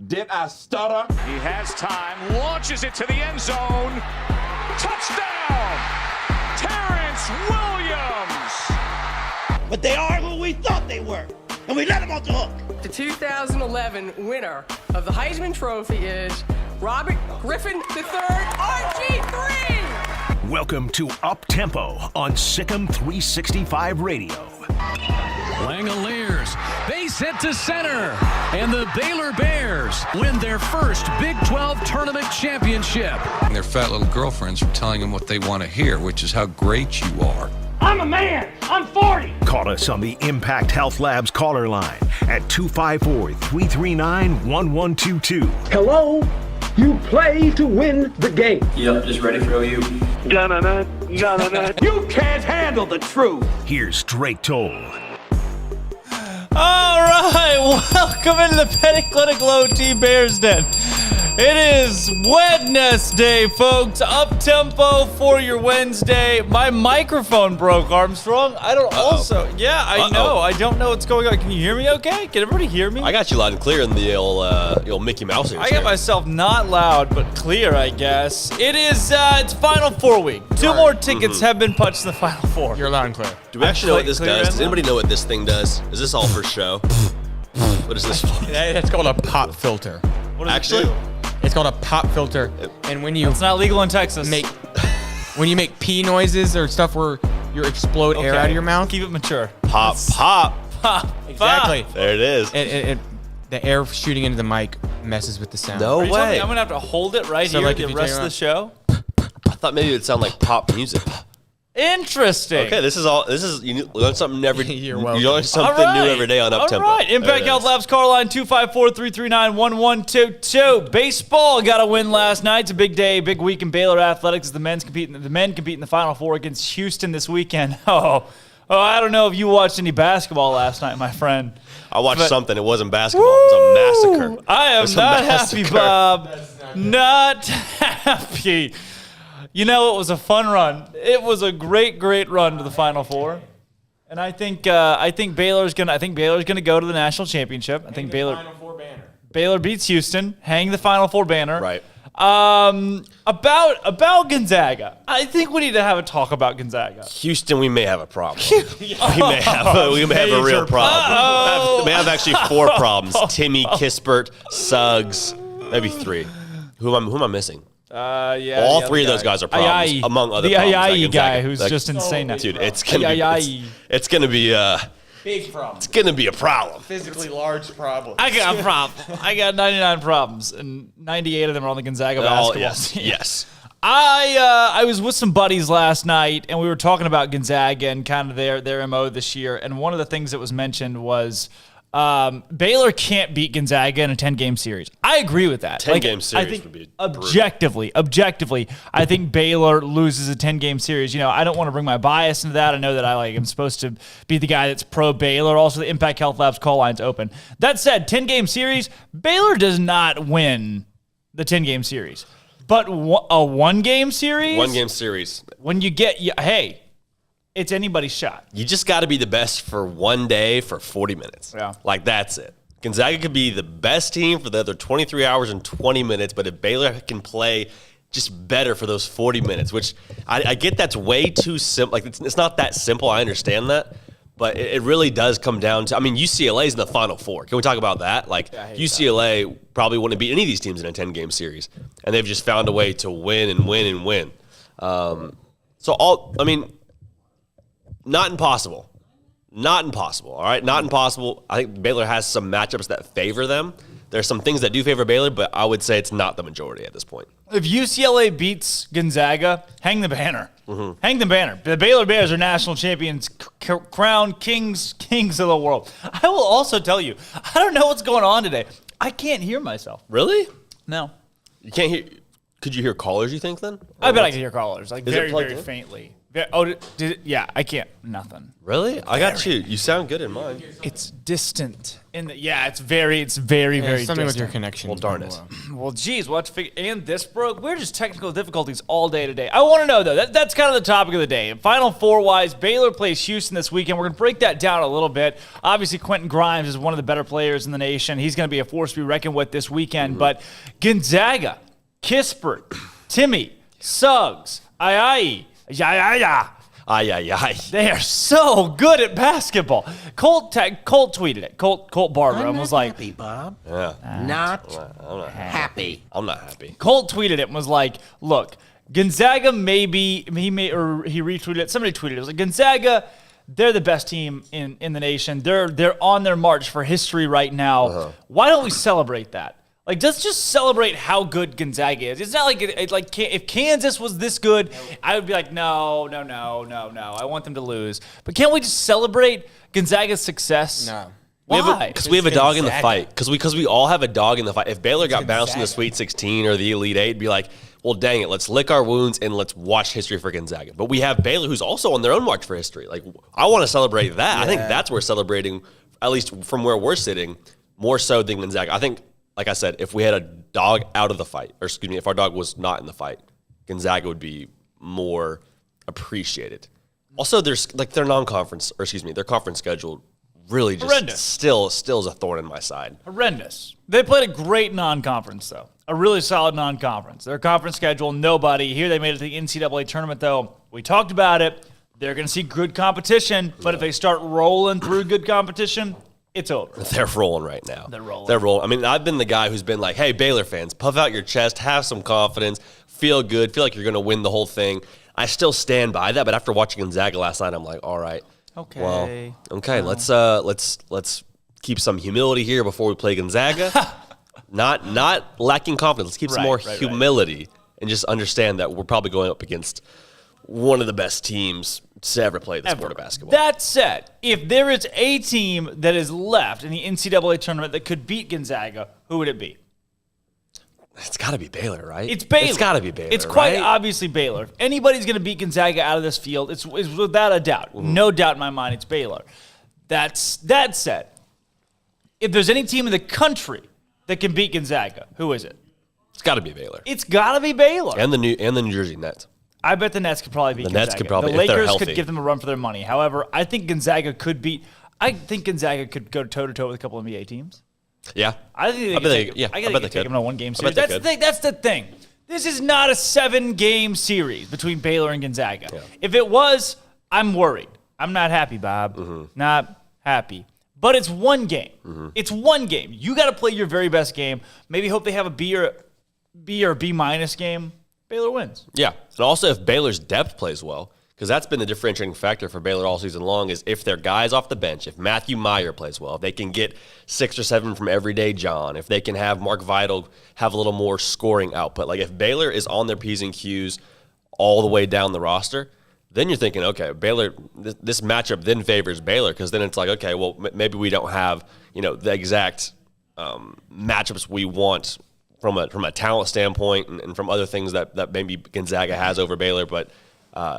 Did I stutter? He has time, launches it to the end zone. Touchdown! Terrence Williams! But they are who we thought they were, and we let them off the hook. The 2011 winner of the Heisman Trophy is Robert Griffin III, RG3! Welcome to Up Tempo on SicEm365 Radio. Langoliers, base hit to center, and the Baylor Bears win their first Big 12 tournament championship. Their fat little girlfriends are telling them what they want to hear, which is how great you are. I'm a man. I'm 40. Call us on the Impact Health Labs caller line at 254-339-1122. Hello? You play to win the game. Yep, just ready for OU. You can't handle the truth. Here's Drake Toll. All right, welcome into the Petty Clinic Low T Bears Den. It is Wednesday, folks. Up tempo for your Wednesday. My microphone broke, Armstrong. I don't know. I don't know what's going on. Can you hear me okay? Can everybody hear me? I got you loud and clear in the old Mickey Mouse in your I chair. got myself not loud, but clear, I guess. It is, it's Final Four week. Two more tickets have been punched in the Final Four. You're loud and clear. Do we actually know what this does? Does anybody know what this thing does? Is this all for show? What is this for? It's called a pop filter. What does Actually? it do? It's called a pop filter. And when you It's not legal in Texas. when you make pee noises or stuff where you explode air out of your mouth. Keep it mature. Pop, pop. Exactly. There it is. The air shooting into the mic messes with the sound. No Are you telling me way. I'm going to have to hold it right So, here like, the if you rest turn of the show? I thought maybe it would sound like pop music. Interesting. Okay, you learn something every. You're you welcome. learn something new every day on Up Tempo. All right, Impact Health Labs call line 254-339-1122. Baseball got a win last night. It's a big day, big week in Baylor athletics as the men compete in the Final Four against Houston this weekend. Oh, I don't know if you watched any basketball last night, my friend. I watched something. It wasn't basketball. It was a massacre. I am not happy, Bob. Not happy. You know, it was a fun run. It was a great, great run to the Final Four, and I think Baylor's gonna go to the national championship. I think Baylor beats Houston, hang the Final Four banner. Right. About Gonzaga, I think we need to have a talk about Gonzaga. Houston, we may have a problem. we may have a real problem. We may have actually 4 problems. Timmy, Kispert, Suggs, maybe 3. Who am I missing? All 3 of those guys are problems, among other problems. The Ayayi guy who's just insane now. Dude, it's gonna be big problem. It's gonna be a problem. Physically large problem. I got a problem. I got 99 problems, and 98 of them are on the Gonzaga basketball team. Yes. I was with some buddies last night, and we were talking about Gonzaga and kind of their MO this year. And one of the things that was mentioned was Baylor can't beat Gonzaga in a 10-game series. I agree with that. 10-game series I think would be objectively, I think Baylor loses a 10-game series. You know, I don't want to bring my bias into that. I know that I'm supposed to be the guy that's pro Baylor. Also, the Impact Health Labs call line's open. That said, 10-game series, Baylor does not win the 10-game series. But a one-game series? One-game series. When you get, hey, it's anybody's shot. You just got to be the best for one day for 40 minutes. Yeah. Like, that's it. Gonzaga could be the best team for the other 23 hours and 20 minutes, but if Baylor can play just better for those 40 minutes, which I get that's way too simple. Like, it's not that simple. I understand that. But it really does come down to, I mean, UCLA's in the Final Four. Can we talk about that? Like, UCLA probably wouldn't beat any of these teams in a 10-game series. And they've just found a way to win and win and win. Not impossible. Not impossible, all right? Not impossible. I think Baylor has some matchups that favor them. There's some things that do favor Baylor, but I would say it's not the majority at this point. If UCLA beats Gonzaga, hang the banner. Mm-hmm. Hang the banner. The Baylor Bears are national champions, crowned kings of the world. I will also tell you, I don't know what's going on today. I can't hear myself. Really? No. You can't hear? Could you hear callers, you think, then? I bet I can hear callers, like very, very faintly. Yeah, I can't. Nothing. Really? I got you. You sound good in mine. It's distant. It's very something distant. with your connection. Well, darn it. Well, geez, we'll have to figure. And this broke. We're just technical difficulties all day today. I want to know though. That's kind of the topic of the day. Final four wise, Baylor plays Houston this weekend. We're gonna break that down a little bit. Obviously, Quentin Grimes is one of the better players in the nation. He's gonna be a force to be reckoned with this weekend. But Gonzaga, Kispert, Timmy, Suggs, Ayai. They are so good at basketball. Colt tweeted it. Colt Barber was like, happy, Bob. Yeah. Not happy. I'm not happy. Colt tweeted it and was like, look, Gonzaga he retweeted it. Somebody tweeted it. It was like, Gonzaga, they're the best team in the nation. They're on their march for history right now. Why don't we celebrate that? Like, let's just celebrate how good Gonzaga is. It's not like if Kansas was this good, I would be like, no. I want them to lose. But can't we just celebrate Gonzaga's success? No. Why? Because we have a dog in the fight. Because we all have a dog in the fight. If Baylor got bounced in the Sweet 16 or the Elite Eight, it'd be like, well, dang it, let's lick our wounds and let's watch history for Gonzaga. But we have Baylor, who's also on their own march for history. Like, I want to celebrate that. I think that's where celebrating, at least from where we're sitting, more so than Gonzaga. I think, like I said, if we had a dog out of the fight, or excuse me, if our dog was not in the fight, Gonzaga would be more appreciated. Also, there's their non-conference, or excuse me, their conference schedule really just horrendous. Still is a thorn in my side. Horrendous. They played a great non-conference, though. A really solid non-conference. Their conference schedule, nobody. Here they made it to the NCAA tournament, though. We talked about it. They're going to see good competition, but if they start rolling through good competition, it's over. They're rolling right now. They're rolling. I mean, I've been the guy who's been like, hey, Baylor fans, puff out your chest, have some confidence, feel good, feel like you're going to win the whole thing. I still stand by that, but after watching Gonzaga last night, I'm like, all right. Okay. Well, okay, let's keep some humility here before we play Gonzaga. not lacking confidence. Let's keep some more humility and just understand that we're probably going up against one of the best teams to ever play the sport of basketball. That said, if there is a team that is left in the NCAA tournament that could beat Gonzaga, who would it be? It's got to be Baylor, right? It's Baylor. It's got to be Baylor. It's quite right? obviously Baylor. If anybody's going to beat Gonzaga out of this field, it's without a doubt. No doubt in my mind, it's Baylor. That said, if there's any team in the country that can beat Gonzaga, who is it? It's got to be Baylor. It's got to be Baylor. And the New Jersey Nets. I bet the Nets could probably beat Gonzaga. Nets could probably, the if they're Lakers healthy. could give them a run for their money. However, I think Gonzaga could go toe-to-toe with a couple NBA teams. Yeah. I think they could take them in a one-game series. That's the thing. That's the thing. This is not a 7-game series between Baylor and Gonzaga. Yeah. If it was, I'm worried. I'm not happy, Bob. Not happy. But it's one game. It's one game. You got to play your very best game. Maybe hope they have a B or B- game. Baylor wins. Yeah. And also if Baylor's depth plays well, because that's been the differentiating factor for Baylor all season long, is if their guys off the bench, if Matthew Meyer plays well, if they can get 6 or 7 from Everyday John, if they can have Mark Vital have a little more scoring output. Like if Baylor is on their P's and Q's all the way down the roster, then you're thinking, okay, Baylor, this matchup then favors Baylor, because then it's like, okay, well, maybe we don't have, the exact matchups we want from a talent standpoint and from other things that maybe Gonzaga has over Baylor. But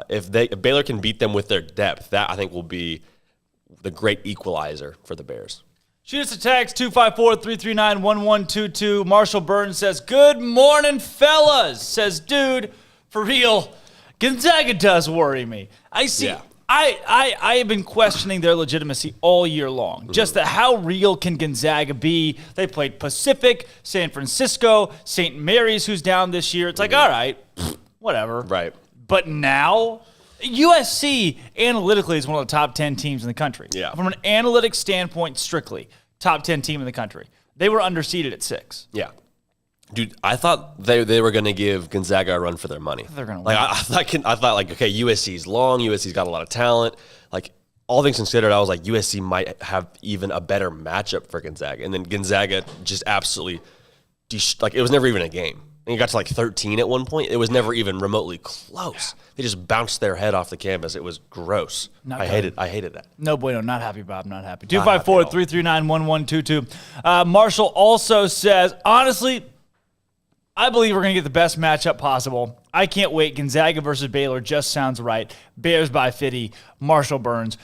if Baylor can beat them with their depth, that I think will be the great equalizer for the Bears. Shoot us a text, 254-339-1122. Marshall Burns says, good morning, fellas. Says, dude, for real, Gonzaga does worry me. I see. Yeah. I have been questioning their legitimacy all year long. Just that how real can Gonzaga be? They played Pacific, San Francisco, St. Mary's, who's down this year. It's like, all right, whatever. Right. But now, USC analytically is one of the top 10 teams in the country. Yeah. From an analytic standpoint, strictly, top 10 team in the country. They were underseeded at 6. Yeah. Dude, I thought they were going to give Gonzaga a run for their money. They're going to win. I thought, okay, USC's long. USC's got a lot of talent. Like, all things considered, I was like, USC might have even a better matchup for Gonzaga. And then Gonzaga just absolutely, it was never even a game. And it got to 13 at one point. It was never even remotely close. They just bounced their head off the canvas. It was gross. I hated that. No bueno. Not happy, Bob. Not happy. 254-339-1122. Marshall also says, honestly, I believe we're going to get the best matchup possible. I can't wait. Gonzaga versus Baylor just sounds right. Bears by Fitty, Marshall Burns.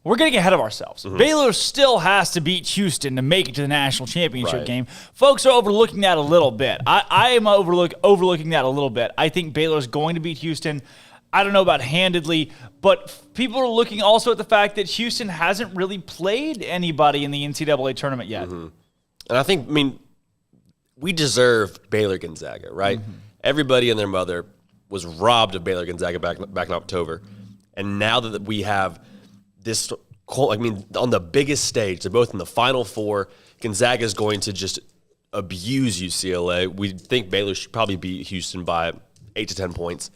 We're getting ahead of ourselves. Mm-hmm. Baylor still has to beat Houston to make it to the national championship game. Folks are overlooking that a little bit. I am overlooking that a little bit. I think Baylor's going to beat Houston. I don't know about handedly, but people are looking also at the fact that Houston hasn't really played anybody in the NCAA tournament yet. Mm-hmm. And I think, we deserve Baylor Gonzaga, right? Mm-hmm. Everybody and their mother was robbed of Baylor Gonzaga back in October. And now that we have this, on the biggest stage, they're both in the Final Four. Gonzaga is going to just abuse UCLA. We think Baylor should probably beat Houston by 8 to 10 points.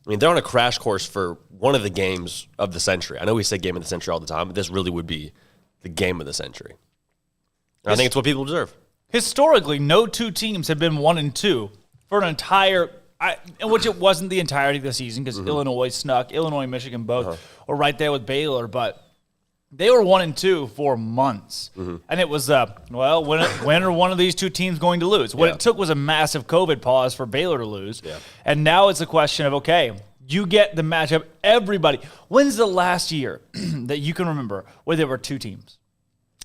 They're on a crash course for one of the games of the century. I know we say game of the century all the time, but this really would be the game of the century. And I think it's what people deserve. Historically, no two teams have been 1-2 for an entire, in which it wasn't the entirety of the season because Illinois snuck. Illinois and Michigan both were right there with Baylor, but they were 1-2 for months. And it was, when are one of these two teams going to lose? What it took was a massive COVID pause for Baylor to lose. Yeah. And now it's a question of, okay, you get the matchup. Everybody. When's the last year that you can remember where there were two teams?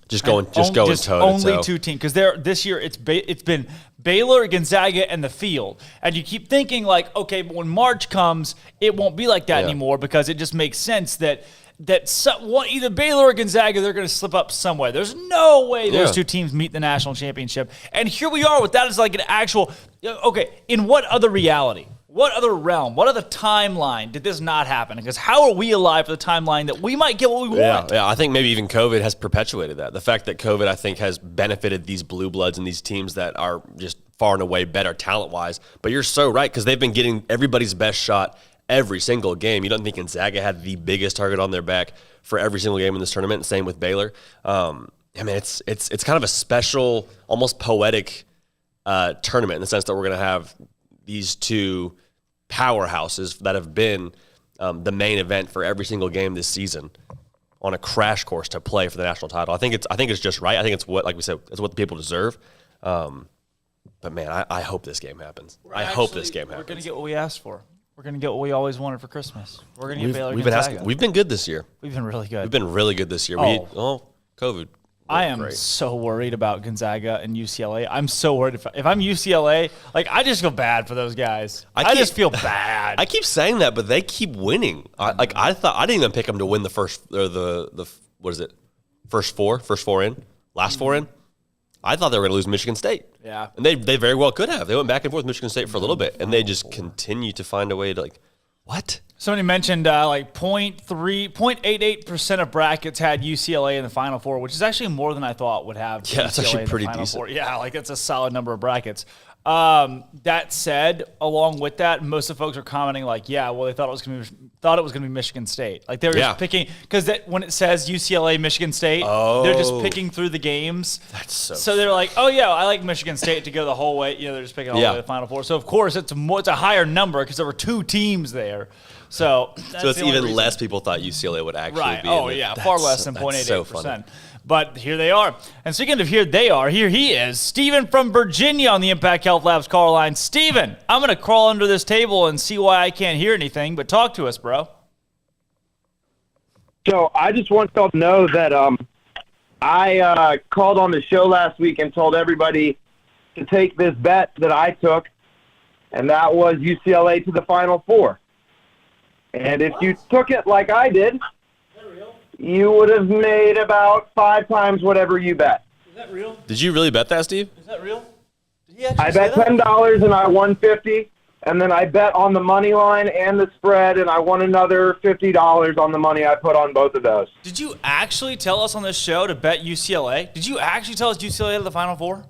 Just going toe to toe. Only two teams. Because this year it's been Baylor, Gonzaga, and the field. And you keep thinking like, okay, but when March comes, it won't be like that anymore because it just makes sense that either Baylor or Gonzaga, they're going to slip up somewhere. There's no way those two teams meet the national championship. And here we are with that as like an actual, okay, in what other reality? What other realm? What other timeline did this not happen? Because how are we alive for the timeline that we might get what we want? Yeah, I think maybe even COVID has perpetuated that. The fact that COVID, I think, has benefited these blue bloods and these teams that are just far and away better talent-wise. But you're so right, because they've been getting everybody's best shot every single game. You don't think Gonzaga had the biggest target on their back for every single game in this tournament? Same with Baylor. It's kind of a special, almost poetic tournament in the sense that we're going to have these two powerhouses that have been the main event for every single game this season on a crash course to play for the national title. I think it's just right. I think it's what, like we said, it's what the people deserve. But man, I hope this game happens. We're going to get what we asked for. We're going to get what we always wanted for Christmas. We're going to get Baylor Gonzaga. We've been good this year. We've been really good. We've been really good this year. COVID. I am so worried about Gonzaga and UCLA. I'm so worried. If I'm UCLA, I just feel bad for those guys. I just feel bad. I keep saying that, but they keep winning. I thought I didn't even pick them to win the first or the what is it? First four in, last four in. I thought they were going to lose Michigan State. Yeah, and they very well could have. They went back and forth with Michigan State for a little bit, and they just continue to find a way to what? Somebody mentioned 0.88% of brackets had UCLA in the Final Four, which is actually more than I thought would have. Yeah, that's actually pretty decent. Four. Yeah, that's a solid number of brackets. That said, along with that, most of the folks are commenting they thought it was going to be Michigan State. They were just picking because when it says UCLA, Michigan State, they're just picking through the games. That's so they're like, oh yeah, I like Michigan State to go the whole way. They're just picking all the way to the Final Four. So of course it's a higher number because there were two teams there. So it's even less people thought UCLA would actually be. Oh yeah, far less than 0.88%. But here they are. And speaking of here they are, here he is, Steven from Virginia on the Impact Health Labs call line. Steven, I'm going to crawl under this table and see why I can't hear anything, but talk to us, bro. So I just want y'all to know that I called on the show last week and told everybody to take this bet that I took, and that was UCLA to the Final Four. And if you took it like I did, you would have made about 5 times whatever you bet. Is that real? Did you really bet that, Steve? Is that real? I bet $10 and I won $50, and then I bet on the money line and the spread, and I won another $50 on the money I put on both of those. Did you actually tell us on this show to bet UCLA? Did you actually tell us UCLA to the Final Four?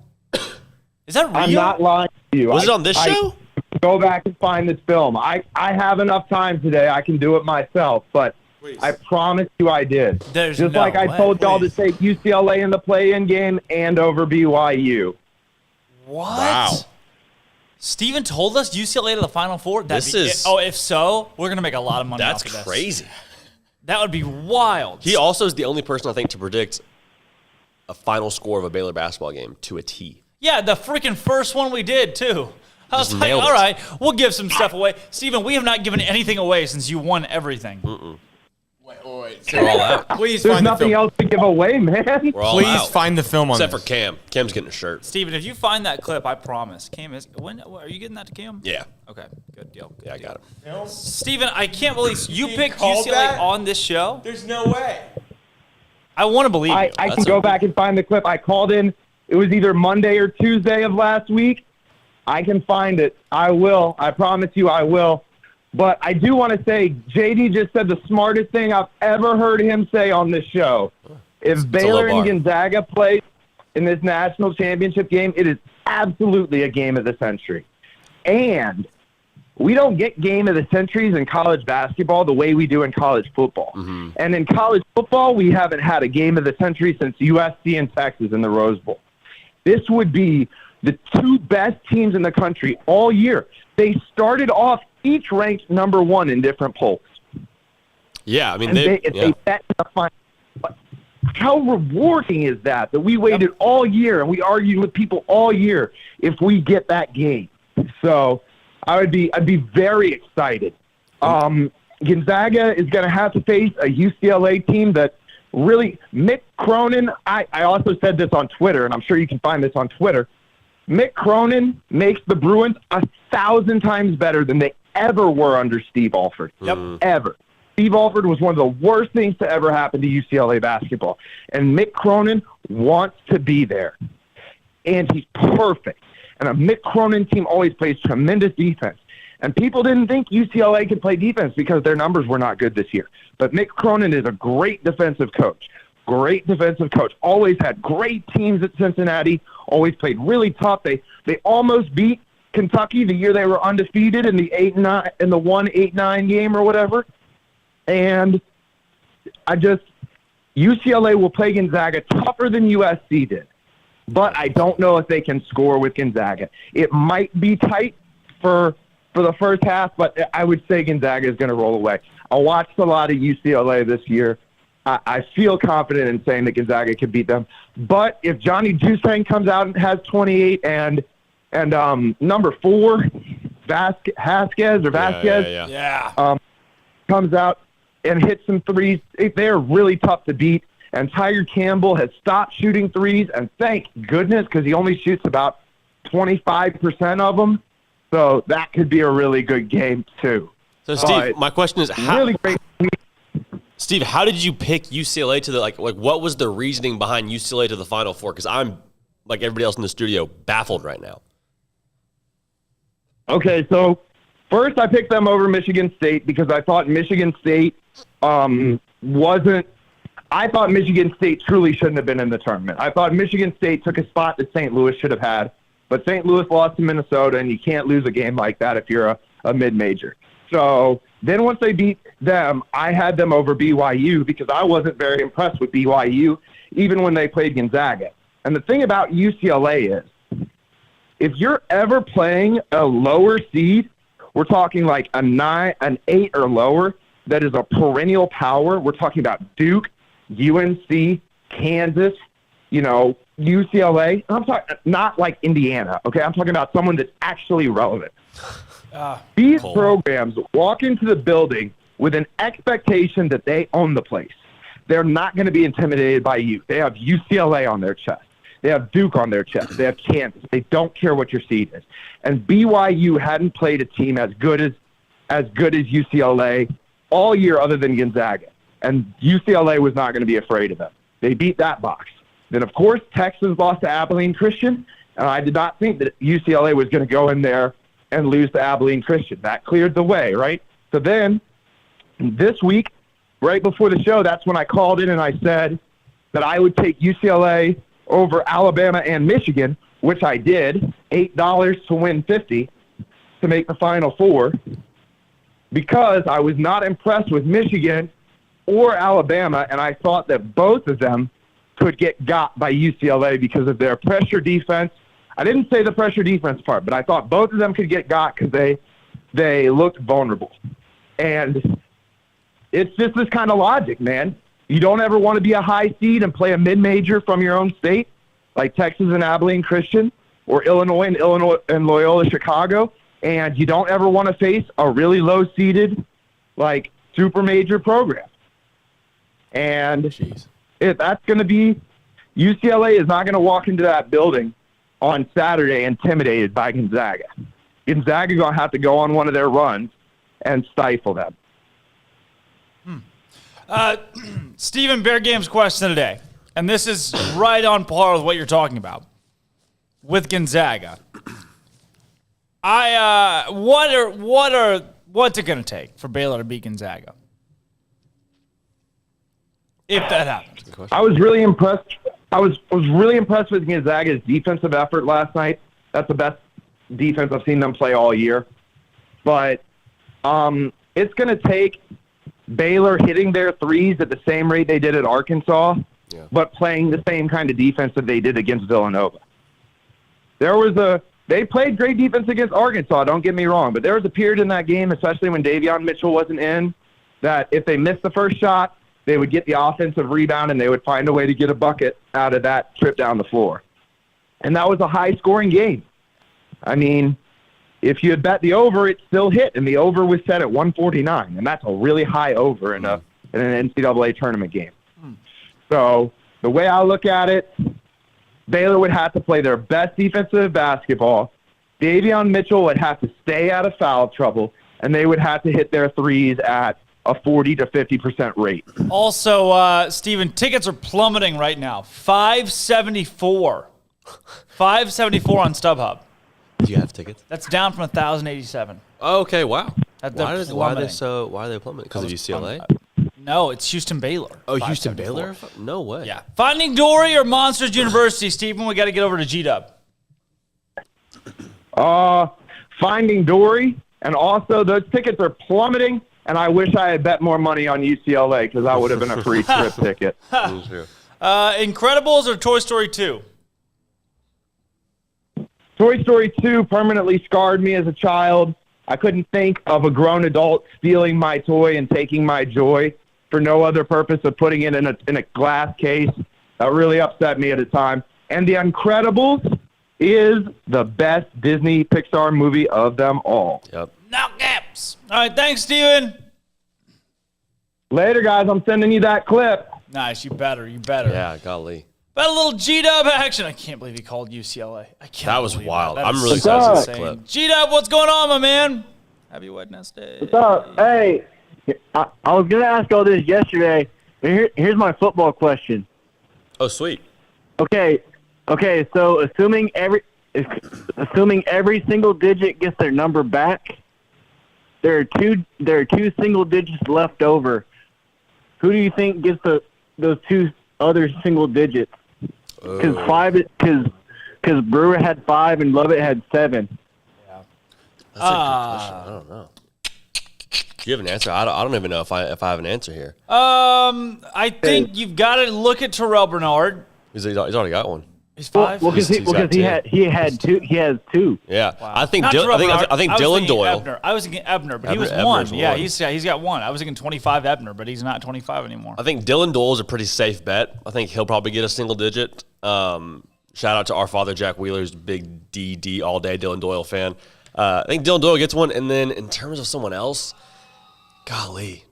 Is that real? I'm not lying to you. Was it on this show? Go back and find this film. I have enough time today. I can do it myself, but I promise you I did. There's Just no like I way. told y'all to take UCLA in the play-in game and over BYU. What? Wow. Steven told us UCLA to the Final Four? If so, we're going to make a lot of money off of this. That's crazy. That would be wild. He also is the only person, I think, to predict a final score of a Baylor basketball game to a T. Yeah, the freaking first one we did, too. I was like, all right, we'll give some stuff away. Steven, we have not given anything away since you won everything. Wait. We're all out. Please There's find the nothing film. else to give away, man. We're all Please out. find the film on Except this. for Cam. Cam's getting a shirt. Steven, if you find that clip, I promise. Cam is. Are you getting that to Cam? Yeah. Okay, good deal. Yeah, I got him. Steven, I can't believe you picked called UCLA that? on this show. There's no way. I want to believe you. I can go back and find the clip. I called in. It was either Monday or Tuesday of last week. I can find it. I will. I promise you I will. But I do want to say, JD just said the smartest thing I've ever heard him say on this show. If Baylor and Gonzaga play in this national championship game, it is absolutely a game of the century. And we don't get game of the centuries in college basketball the way we do in college football. Mm-hmm. And in college football, we haven't had a game of the century since USC and Texas in the Rose Bowl. This would be the two best teams in the country all year. They started off each ranked number one in different polls. Yeah, I mean, they bet in the final. But how rewarding is that we waited all year and we argued with people all year if we get that game. So I'd be very excited. Gonzaga is going to have to face a UCLA team that really Mick Cronin. I also said this on Twitter, and I'm sure you can find this on Twitter. Mick Cronin makes the Bruins 1,000 times better than they ever were under Steve Alford. Ever. Steve Alford was one of the worst things to ever happen to UCLA basketball. And Mick Cronin wants to be there. And he's perfect. And a Mick Cronin team always plays tremendous defense. And people didn't think UCLA could play defense because their numbers were not good this year. But Mick Cronin is a great defensive coach. Great defensive coach. Always had great teams at Cincinnati. Always played really tough. They almost beat Kentucky the year they were undefeated in the 8-9 game or whatever. And UCLA will play Gonzaga tougher than USC did. But I don't know if they can score with Gonzaga. It might be tight for the first half, but I would say Gonzaga is going to roll away. I watched a lot of UCLA this year. I feel confident in saying that Gonzaga could beat them. But if Johnny Juzang comes out and has 28 and number 4, Vasquez comes out and hits some threes, they're really tough to beat. And Tiger Campbell has stopped shooting threes, and thank goodness, because he only shoots about 25% of them. So that could be a really good game, too. So, Steve, my question is, really great. Steve, how did you pick UCLA to the like? What was the reasoning behind UCLA to the Final Four? Because I'm, like everybody else in the studio, baffled right now. Okay, so first I picked them over Michigan State because I thought Michigan State I thought Michigan State truly shouldn't have been in the tournament. I thought Michigan State took a spot that St. Louis should have had, but St. Louis lost to Minnesota, and you can't lose a game like that if you're a mid-major. So then once they beat them, I had them over BYU because I wasn't very impressed with BYU, even when they played Gonzaga. And the thing about UCLA is, if you're ever playing a lower seed, we're talking like an 8 or lower, that is a perennial power. We're talking about Duke, UNC, Kansas, UCLA. I'm talking not like Indiana, okay? I'm talking about someone that's actually relevant. These programs walk into the building with an expectation that they own the place. They're not going to be intimidated by you. They have UCLA on their chest. They have Duke on their chest. They have Kansas. They don't care what your seed is. And BYU hadn't played a team as good as UCLA all year other than Gonzaga. And UCLA was not going to be afraid of them. They beat that box. Then, of course, Texas lost to Abilene Christian, and I did not think that UCLA was going to go in there and lose to Abilene Christian. That cleared the way, right? So then this week, right before the show, that's when I called in and I said that I would take UCLA over Alabama and Michigan, which I did, $8 to win 50 to make the Final Four, because I was not impressed with Michigan or Alabama, and I thought that both of them could get got by UCLA because of their pressure defense. I didn't say the pressure defense part, but I thought both of them could get got because they looked vulnerable. And it's just this kind of logic, man. You don't ever want to be a high seed and play a mid-major from your own state, like Texas and Abilene Christian. or Illinois and Loyola Chicago, and you don't ever want to face a really low-seeded, like, super major program. And that's going to be – UCLA is not going to walk into that building on Saturday intimidated by Gonzaga. Gonzaga going to have to go on one of their runs and stifle them. Stephen, Bear Games question today, and this is right on par with what you're talking about with Gonzaga. What's it going to take for Baylor to beat Gonzaga? If that happens. I was really impressed. I was really impressed with Gonzaga's defensive effort last night. That's the best defense I've seen them play all year. But it's going to take Baylor hitting their threes at the same rate they did at Arkansas, but playing the same kind of defense that they did against Villanova. They played great defense against Arkansas, don't get me wrong, but there was a period in that game, especially when Davion Mitchell wasn't in, that if they missed the first shot, they would get the offensive rebound and they would find a way to get a bucket out of that trip down the floor. And that was a high-scoring game. I mean, if you had bet the over, it still hit, and the over was set at 149, and that's a really high over in an NCAA tournament game. So the way I look at it, Baylor would have to play their best defensive basketball. Davion Mitchell would have to stay out of foul trouble, and they would have to hit their threes at a 40 to 50% rate. Also, Steven, tickets are plummeting right now. $574 on StubHub. Do you have tickets? That's down from 1,087. Oh, okay, wow. Why are they plummeting? Because of UCLA? No, it's Houston Baylor. Oh, Houston Baylor? No way. Yeah. Finding Dory or Monsters University, Stephen? We got to get over to G-Dub. Finding Dory, and also those tickets are plummeting, and I wish I had bet more money on UCLA because that would have been a free trip ticket. Incredibles or Toy Story 2? Toy Story 2 permanently scarred me as a child. I couldn't think of a grown adult stealing my toy and taking my joy for no other purpose of putting it in a glass case. That really upset me at the time. And The Incredibles is the best Disney Pixar movie of them all. Yep. No gaps. All right, thanks, Steven. Later, guys. I'm sending you that clip. Nice. You better. Yeah, golly. But a little G-Dub action. I can't believe he called UCLA. That was wild. That I'm is really so excited to see insane. this clip. G-Dub, what's going on, my man? Happy Wednesday. What's up? Hey, I was going to ask all this yesterday. Here's my football question. Oh, sweet. Okay. So assuming every single digit gets their number back, there are two single digits left over. Who do you think gets those two other single digits? Because Brewer had 5 and Lovett had 7. Yeah, that's a good question. I don't know. Do you have an answer? I don't even know if I have an answer here. I think you've got to look at Terrell Bernard. He's already got one. He's 5. Well, because he has 2. Yeah, Wow. I think Dylan Doyle. Ebner. I was thinking Ebner, but he was Ebner's 1. Yeah, one. he's got 1. I was thinking 25 Ebner, but he's not 25 anymore. I think Dylan Doyle is a pretty safe bet. I think he'll probably get a single digit. Shout out to our father Jack Wheeler, who's a big DD all day Dylan Doyle fan. I think Dylan Doyle gets one, and then in terms of someone else, golly,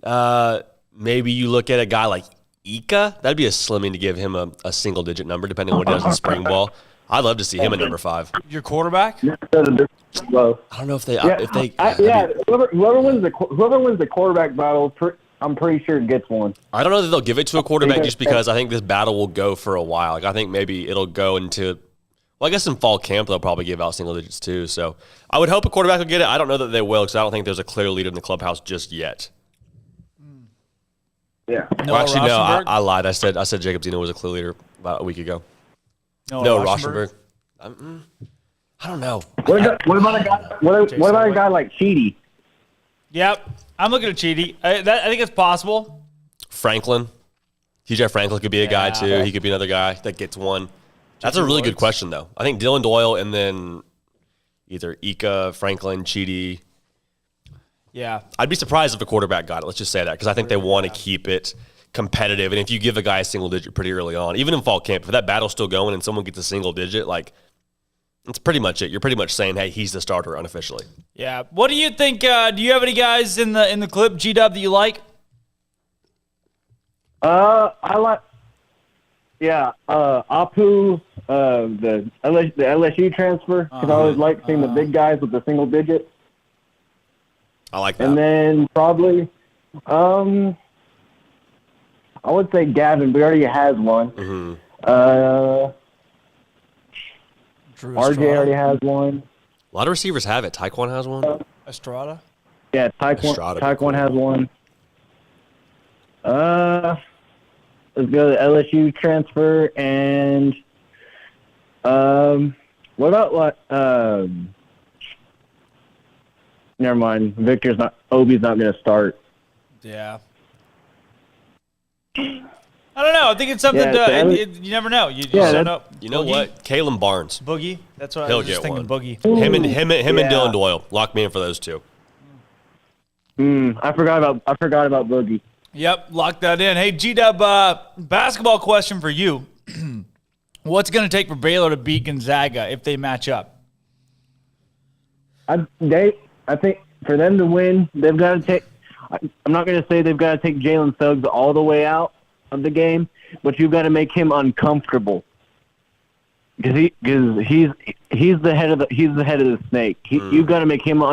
maybe you look at a guy like Ika. That'd be a slimming to give him a single digit number, depending on what he does in spring ball. I'd love to see him at number 5. Your quarterback? Well, I don't know if they. whoever wins the quarterback battle, I'm pretty sure gets one. I don't know that they'll give it to a quarterback just because I think this battle will go for a while. Like I think maybe it'll go into. Well, I guess in fall camp they'll probably give out single digits too. So I would hope a quarterback will get it. I don't know that they will because I don't think there's a clear leader in the clubhouse just yet. Yeah. Well, actually, no, I lied. I said Jacob Zeno was a clear leader about a week ago. No, Rauschenberg. I don't know. What about a guy like Cheedy? Yep, I'm looking at Cheedy. I think it's possible. Franklin. TJ Franklin could be a guy too. He could be another guy that gets one. That's a really good question though. I think Dylan Doyle and then either Ika, Franklin, Cheedy. Yeah. I'd be surprised if a quarterback got it. Let's just say that because I think they want to keep it competitive. And if you give a guy a single digit pretty early on, even in fall camp, if that battle's still going and someone gets a single digit, like That's pretty much it. You're pretty much saying, hey, he's the starter unofficially. Yeah. What do you think? Do you have any guys in the clip, G-Dub, that you like? I like, Apu, the LSU transfer, because I always like seeing the big guys with the single digits. I like that. And then probably, I would say Gavin, but he already has one. Mm-hmm. RJ already has one. A lot of receivers have it. Tyquan has one. Estrada? Yeah, Tyquan has one. Let's go to the LSU transfer, and what about never mind. Obi's not going to start. Yeah. I don't know. I think it's something you never know. You don't know. You know what? Kalen Barnes. Boogie. That's what I He'll was just get thinking. one. Boogie. Him and Dylan Doyle. Lock me in for those two. I forgot about Boogie. Yep, lock that in. Hey, G-Dub, basketball question for you. What's going to take for Baylor to beat Gonzaga if they match up? I think for them to win, they've got to take – I'm not going to say they've got to take Jalen Suggs all the way out of the game, but you've got to make him uncomfortable because he's the head of the snake. You've got to make him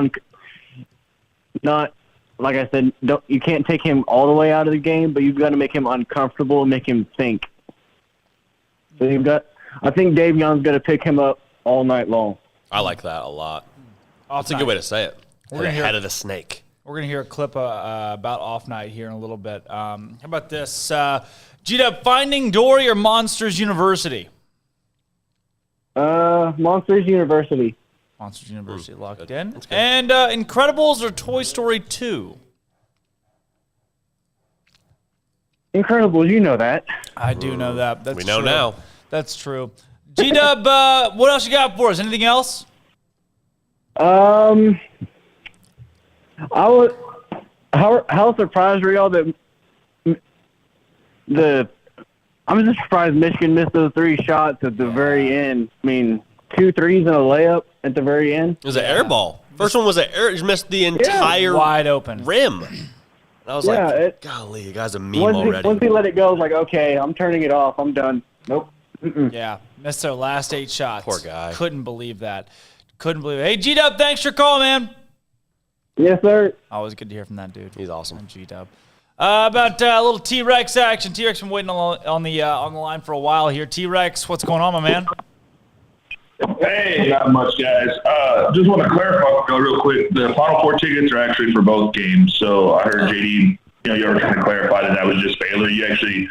not – like I said, you can't take him all the way out of the game, but you've got to make him uncomfortable and make him think. So I think Dave Young's going to pick him up all night long. I like that a lot. That's a good way to say it. We're head of the snake. We're going to hear a clip about off night here in a little bit. How about this? G-Dub, Finding Dory or Monsters University? Monsters University. Monsters University locked in. And Incredibles or Toy Story 2? Incredibles, you know that. I do know that. That's we know true. now. That's true. G-Dub, what else you got for us? Anything else? How surprised were y'all that I'm just surprised Michigan missed those 3 shots at the very end. I mean, 2 threes and a layup at the very end. It was an air ball. First one was an air. Just missed the entire wide open rim. And I was like, golly, you guys a meme already. Once he let it go, I was like, okay, I'm turning it off. I'm done. Nope. Yeah, missed their last 8 shots. Poor guy. Couldn't believe that. Hey, G-Dub, thanks for calling, man. Yes, sir. Always good to hear from that dude. He's awesome. G-Dub. About a little T-Rex action. T-Rex been waiting on the line for a while here. T-Rex, what's going on, my man? Hey, not much, guys. Just want to clarify real quick. The Final Four tickets are actually for both games. So I heard JD, you were trying to clarify that was just Baylor. You actually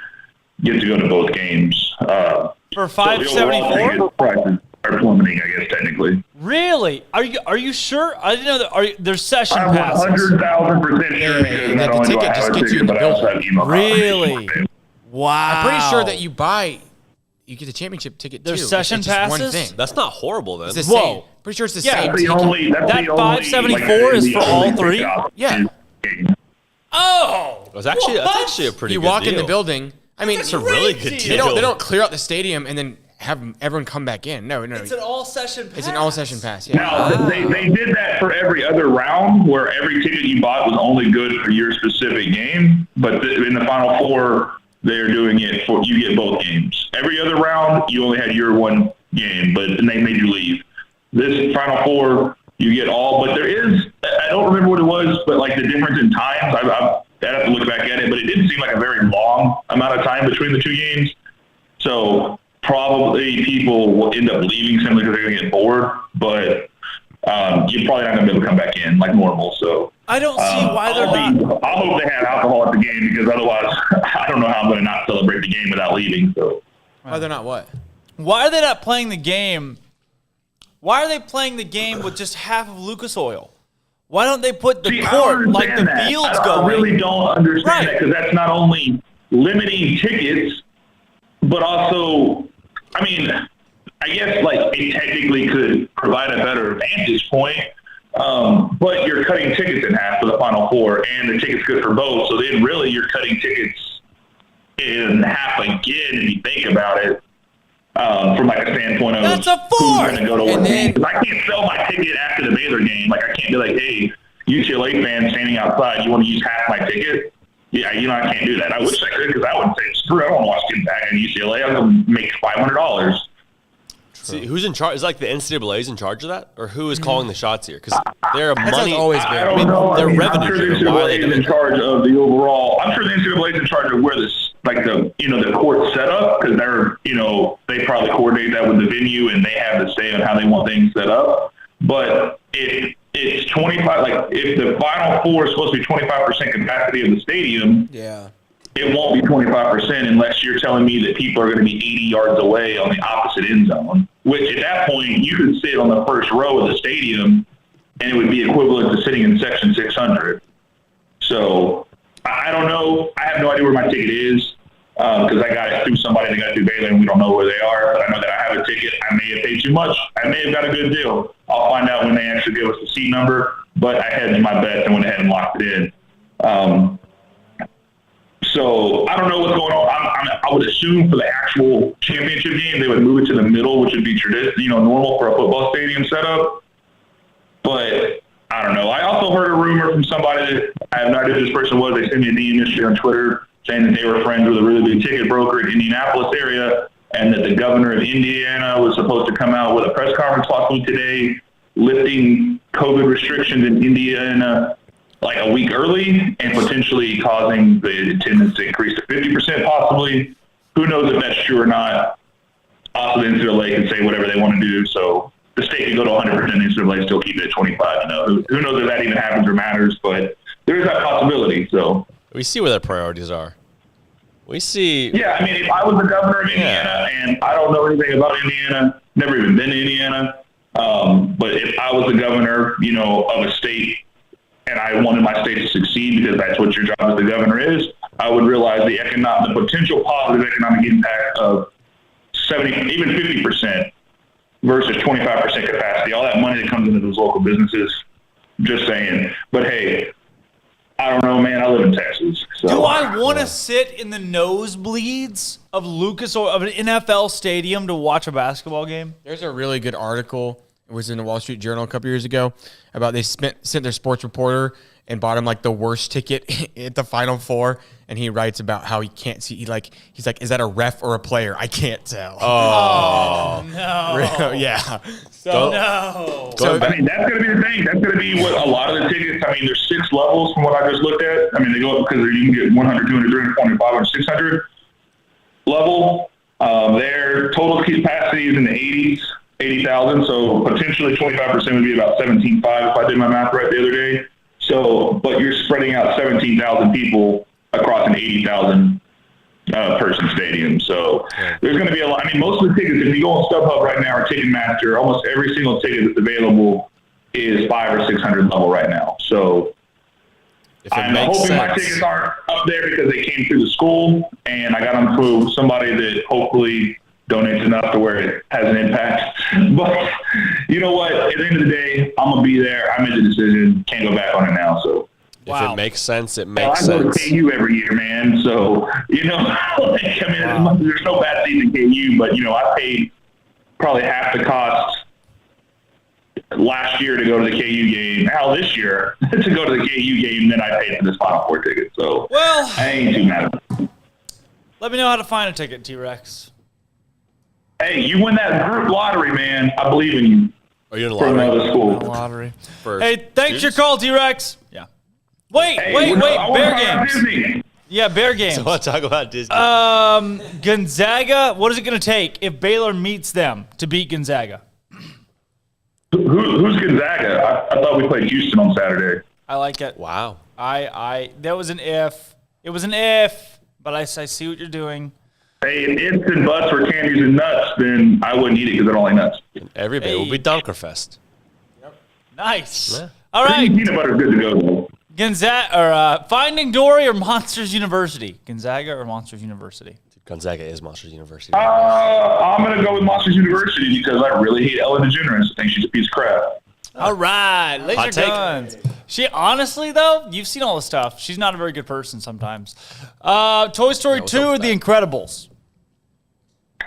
get to go to both games. For $574? Prices are plummeting, I guess, technically. Really? Are you sure? I didn't know that. There's session passes. I'm 100,000% sure because not only do I have a ticket, but I also have email. Really? Wow. I'm pretty sure that you get the championship ticket too. There's session it's just passes? one thing. That's not horrible then. It's the same. Pretty sure it's the same. That's the only. That $574 is for all 3? Yeah. Oh. That's actually a pretty good deal. You walk in the building. I mean, it's a really good deal. They don't clear out the stadium and then have everyone come back in. No. It's an all-session pass. It's an all-session pass, yeah. Now, they did that for every other round where every ticket you bought was only good for your specific game. But in the Final Four, they're doing it for you get both games. Every other round, you only had your one game, but they made you leave. This Final Four, you get all. But there is, I don't remember what it was, but like the difference in times, I'd have to look back at it, but it didn't seem like a very long amount of time between the 2 games. So probably people will end up leaving simply because they're going to get bored, but you're probably not going to be able to come back in like normal. So I don't see why they're not. I hope they have alcohol at the game because otherwise I don't know how I'm going to not celebrate the game without leaving. So why they're not what? Why are they not playing the game? Why are they playing the game with just half of Lucas Oil? Why don't they put the court like the fields going? I really don't understand that because that's not only limiting tickets, but also, I mean, I guess like it technically could provide a better vantage point, but you're cutting tickets in half for the Final Four, and the ticket's good for both. So then really you're cutting tickets in half again if you think about it. From like a standpoint of That's a who's fourth. going to go to what game. 'Cause I can't sell my ticket after the Baylor game. Like, I can't be like, hey, UCLA fans standing outside, you want to use half my ticket? Yeah, I can't do that. I wish I could, because I would say, screw it, I don't want to watch kids back in UCLA. I'm going to make $500. See, who's in charge? Is like the NCAA's in charge of that, or who is calling the shots here? Because they're a money. always been. I don't know. They're I'm revenue sure the driven. Why are they NCAA is doing in that? charge of the overall. I'm sure the NCAA is in charge of where this, like the court set up, because they're, they probably coordinate that with the venue and they have the say on how they want things set up. But if it's 25, like if the Final Four is supposed to be 25% capacity of the stadium, Yeah. it won't be 25% unless you're telling me that people are going to be 80 yards away on the opposite end zone, which at that point you could sit on the first row of the stadium and it would be equivalent to sitting in section 600. So I don't know. I have no idea where my ticket is because I got it through somebody that got it through Baylor and we don't know where they are. But I know that I have a ticket. I may have paid too much. I may have got a good deal. I'll find out when they actually give us the seat number. But I hedged my bet and went ahead and locked it in. So I don't know what's going on. I would assume for the actual championship game, they would move it to the middle, which would be normal for a football stadium setup. But I don't know. I also heard a rumor from somebody that I have no idea who this person was. They sent me a DM yesterday on Twitter saying that they were friends with a really big ticket broker in the Indianapolis area, and that the governor of Indiana was supposed to come out with a press conference possibly today, lifting COVID restrictions in Indiana like a week early and potentially causing the attendance to increase to 50% possibly. Who knows if that's true or not. Also, the NCAA can say whatever they want to do. So the state can go to 100%, the NCAA still keep it at 25. Who knows if that even happens or matters, but there is that possibility. So We see where their priorities are. We see. Yeah, I mean, if I was the governor of Indiana and I don't know anything about Indiana, never even been to Indiana, but if I was the governor, of a state, and I wanted my state to succeed because that's what your job as the governor is, I would realize the potential positive economic impact of 70, even 50% versus 25% capacity. All that money that comes into those local businesses. Just saying. But hey, I don't know, man. I live in Texas. So. Do I want to sit in the nosebleeds of Lucas or of an NFL stadium to watch a basketball game? There's a really good article. It was in the Wall Street Journal a couple years ago about they sent their sports reporter and bought him like the worst ticket at the Final Four, and he writes about how he can't see. He's like, is that a ref or a player? I can't tell. Oh no! Yeah. No. So I mean, that's going to be the thing. That's going to be what a lot of the tickets. I mean, there's 6 levels from what I just looked at. I mean, they go up because you can get 100, 200, 300, 400, 500, 600 level. Their total capacity is in the 80,000. So potentially 25% would be about 17.5 if I did my math right the other day. So, but you're spreading out 17,000 people across an 80,000 person stadium. So there's going to be a lot. I mean, most of the tickets, if you go on StubHub right now or Ticketmaster, almost every single ticket that's available is 500 or 600 level right now. So I'm hoping my tickets aren't up there because they came through the school and I got them through somebody that hopefully donates enough to where it has an impact. But you know what? At the end of the day, I'm going to be there. I made the decision. Can't go back on it now. So if it makes sense, it makes sense. I go to KU every year, man. So, there's no bad season in KU, but, I paid probably half the cost last year to go to the KU game. Hell, this year to go to the KU game, then I paid for this Final Four ticket. So, I ain't too mad. Let me know how to find a ticket, T-Rex. Hey, you win that group lottery, man. I believe in you. Are you in the lottery? From another school. Lottery. For hey, thanks for your call, T-Rex. Yeah. Wait, Bear games. Yeah, Bear games. So I want to talk about Disney. Gonzaga, what is it going to take if Baylor meets them to beat Gonzaga? Who's Gonzaga? I thought we played Houston on Saturday. I like it. Wow. That was an if. It was an if, but I see what you're doing. Hey, if ifs and buts were candies and nuts, then I wouldn't eat it because I don't like nuts. Every day will be Dunkerfest. Yep. Nice. Yeah. All right. Peanut butter is good to go, though. Gonzaga or Finding Dory or Monsters University? Gonzaga or Monsters University? Gonzaga is Monsters University. I'm going to go with Monsters University because I really hate Ellen DeGeneres. I think she's a piece of crap. All right. Laser guns. She honestly, though, you've seen all the stuff. She's not a very good person sometimes. Toy Story 2 or The Incredibles?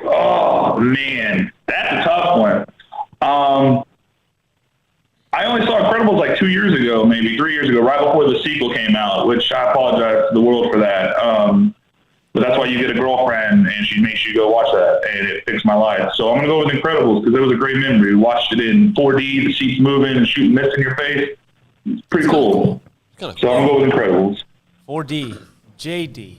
Oh, man. That's a tough one. I only saw Incredibles like 2 years ago, maybe 3 years ago, right before the sequel came out, which I apologize to the world for that. But that's why you get a girlfriend, and she makes you go watch that, and it fixed my life. So I'm going to go with Incredibles because it was a great memory. We watched it in 4D, the seats moving and shooting mist in your face. It's pretty cool. So I'm going to go with Incredibles. 4D, J.D,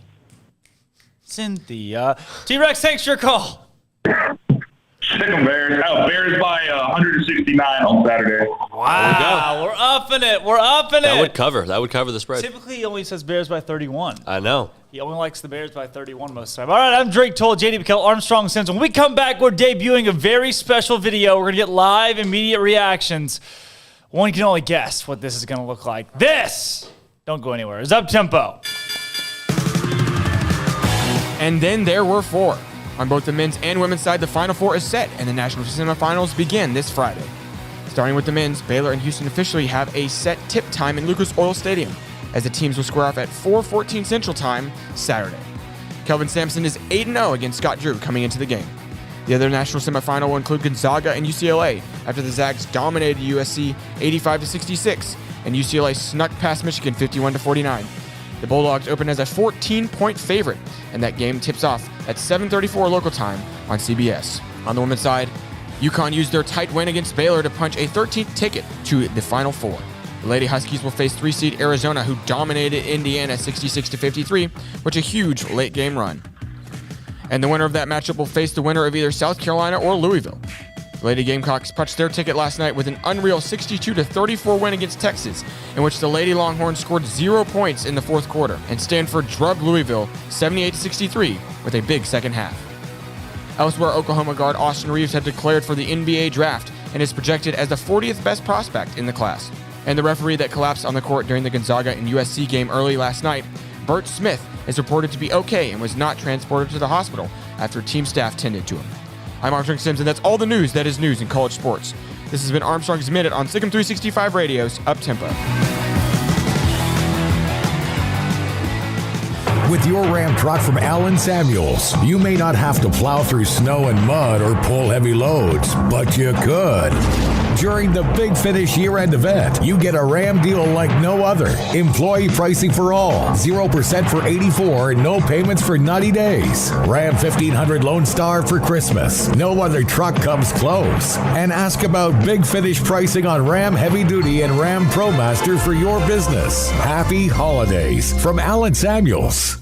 Cynthia. T-Rex, thanks for your call. SicEm Bears. Bears by 169 on Saturday. Wow, we're upping it. We're upping it. That would cover the spread. Typically, he only says Bears by 31. I know. He only likes the Bears by 31 most of the time. All right, I'm Drake Toll, J.D. Pickell, Armstrong Simpson. When we come back, we're debuting a very special video. We're going to get live, immediate reactions. One can only guess what this is going to look like. This, don't go anywhere, is Up Tempo. And then there were four. On both the men's and women's side, the Final Four is set, and the national semifinals begin this Friday. Starting with the men's, Baylor and Houston officially have a set tip time in Lucas Oil Stadium, as the teams will square off at 4:14 Central Time Saturday. Kelvin Sampson is 8-0 against Scott Drew coming into the game. The other national semifinal will include Gonzaga and UCLA after the Zags dominated USC 85-66, and UCLA snuck past Michigan 51-49. The Bulldogs open as a 14-point favorite, and that game tips off at 7:34 local time on CBS. On the women's side, UConn used their tight win against Baylor to punch a 13th ticket to the Final Four. The Lady Huskies will face 3-seed Arizona, who dominated Indiana 66-53, which a huge late-game run. And the winner of that matchup will face the winner of either South Carolina or Louisville. The Lady Gamecocks punched their ticket last night with an unreal 62-34 win against Texas, in which the Lady Longhorns scored 0 points in the fourth quarter, and Stanford drubbed Louisville 78-63 with a big second half. Elsewhere, Oklahoma guard Austin Reeves had declared for the NBA draft and is projected as the 40th best prospect in the class. And the referee that collapsed on the court during the Gonzaga and USC game early last night, Bert Smith, is reported to be okay and was not transported to the hospital after team staff tended to him. I'm Armstrong Simpson. That's all the news that is news in college sports. This has been Armstrong's Minute on SicEm365 Radio's Up Tempo. With your Ram truck from Allen Samuels, you may not have to plow through snow and mud or pull heavy loads, but you could. During the Big Finish year-end event, you get a Ram deal like no other. Employee pricing for all, 0% for 84 and no payments for 90 days. Ram 1500 Lone Star for Christmas. No other truck comes close. And ask about Big Finish pricing on Ram Heavy Duty and Ram ProMaster for your business. Happy holidays from Allen Samuels.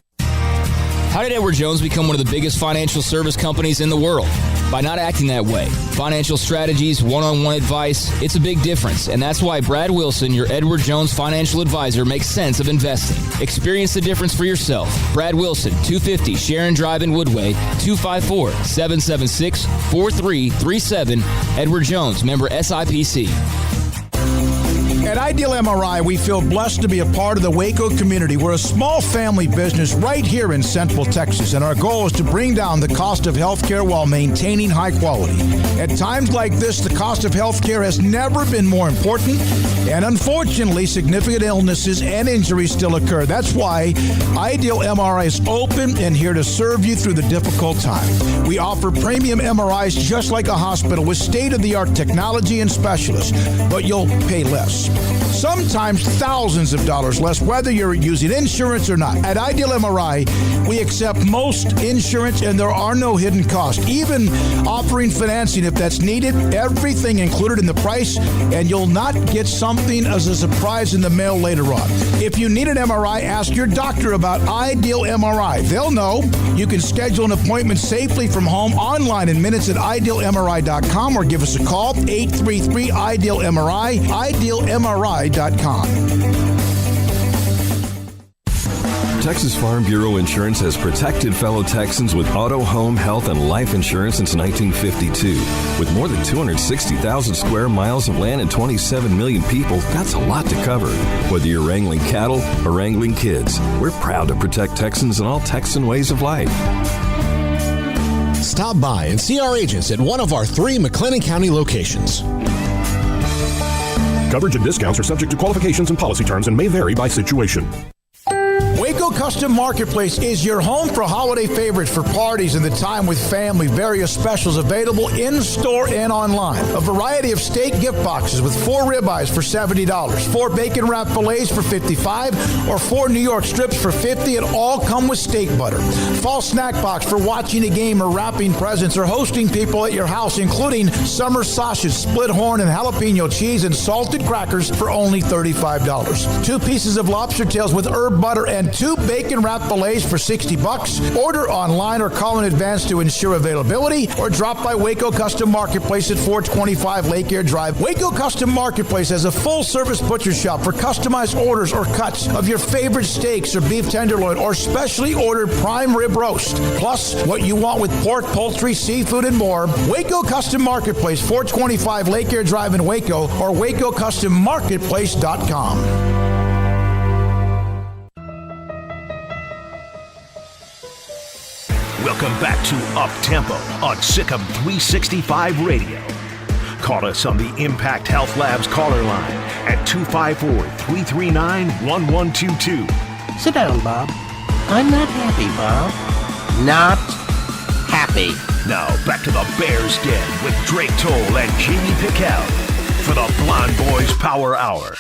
How did Edward Jones become one of the biggest financial service companies in the world? By not acting that way. Financial strategies, one-on-one advice, it's a big difference. And that's why Brad Wilson, your Edward Jones financial advisor, makes sense of investing. Experience the difference for yourself. Brad Wilson, 250 Sharon Drive in Woodway, 254-776-4337. Edward Jones, member SIPC. At Ideal MRI, we feel blessed to be a part of the Waco community. We're a small family business right here in Central Texas, and our goal is to bring down the cost of healthcare while maintaining high quality. At times like this, the cost of healthcare has never been more important, and unfortunately, significant illnesses and injuries still occur. That's why Ideal MRI is open and here to serve you through the difficult time. We offer premium MRIs just like a hospital with state-of-the-art technology and specialists, but you'll pay less. Sometimes thousands of dollars less, whether you're using insurance or not. At Ideal MRI, we accept most insurance and there are no hidden costs. Even offering financing if that's needed, everything included in the price, and you'll not get something as a surprise in the mail later on. If you need an MRI, ask your doctor about Ideal MRI. They'll know. You can schedule an appointment safely from home online in minutes at idealmri.com or give us a call, 833-IDEAL-MRI, idealmri.com. Texas Farm Bureau Insurance has protected fellow Texans with auto, home, health, and life insurance since 1952. With more than 260,000 square miles of land and 27 million people, that's a lot to cover. Whether you're wrangling cattle or wrangling kids, we're proud to protect Texans in all Texan ways of life. Stop by and see our agents at one of our 3 McLennan County locations. Coverage and discounts are subject to qualifications and policy terms and may vary by situation. Waco Custom Marketplace is your home for holiday favorites for parties and the time with family. Various specials available in-store and online. A variety of steak gift boxes with 4 ribeyes for $70, 4 bacon wrap fillets for $55, or 4 New York strips for $50, and all come with steak butter. Fall snack box for watching a game or wrapping presents or hosting people at your house, including summer sausage, split horn, and jalapeno cheese and salted crackers for only $35. 2 pieces of lobster tails with herb butter and 2 bacon wrap fillets for $60. Order online or call in advance to ensure availability, or drop by Waco Custom Marketplace at 425 Lake Air Drive. Waco Custom Marketplace has a full-service butcher shop for customized orders or cuts of your favorite steaks or beef tenderloin or specially ordered prime rib roast. Plus, what you want with pork, poultry, seafood, and more. Waco Custom Marketplace, 425 Lake Air Drive in Waco, or WacoCustomMarketplace.com. Welcome back to Up Tempo on SicEm365 Radio. Call us on the Impact Health Labs caller line at 254-339-1122. Sit down, Bob. I'm not happy, Bob. Not happy. Now back to the Bears Den with Drake Toll and J.D. Pickell for the Blonde Boys Power Hour.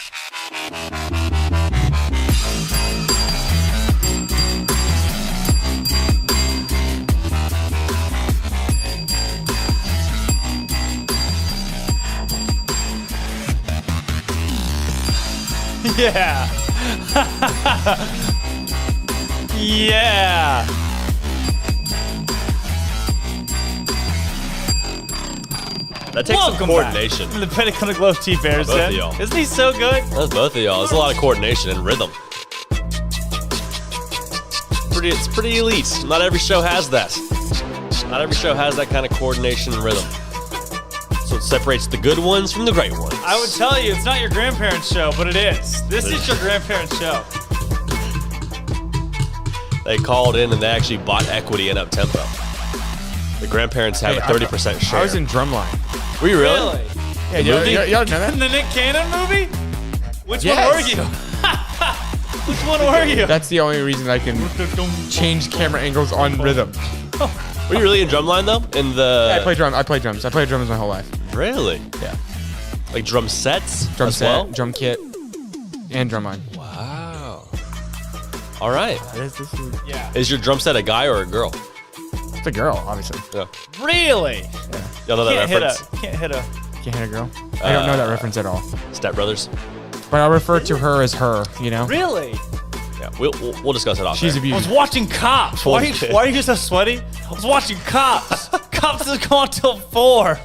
Yeah. Yeah. That takes some coordination. The Pickell and Glow T Bears both Den. of y'all. Isn't he so good? That's both of y'all. There's a lot of coordination and rhythm. It's pretty elite. Not every show has that. Not every show has that kind of coordination and rhythm. So it separates the good ones from the great ones. I would tell you, it's not your grandparents' show, but it is. This is your grandparents' show. They called in and they actually bought equity in Up Tempo. The grandparents have a 30% share. I was in Drumline. Were you really? Yeah, y'all know that? In the Nick Cannon movie? Which Yes. one were you? Which one were you? That's the only reason I can change camera angles on rhythm. Were you really in Drumline though? Yeah, I play drums. I played drums my whole life. Really? Yeah. Like drum sets? Drum as set, well? drum kit, and drumline. Wow. All right. Yeah. Is your drum set a guy or a girl? It's a girl, obviously. Yeah. Really? Y'all know that reference? Can't hit a girl. I don't know that reference at all. Step Brothers. But I'll refer to her as her, you know? Really? Yeah, we'll discuss it off She's air. a beauty. I was watching Cops. Why are you so sweaty? I was watching Cops. Cops doesn't go on till 4.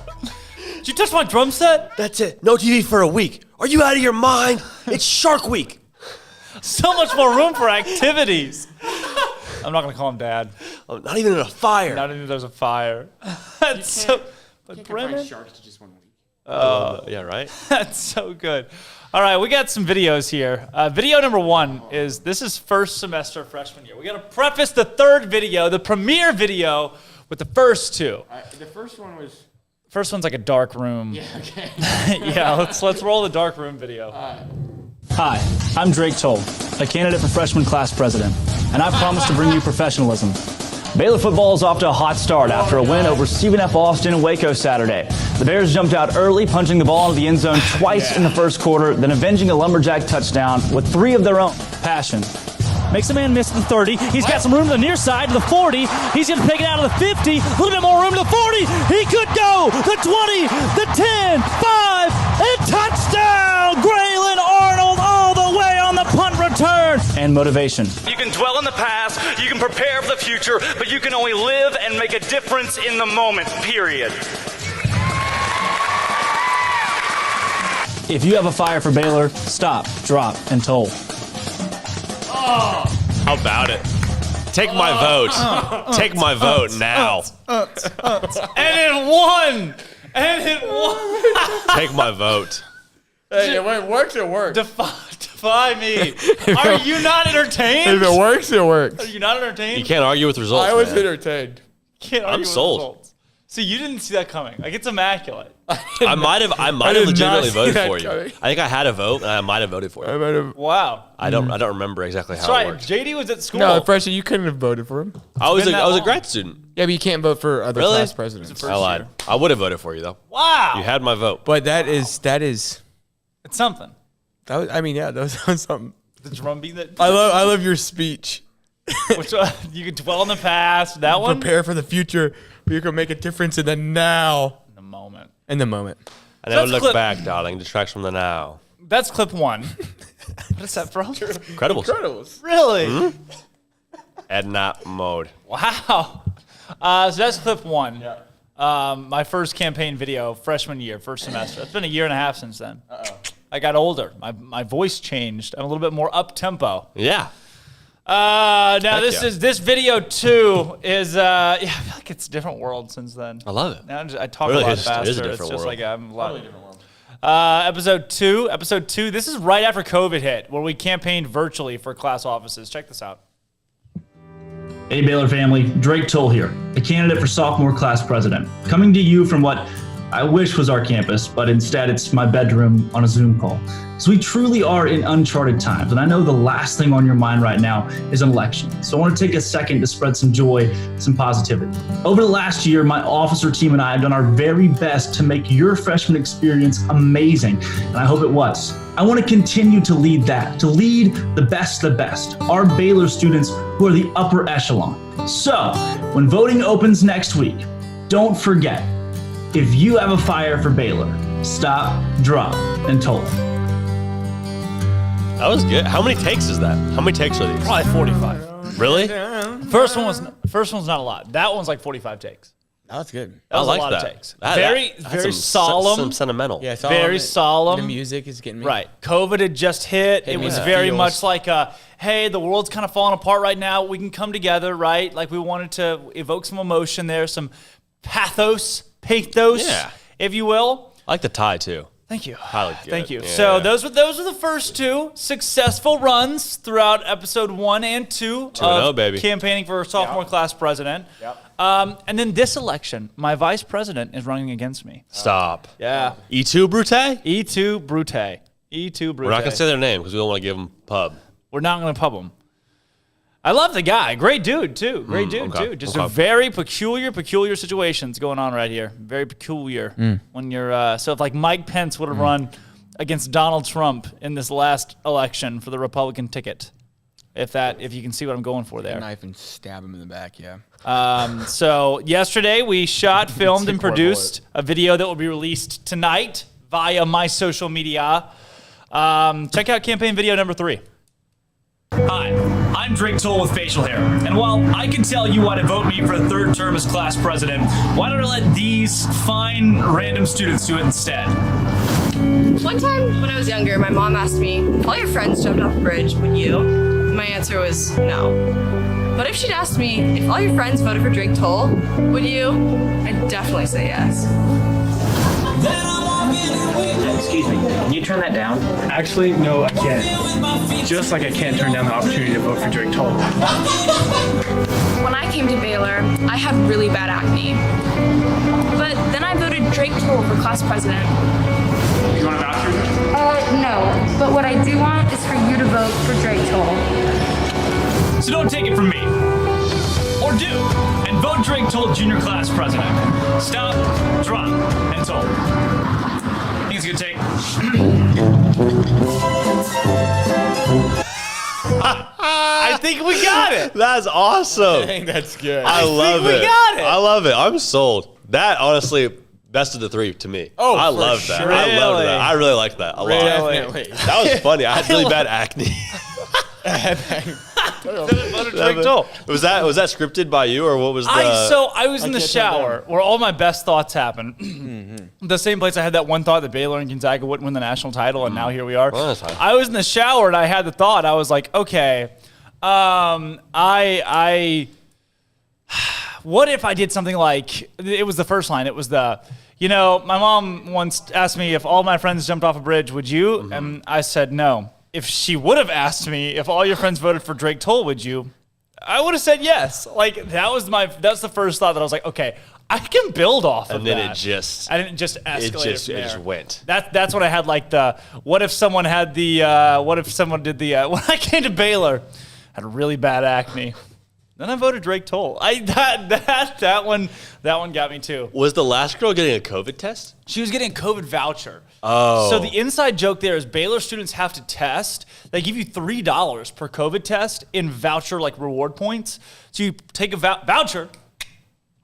Did you touch my drum set? That's it. No TV for a week. Are you out of your mind? It's Shark Week. So much more room for activities. I'm not going to call him Dad. Oh, not even in a fire. Not even if there's a fire. That's so... But Brennan? Sharks to just 1 week. Yeah, right? That's so good. All right, we got some videos here. Video number 1 is, this is first semester freshman year. We got to preface the third video, the premiere video, with the first 2. The first one was... First one's like a dark room. Yeah, okay. Yeah, let's roll the dark room video. Hi, I'm Drake Toll, a candidate for freshman class president, and I promise to bring you professionalism. Baylor football is off to a hot start after a win over CBNF Austin and Waco Saturday. The Bears jumped out early, punching the ball into the end zone twice in the first quarter, then avenging a Lumberjack touchdown with 3 of their own. Passion. Makes a man miss at the 30. He's got some room to the near side to the 40. He's going to take it out of the 50. A little bit more room to the 40. He could go. The 20, the 10, 5, and touchdown! Graylin Arnold all the way on the punt return. And motivation. You can dwell in the past, you can prepare for the future, but you can only live and make a difference in the moment, period. If you have a fire for Baylor, stop, drop, and toll. How about it? Take my vote. Take my vote now. And it won! And it won! Take my vote. Hey, when it works, it works. Defy me. Are you not entertained? If it works, it works. Are you not entertained? You can't argue with results. I was man. entertained. Can't argue I'm with sold. results. See, you didn't see that coming. Like, it's immaculate. I might have legitimately voted for you. I think I had a vote, and I might have voted for you. Wow. I don't remember exactly how it worked. JD was at school. No, freshman, you couldn't have voted for him. I was a grad student. Yeah, but you can't vote for other class presidents. I lied. I would have voted for you though. Wow. You had my vote. But that is. It's something. That was something. The drum beat that. I love your speech. Which you can dwell in the past. That one. Prepare for the future. But you can make a difference in the now. In the moment. And never look back, darling. Distracts from the now. That's clip one. What is that from? Incredibles. Really? Mm-hmm. Edna mode. Wow. So that's clip one. Yeah. My first campaign video, freshman year, first semester. It's been a year and a half since then. I got older. My voice changed. I'm a little bit more up tempo. Yeah. Now this video too is I feel like it's a different world since then. I love it. Now I talk a lot faster. It is a different world. Like I'm a lot. Totally different world. Episode two. This is right after COVID hit, where we campaigned virtually for class offices. Check this out. Hey Baylor family, Drake Toll here, a candidate for sophomore class president, coming to you from what I wish was our campus, but instead it's my bedroom on a Zoom call. So we truly are in uncharted times, and I know the last thing on your mind right now is an election. So I want to take a second to spread some joy, some positivity. Over the last year, my officer team and I have done our very best to make your freshman experience amazing, and I hope it was. I want to continue to lead that, to lead the best, our Baylor students who are the upper echelon. So when voting opens next week, don't forget, if you have a fire for Baylor, stop, drop, and toll. That was good. How many takes is that? How many takes are these? Probably 45. Really? First one's not a lot. That one's like 45 takes. Oh, that's good. That was a lot of takes. Very solemn. Some sentimental. Yeah, very solemn. The music is getting me. Right. COVID had just hit. It was very much like hey, the world's kind of falling apart right now. We can come together, right? Like we wanted to evoke some emotion there, some pathos, if you will. I like the tie too. Thank you. Highly good. Thank you. Yeah. So those were the first two successful runs throughout episode 1 and 2 of campaigning for sophomore class president. Yep. And then this election, my vice president is running against me. Stop. Yeah. E2 Brute? E2 Brute. E2 Brute. We're not going to say their name because we don't want to give them pub. We're not going to pub them. I love the guy. Great dude, too. Just a very peculiar situations going on right here. Very peculiar. When you're so if like Mike Pence would have run against Donald Trump in this last election for the Republican ticket, if you can see what I'm going for there. A knife and stab him in the back, yeah. So yesterday we shot, filmed, and produced a video that will be released tonight via my social media. Check out campaign video number 3. Hi, I'm Drake Toll with facial hair, and while I can tell you why to vote me for a third term as class president, why don't I let these fine random students do it instead? One time when I was younger, my mom asked me, if all your friends jumped off a bridge, would you? My answer was no. But if she'd asked me, if all your friends voted for Drake Toll, would you? I'd definitely say yes. Excuse me, can you turn that down? Actually, no, I can't. Just like I can't turn down the opportunity to vote for Drake Toll. When I came to Baylor, I had really bad acne. But then I voted Drake Toll for class president. You want a bathroom? No. But what I do want is for you to vote for Drake Toll. So don't take it from me. Or do. And vote Drake Toll junior class president. Stop, drop, and toll. I think it's a good take. I think we got it. That's awesome. I think that's good. I love it. We got it. I love it. I'm sold. That honestly, best of the 3 to me. Oh, I love that. Sure. I loved that. I really liked that a lot. Definitely. That was funny. I had really bad acne. Drake Toll. Was that scripted by you or what was the? I was in the shower where all my best thoughts happened. The same place I had that one thought that Baylor and Gonzaga wouldn't win the national title, and now here we are. Well, that's fine. I was in the shower and I had the thought. I was like, okay, what if I did something like, it was the first line. It was my mom once asked me if all my friends jumped off a bridge, would you? Mm-hmm. And I said no. If she would have asked me if all your friends voted for Drake Toll, would you? I would have said yes. Like that's the first thought that I was like, okay, I can build off of that. And then it just... I didn't just escalate It just went. That's when I had like what if someone had what if someone did when I came to Baylor, had really bad acne. Then I voted Drake Toll. That one got me too. Was the last girl getting a COVID test? She was getting a COVID voucher. Oh. So the inside joke there is Baylor students have to test. They give you $3 per COVID test in voucher like reward points. So you take a voucher.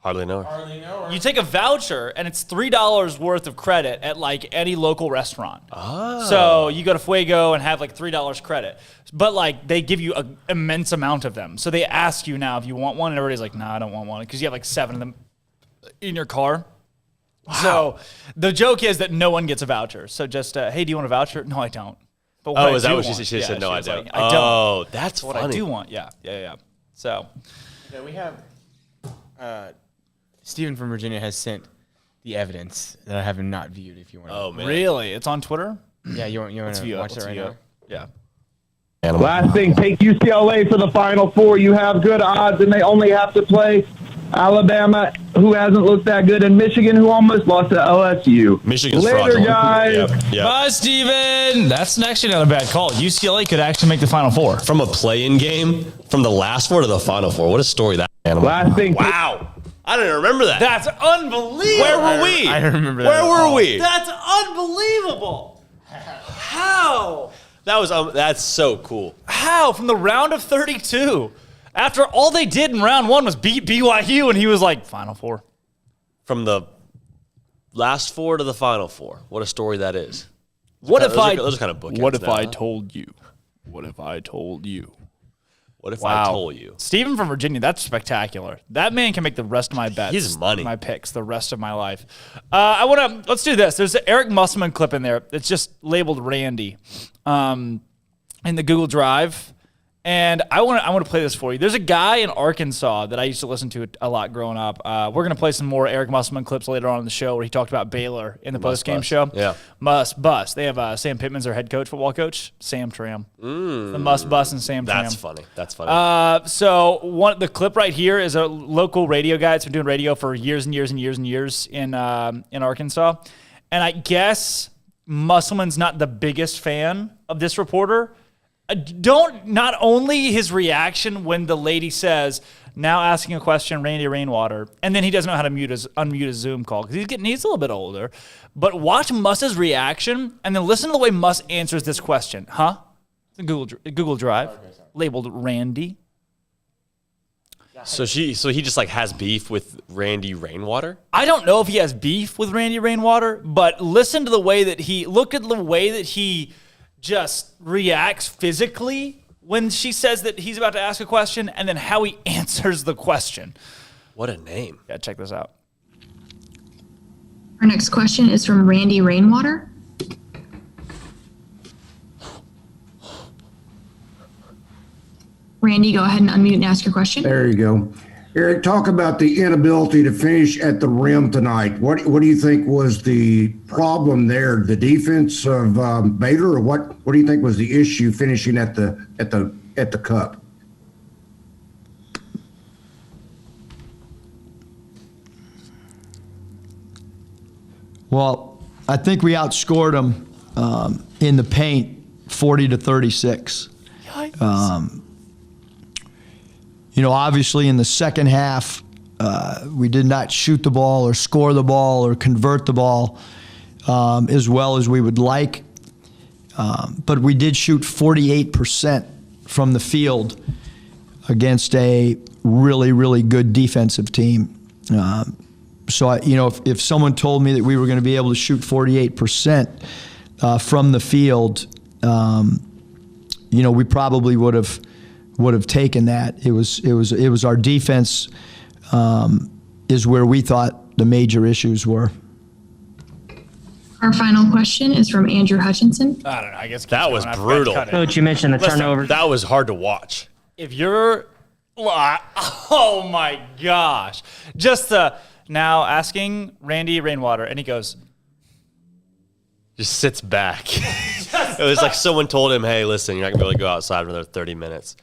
Hardly know her. You take a voucher and it's $3 worth of credit at like any local restaurant. Oh. So you go to Fuego and have like $3 credit. But like they give you an immense amount of them. So they ask you now if you want one and everybody's like, nah, I don't want one. Because you have like 7 of them in your car. Wow. So the joke is that no one gets a voucher. So just, hey, do you want a voucher? No, I don't. But what is that what she said? No, I don't. Like, I don't. Oh, that's what funny. I do want. Yeah. So. Yeah, we have... Steven from Virginia has sent the evidence that I have not viewed. If you want, oh man, really? It's on Twitter. Yeah, you want to watch it right now? Yeah. Last thing, take UCLA for the Final Four. You have good odds, and they only have to play Alabama, who hasn't looked that good, and Michigan, who almost lost to LSU. Michigan's later, fraudulent. guys. Yep. Bye, Steven. That's actually not a bad call. UCLA could actually make the Final Four. From a play-in game, from the last four to the Final Four. What a story that animal. Last thing. Wow. I didn't remember that. That's unbelievable. Where were we? I don't remember that. Where were we? That's unbelievable. How? That's so cool. How? From the round of 32. After all they did in round 1 was beat BYU, and he was like, Final Four. From the last four to the Final Four. What a story that is. What if I told you? What if I told you? What if I told you? Steven from Virginia, that's spectacular. That man can make the rest of my bets. He's money. My picks the rest of my life. Let's do this. There's an Eric Musselman clip in there. It's just labeled Randy in the Google Drive. And I want to play this for you. There's a guy in Arkansas that I used to listen to a lot growing up. We're going to play some more Eric Musselman clips later on in the show where he talked about Baylor in the postgame show. Yeah. Must bust. They have Sam Pittman's their head coach, football coach, Sam Tram. The must bust and Sam Tram. That's funny. So the clip right here is a local radio guy that's been doing radio for years and years and years and years in Arkansas. And I guess Musselman's not the biggest fan of this reporter. Not only his reaction when the lady says, now asking a question, Randy Rainwater, and then he doesn't know how to unmute his Zoom call because he's a little bit older. But watch Muss's reaction and then listen to the way Muss answers this question. Huh? The Google Drive, labeled Randy. So he just like has beef with Randy Rainwater? I don't know if he has beef with Randy Rainwater, but listen to the way that he just reacts physically when she says that he's about to ask a question and then how he answers the question. What a name. Yeah, check this out. Our next question is from Randy Rainwater. Randy, go ahead and unmute and ask your question. There you go. Eric, talk about the inability to finish at the rim tonight. What do you think was the problem there? The defense of Baylor, or what do you think was the issue finishing at the cup? Well, I think we outscored them in the paint 40-36. Obviously in the second half, we did not shoot the ball or score the ball or convert the ball as well as we would like. But we did shoot 48% from the field against a really, really good defensive team. So, if someone told me that we were going to be able to shoot 48% from the field, we probably would have taken that. It was our defense is where we thought the major issues were. Our final question is from Andrew Hutchinson. I don't know. I guess that was brutal. Coach, you mentioned the turnover. That was hard to watch. If you're, oh my gosh, just now asking Randy Rainwater, and he goes, just sits back. It was like someone told him, "Hey, listen, you're not gonna be able to go outside for another 30 minutes."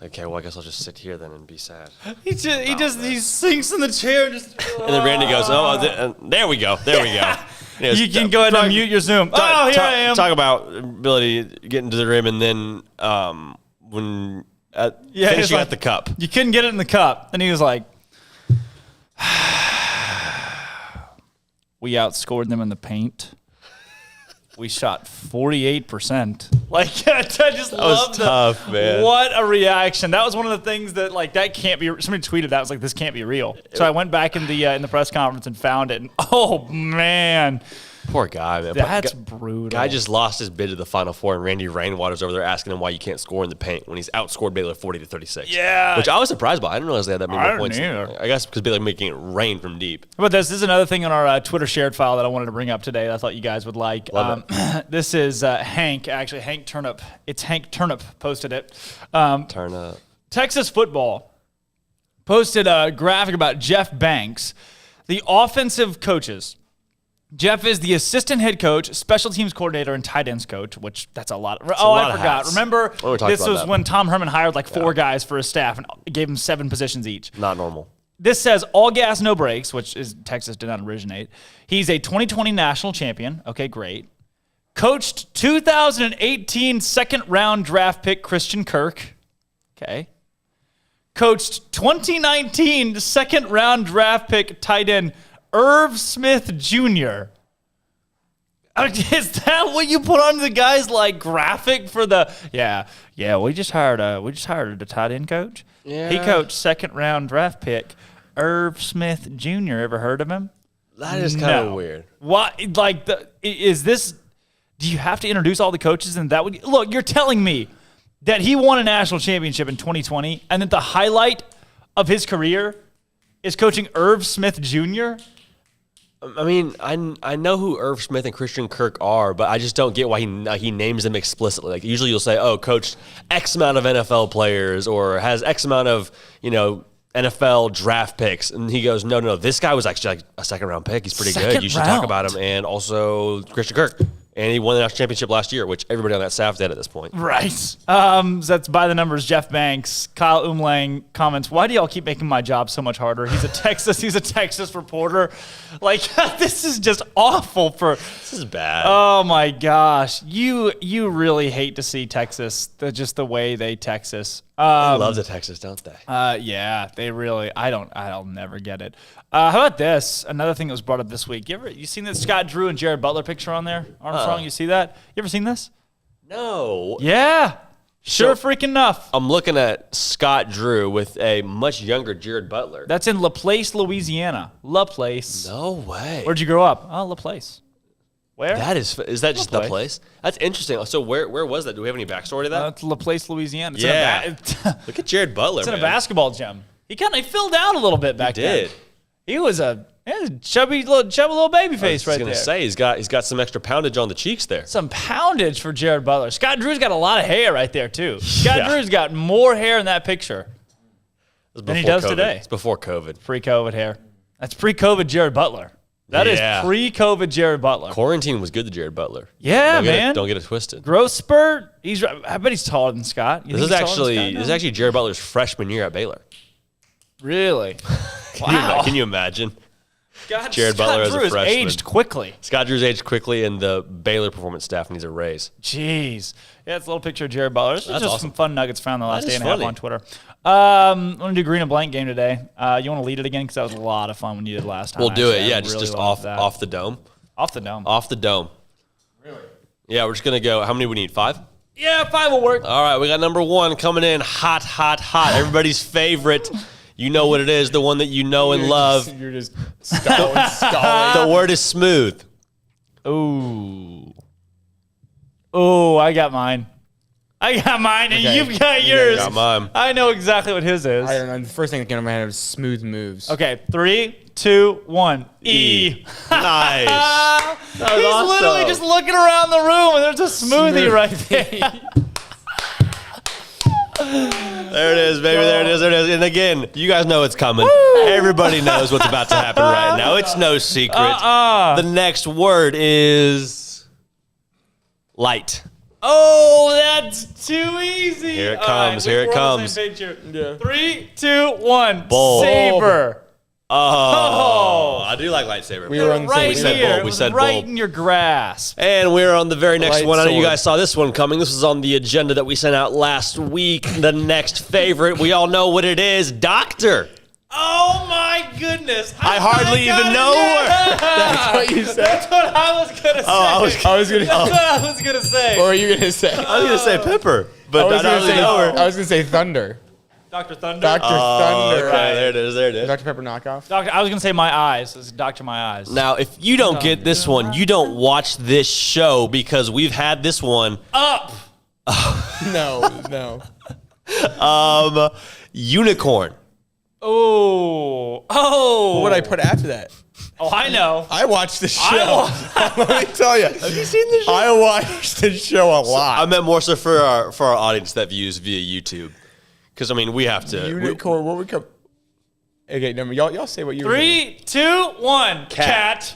Okay, well, I guess I'll just sit here then and be sad. He sinks in the chair and just. And then Randy goes, there we go. There we go. You can go ahead and mute your Zoom. Here I am. Talk about ability to get into the rim, and then when finishing at the cup. You couldn't get it in the cup. And he was like, we outscored them in the paint. We shot 48%. Like, I just love tough, man. What a reaction. That was one of the things that, like, that can't be. Somebody tweeted that. I was like, this can't be real. So I went back in the press conference and found it. And, oh, man. Poor guy, man. That's brutal. Guy just lost his bid to the Final Four, and Randy Rainwater's over there asking him why you can't score in the paint when he's outscored Baylor 40-36. Yeah. Which I was surprised by. I didn't realize they had that many more points. Either. I guess because Baylor making it rain from deep. But this is another thing on our Twitter shared file that I wanted to bring up today that I thought you guys would like. This is Hank Turnip. It's Hank Turnip posted it. Turnip. Texas football posted a graphic about Jeff Banks, the offensive coaches. Jeff is the assistant head coach, special teams coordinator, and tight ends coach, which that's a lot. I forgot. Remember, this was when Tom Herman hired like 4 guys for his staff and gave them 7 positions each. Not normal. This says all gas, no brakes, which is Texas did not originate. He's a 2020 national champion. Okay, great. Coached 2018 second-round draft pick Christian Kirk. Okay. Coached 2019 second-round draft pick tight end Irv Smith Jr. Is that what you put on the guy's like graphic for the? Yeah. We just hired a tight end coach. Yeah. He coached second round draft pick Irv Smith Jr. Ever heard of him? That is kind of weird. What is this? Do you have to introduce all the coaches and that would look? You're telling me that he won a national championship in 2020, and that the highlight of his career is coaching Irv Smith Jr. I mean, I know who Irv Smith and Christian Kirk are, but I just don't get why he names them explicitly. Like usually you'll say, "Oh, coached X amount of NFL players," or has X amount of NFL draft picks, and he goes, "No, this guy was actually like a second round pick. He's pretty good. You should talk about him." And also Christian Kirk. And he won the national championship last year, which everybody on that staff did at this point. Right. So that's by the numbers. Jeff Banks, Kyle Umlang comments, "Why do y'all keep making my job so much harder? He's a Texas reporter." Like, this is just awful This is bad. Oh my gosh. You really hate to see Texas, just the way they Texas. They love the Texas, don't they? Yeah, they really. I'll never get it. How about this? Another thing that was brought up this week. You seen that Scott Drew and Jared Butler picture on there? Armstrong, you see that? You ever seen this? No. Yeah. Sure freaking enough. I'm looking at Scott Drew with a much younger Jared Butler. That's in LaPlace, Louisiana. LaPlace. No way. Where'd you grow up? Oh, LaPlace. Where? Is that just the place? That's interesting. So where was that? Do we have any backstory to that? It's LaPlace, Louisiana. Look at Jared Butler. It's in a basketball gym. He filled out a little bit back then. He was a chubby little baby face right there. I was going to say, he's got some extra poundage on the cheeks there. Some poundage for Jared Butler. Scott Drew's got a lot of hair right there, too. Scott Drew's got more hair in that picture than he does today. It's before COVID. Pre-COVID hair. That's pre-COVID Jared Butler. That is pre-COVID Jared Butler. Quarantine was good to Jared Butler. Yeah, man. Don't get it twisted. Growth spurt. I bet he's taller than Scott. This is actually Jared Butler's freshman year at Baylor. Really? Can you imagine? Jared Butler as a freshman. Aged quickly. Scott Drew's aged quickly, and the Baylor performance staff needs a raise. Jeez. Yeah, it's a little picture of Jared Butler. This is just awesome. Some fun nuggets found the last day and a half on Twitter. I want to do green and blank game today. You want to lead it again? Because that was a lot of fun when you did last time. We'll do it. Yeah, just off the dome. Off the dome. Off the dome. Really? Yeah, we're just going to go. How many we need? 5? Yeah, 5 will work. All right, we got number 1 coming in hot. Everybody's favorite. You know what it is, the one that you know and love. You're just stalling. The word is smooth. Ooh, I got mine. And you've got yours. I got mine. I know exactly what his is. I don't know. The first thing that came to my head was smooth moves. Okay, 3, 2, 1. E. Nice. He's literally just looking around the room, and there's a smoothie right there. There it is, baby. There it is. And again, you guys know it's coming. Woo! Everybody knows what's about to happen right now. It's no secret. The next word is light. Oh, that's too easy. Here it All comes. right, Here it we're on the comes. same page here. Yeah. 3, 2, 1. Bowl. Saber. Oh, I do like lightsaber. We were on the Right same. here. bowl. It We was said right bowl. in your grasp. And we're on the very next Light one. I know you sword. guys saw this one coming. This was on the agenda that we sent out last week. The next favorite. We all know what it is. Doctor. Oh my goodness! I hardly even know her. That's what you said. That's what I was gonna say. I was gonna. That's what I was gonna say. What were you gonna say? I was going to say Pepper, but I don't really know her. I was gonna say Thunder. Dr. Thunder. Dr. Thunder. Okay, there it is. There it is. Dr. Pepper knockoff. Doctor, I was gonna say My Eyes. It's Dr. My Eyes. Now, if you don't get this one, you don't watch this show because we've had this one Up. No. Unicorn. Oh. What would I put after that? Oh, I know. I watched the show. Let me tell you. Have you seen the show? I watched the show a lot. I meant more so for our audience that views via YouTube. Because, I mean, we have to. Unicorn. What would come? Okay, no, y'all say what you. 3, 2, 1. Cat.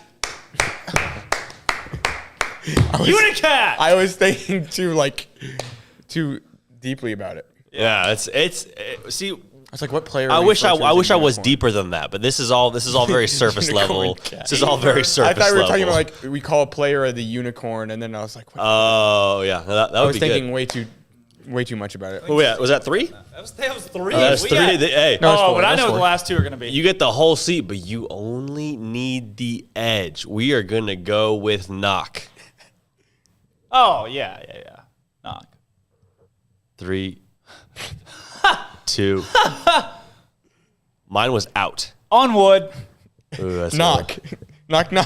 Unicat. I was thinking too deeply about it. Yeah, it's see. It's like what player? I wish I was deeper than that, but this is all very surface level. This is all very surface level. I thought we were talking about like we call a player the unicorn, and then I was like, what? Oh yeah, that would be good. I was thinking way too much about it. Oh yeah, was that 3? That was 3. That's 3. Hey. No, but I know what the last 2 are gonna be. You get the whole seat, but you only need the edge. We are gonna go with knock. Oh yeah. Knock. 3, 2. Mine was out. On wood. Ooh, that's knock. Good. Knock. Oh,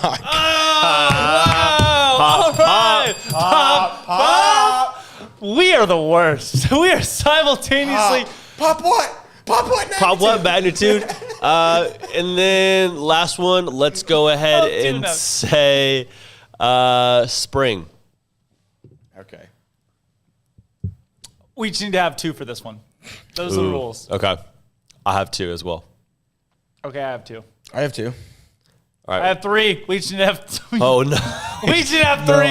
all right. Pop. We are the worst. We are simultaneously. Pop what? Pop what magnitude? And then last one, let's go ahead and say spring. Okay. We just need to have 2 for this one. Those are the rules. Okay. I have 2 as well. Okay, I have 2. I have 2. All right. I have 3. We just need to have 3. Oh no. We should have 3.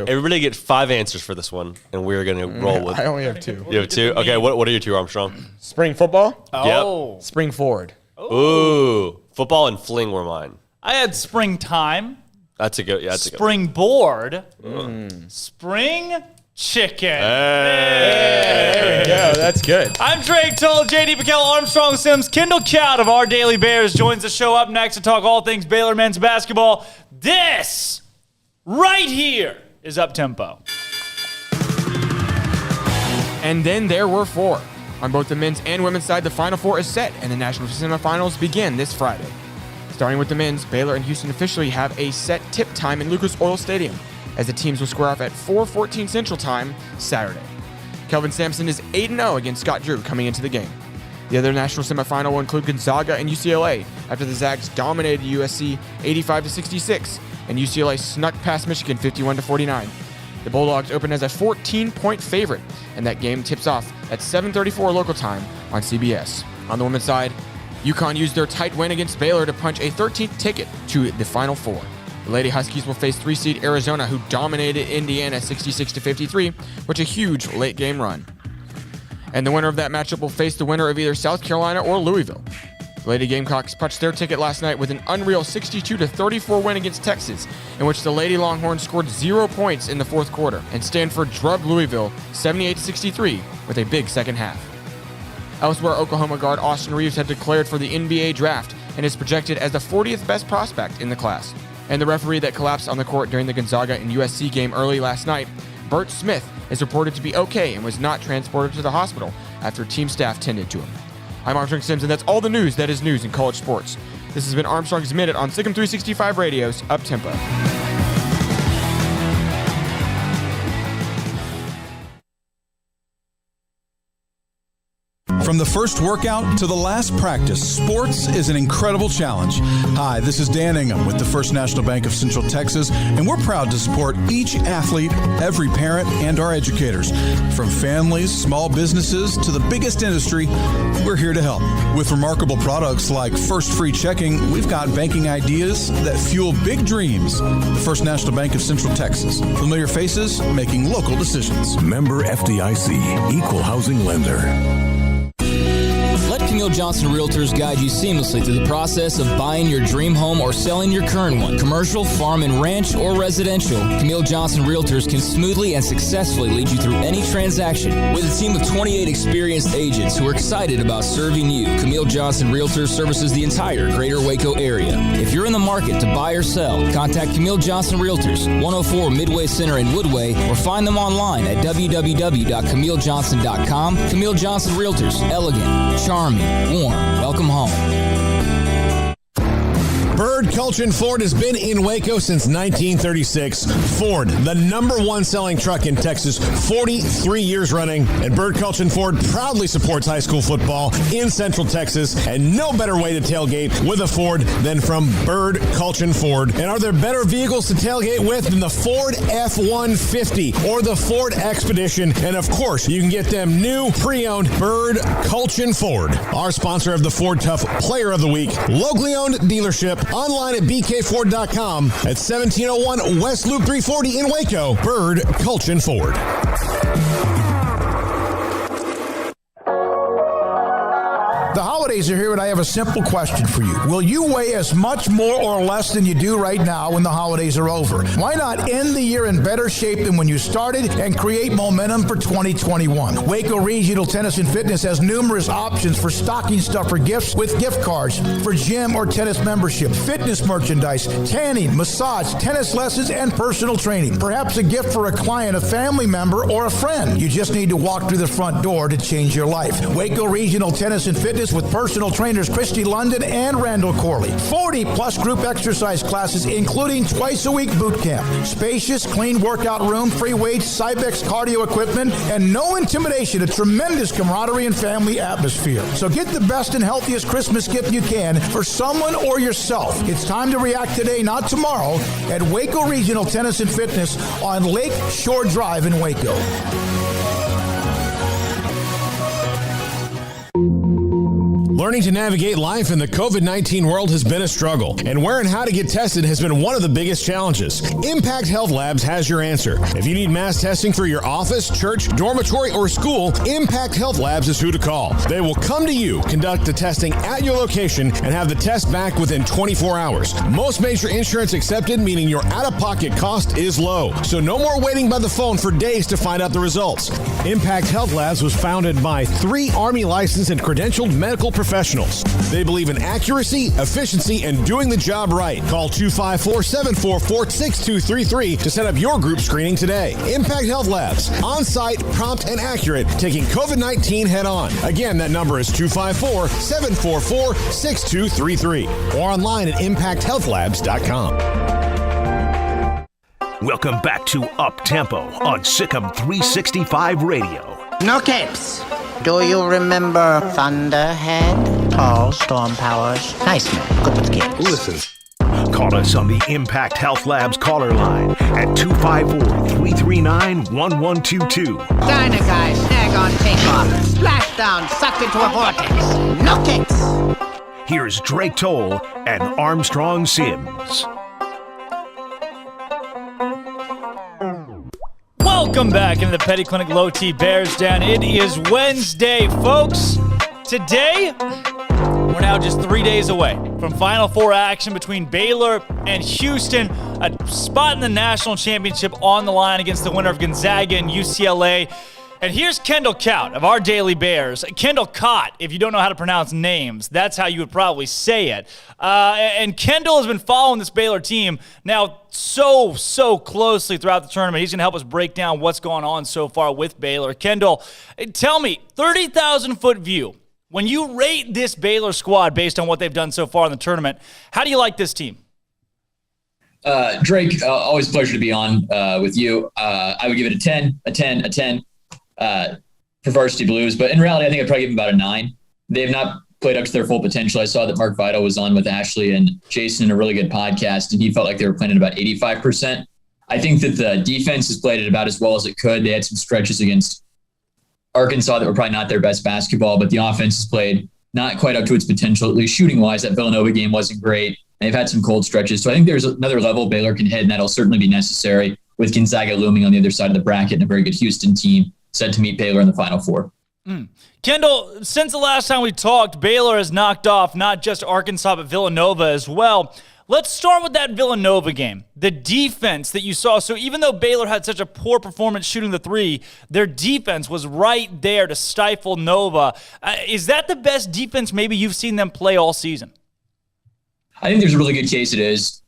Everybody get 5 answers for this one, and we're gonna roll with. I only have 2. You have 2. Okay. What are your 2, Armstrong? Spring football. Oh. Yep. Spring forward. Ooh. Football and fling were mine. I had springtime. That's a good. Yeah. That's Springboard. Spring chicken. There we go. That's good. I'm Drake Toll, J.D. Pickell, Armstrong Sims. Kendall Cowd of Our Daily Bears joins the show up next to talk all things Baylor men's basketball. This right here is Up Tempo. And then there were 4. On both the men's and women's side, the Final Four is set, and the national semifinals begin this Friday. Starting with the men's, Baylor and Houston officially have a set tip time in Lucas Oil Stadium, as the teams will square off at 4:14 Central Time Saturday. Kelvin Sampson is 8-0 against Scott Drew coming into the game. The other national semifinal will include Gonzaga and UCLA after the Zags dominated USC 85-66 and UCLA snuck past Michigan 51-49. The Bulldogs open as a 14-point favorite, and that game tips off at 7:34 local time on CBS. On the women's side, UConn used their tight win against Baylor to punch a 13th ticket to the Final Four. The Lady Huskies will face 3-seed Arizona, who dominated Indiana 66-53, which a huge late-game run. And the winner of that matchup will face the winner of either South Carolina or Louisville. The Lady Gamecocks punched their ticket last night with an unreal 62-34 win against Texas, in which the Lady Longhorns scored 0 points in the fourth quarter, and Stanford drubbed Louisville 78-63 with a big second half. Elsewhere, Oklahoma guard Austin Reeves had declared for the NBA draft and is projected as the 40th best prospect in the class. And the referee that collapsed on the court during the Gonzaga and USC game early last night, Bert Smith, is reported to be okay and was not transported to the hospital after team staff tended to him. I'm Armstrong Sims, and that's all the news that is news in college sports. This has been Armstrong's Minute on SicEm365 Radio's Up Tempo. From the first workout to the last practice, sports is an incredible challenge. Hi, this is Dan Ingham with the First National Bank of Central Texas, and we're proud to support each athlete, every parent, and our educators. From families, small businesses, to the biggest industry, we're here to help. With remarkable products like First Free Checking, we've got banking ideas that fuel big dreams. The First National Bank of Central Texas. Familiar faces making local decisions. Member FDIC, Equal Housing Lender. Let Camille Johnson Realtors guide you seamlessly through the process of buying your dream home or selling your current one. Commercial, farm and ranch, or residential, Camille Johnson Realtors can smoothly and successfully lead you through any transaction. With a team of 28 experienced agents who are excited about serving you, Camille Johnson Realtors services the entire greater Waco area. If you're in the market to buy or sell, contact Camille Johnson Realtors, 104 Midway Center in Woodway, or find them online at www.camillejohnson.com. Camille Johnson Realtors, elegant, charming, warm. Welcome home. Bird Culchin Ford has been in Waco since 1936. Ford, the #1 selling truck in Texas, 43 years running. And Bird Culchin Ford proudly supports high school football in Central Texas. And no better way to tailgate with a Ford than from Bird Culchin Ford. And are there better vehicles to tailgate with than the Ford F-150 or the Ford Expedition? And of course, you can get them new, pre-owned Bird Culchin Ford. Our sponsor of the Ford Tough Player of the Week, locally owned dealership. Online at bkford.com at 1701 West Loop 340 in Waco. Bird Culchin Ford. The holidays are here, and I have a simple question for you. Will you weigh as much more or less than you do right now when the holidays are over? Why not end the year in better shape than when you started and create momentum for 2021? Waco Regional Tennis and Fitness has numerous options for stocking stuffer gifts with gift cards for gym or tennis membership, fitness merchandise, tanning, massage, tennis lessons, and personal training. Perhaps a gift for a client, a family member, or a friend. You just need to walk through the front door to change your life. Waco Regional Tennis and Fitness with personal trainers Christy London and Randall Corley. 40-plus group exercise classes, including twice-a-week boot camp. Spacious, clean workout room, free weights, Cybex cardio equipment, and no intimidation. A tremendous camaraderie and family atmosphere. So get the best and healthiest Christmas gift you can for someone or yourself. It's time to react today, not tomorrow, at Waco Regional Tennis and Fitness on Lake Shore Drive in Waco. Learning to navigate life in the COVID-19 world has been a struggle, and where and how to get tested has been one of the biggest challenges. Impact Health Labs has your answer. If you need mass testing for your office, church, dormitory, or school, Impact Health Labs is who to call. They will come to you, conduct the testing at your location, and have the test back within 24 hours. Most major insurance accepted, meaning your out-of-pocket cost is low. So no more waiting by the phone for days to find out the results. Impact Health Labs was founded by 3 Army licensed and credentialed medical professionals. They believe in accuracy, efficiency, and doing the job right. Call 254-744-6233 to set up your group screening today. Impact Health Labs, on-site, prompt, and accurate, taking COVID-19 head-on. Again, that number is 254-744-6233 or online at impacthealthlabs.com. Welcome back to Up Tempo on SicEm365 Radio. No capes. Do you remember Thunderhead? Tall, storm powers. Nice man. Good with kids. Listen. Call us on the Impact Health Labs caller line at 254-339-1122. Dyna guy, snag on takeoff. Splashdown, sucked into a vortex. No kicks. Here's Drake Toll and Armstrong Sims. Welcome back into the Petty Clinic Low T Bears Den. It is Wednesday, folks. Today, we're now just 3 days away from Final Four action between Baylor and Houston. A spot in the national championship on the line against the winner of Gonzaga and UCLA. And here's Kendall Kaut of our Daily Bears. Kendall Cott, if you don't know how to pronounce names, that's how you would probably say it. And Kendall has been following this Baylor team now so closely throughout the tournament. He's going to help us break down what's going on so far with Baylor. Kendall, tell me, 30,000-foot view, when you rate this Baylor squad based on what they've done so far in the tournament, how do you like this team? Drake, always a pleasure to be on with you. I would give it a 10, a 10, a 10. for Varsity Blues, but in reality, I think I'd probably give them about a 9. They have not played up to their full potential. I saw that Mark Vital was on with Ashley and Jason in a really good podcast, and he felt like they were playing at about 85%. I think that the defense has played it about as well as it could. They had some stretches against Arkansas that were probably not their best basketball, but the offense has played not quite up to its potential, at least shooting-wise. That Villanova game wasn't great. They've had some cold stretches. So I think there's another level Baylor can hit, and that'll certainly be necessary with Gonzaga looming on the other side of the bracket and a very good Houston team set to meet Baylor in the Final Four. Kendall, since the last time we talked, Baylor has knocked off not just Arkansas, but Villanova as well. Let's start with that Villanova game, the defense that you saw. So even though Baylor had such a poor performance shooting the three, their defense was right there to stifle Nova. Is that the best defense maybe you've seen them play all season? I think there's a really good case it is,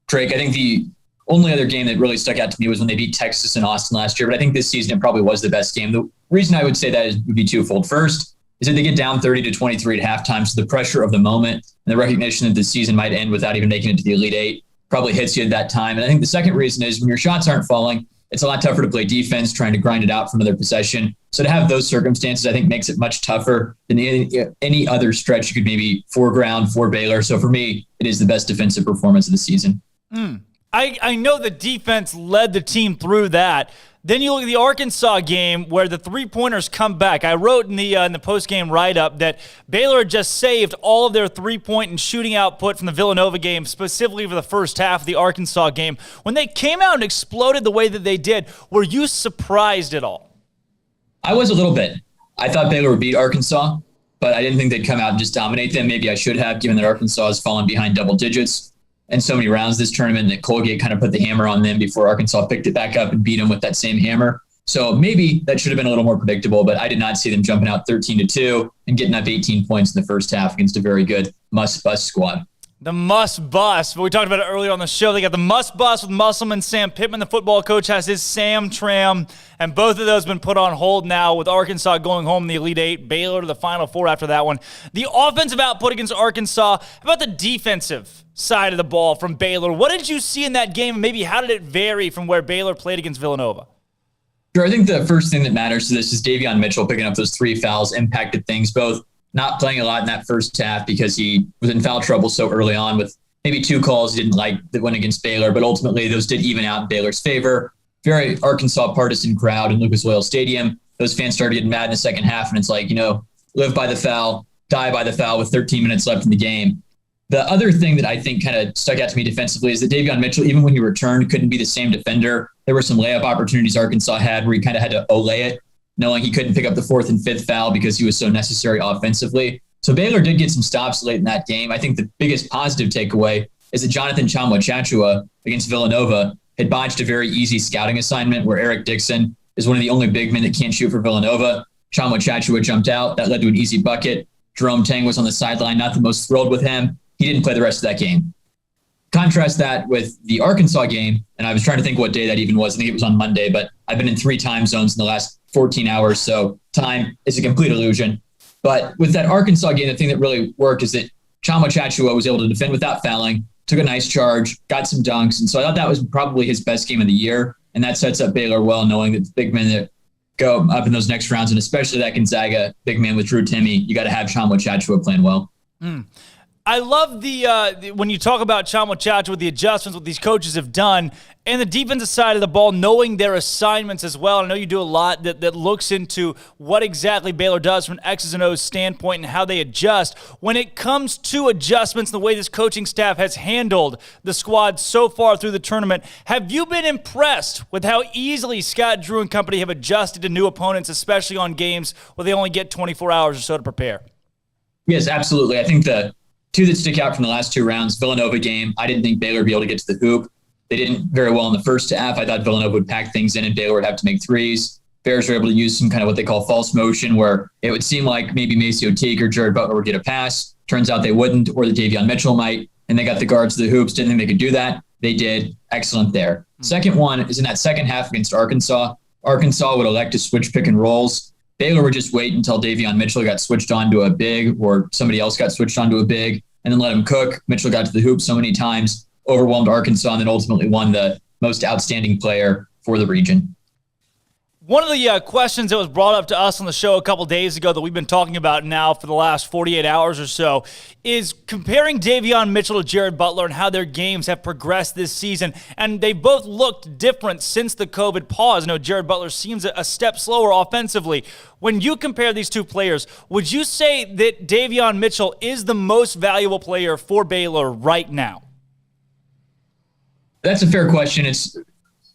Drake. I think the only other game that really stuck out to me was when they beat Texas and Austin last year, but I think this season it probably was the best game. The reason I would say that would be twofold. First is that they get down 30-23 at halftime, so the pressure of the moment and the recognition that the season might end without even making it to the Elite Eight probably hits you at that time. And I think the second reason is when your shots aren't falling, it's a lot tougher to play defense, trying to grind it out from another possession. So to have those circumstances, I think, makes it much tougher than any other stretch you could maybe foreground for Baylor. So for me, it is the best defensive performance of the season. I know the defense led the team through that. Then you look at the Arkansas game where the three-pointers come back. I wrote in the post-game write-up that Baylor had just saved all of their three-point and shooting output from the Villanova game, specifically for the first half of the Arkansas game. When they came out and exploded the way that they did, were you surprised at all? I was a little bit. I thought Baylor would beat Arkansas, but I didn't think they'd come out and just dominate them. Maybe I should have, given that Arkansas has fallen behind double digits in so many rounds this tournament, that Colgate kind of put the hammer on them before Arkansas picked it back up and beat them with that same hammer. So maybe that should have been a little more predictable, but I did not see them jumping out 13-2 and getting up 18 points in the first half against a very good must-bust squad. The must-bust. We talked about it earlier on the show. They got the must-bust with Musselman. Sam Pittman, the football coach, has his Sam Tram, and both of those have been put on hold now with Arkansas going home in the Elite Eight, Baylor to the Final Four after that one. The offensive output against Arkansas. How about the defensive side of the ball from Baylor? What did you see in that game, and maybe how did it vary from where Baylor played against Villanova? Sure, I think the first thing that matters to this is Davion Mitchell picking up those 3 fouls impacted things, both not playing a lot in that first half because he was in foul trouble so early on with maybe 2 calls he didn't like that went against Baylor, but ultimately those did even out in Baylor's favor. Very Arkansas partisan crowd in Lucas Oil Stadium. Those fans started getting mad in the second half, and it's like, live by the foul, die by the foul with 13 minutes left in the game. The other thing that I think kind of stuck out to me defensively is that Davion Mitchell, even when he returned, couldn't be the same defender. There were some layup opportunities Arkansas had where he kind of had to olay it, knowing he couldn't pick up the 4th and 5th foul because he was so necessary offensively. So Baylor did get some stops late in that game. I think the biggest positive takeaway is that Jonathan Tchamwa-Tchatchoua against Villanova had botched a very easy scouting assignment where Eric Dixon is one of the only big men that can't shoot for Villanova. Tchamwa-Tchatchoua jumped out. That led to an easy bucket. Jerome Tang was on the sideline, not the most thrilled with him. He didn't play the rest of that game. Contrast that with the Arkansas game, and I was trying to think what day that even was. I think it was on Monday, but I've been in 3 time zones in the last 14 hours, so time is a complete illusion. But with that Arkansas game, the thing that really worked is that Tchamwa-Tchatchoua was able to defend without fouling, took a nice charge, got some dunks, and so I thought that was probably his best game of the year, and that sets up Baylor well, knowing that the big men that go up in those next rounds, and especially that Gonzaga big man with Drew Timme, you got to have Tchamwa-Tchatchoua playing well. I love the when you talk about Tchamwa-Tchatchoua with the adjustments what these coaches have done and the defensive side of the ball, knowing their assignments as well. I know you do a lot that looks into what exactly Baylor does from an X's and O's standpoint and how they adjust. When it comes to adjustments and the way this coaching staff has handled the squad so far through the tournament, have you been impressed with how easily Scott Drew and company have adjusted to new opponents, especially on games where they only get 24 hours or so to prepare? Yes, absolutely. I think the 2 that stick out from the last 2 rounds, Villanova game, I didn't think Baylor would be able to get to the hoop. They didn't very well in the first half. I thought Villanova would pack things in and Baylor would have to make threes. Bears were able to use some kind of what they call false motion, where it would seem like maybe Maceo Teague or Jared Butler would get a pass. Turns out they wouldn't, or the Davion Mitchell might, and they got the guards to the hoops. Didn't think they could do that. They did. Excellent there. Second one is in that second half against Arkansas. Arkansas would elect to switch pick and rolls. Baylor would just wait until Davion Mitchell got switched onto a big or somebody else got switched onto a big and then let him cook. Mitchell got to the hoop so many times, overwhelmed Arkansas, and then ultimately won the most outstanding player for the region. One of the questions that was brought up to us on the show a couple days ago that we've been talking about now for the last 48 hours or so is comparing Davion Mitchell to Jared Butler and how their games have progressed this season. And they both looked different since the COVID pause. I know Jared Butler seems a step slower offensively. When you compare these two players, would you say that Davion Mitchell is the most valuable player for Baylor right now? That's a fair question. It's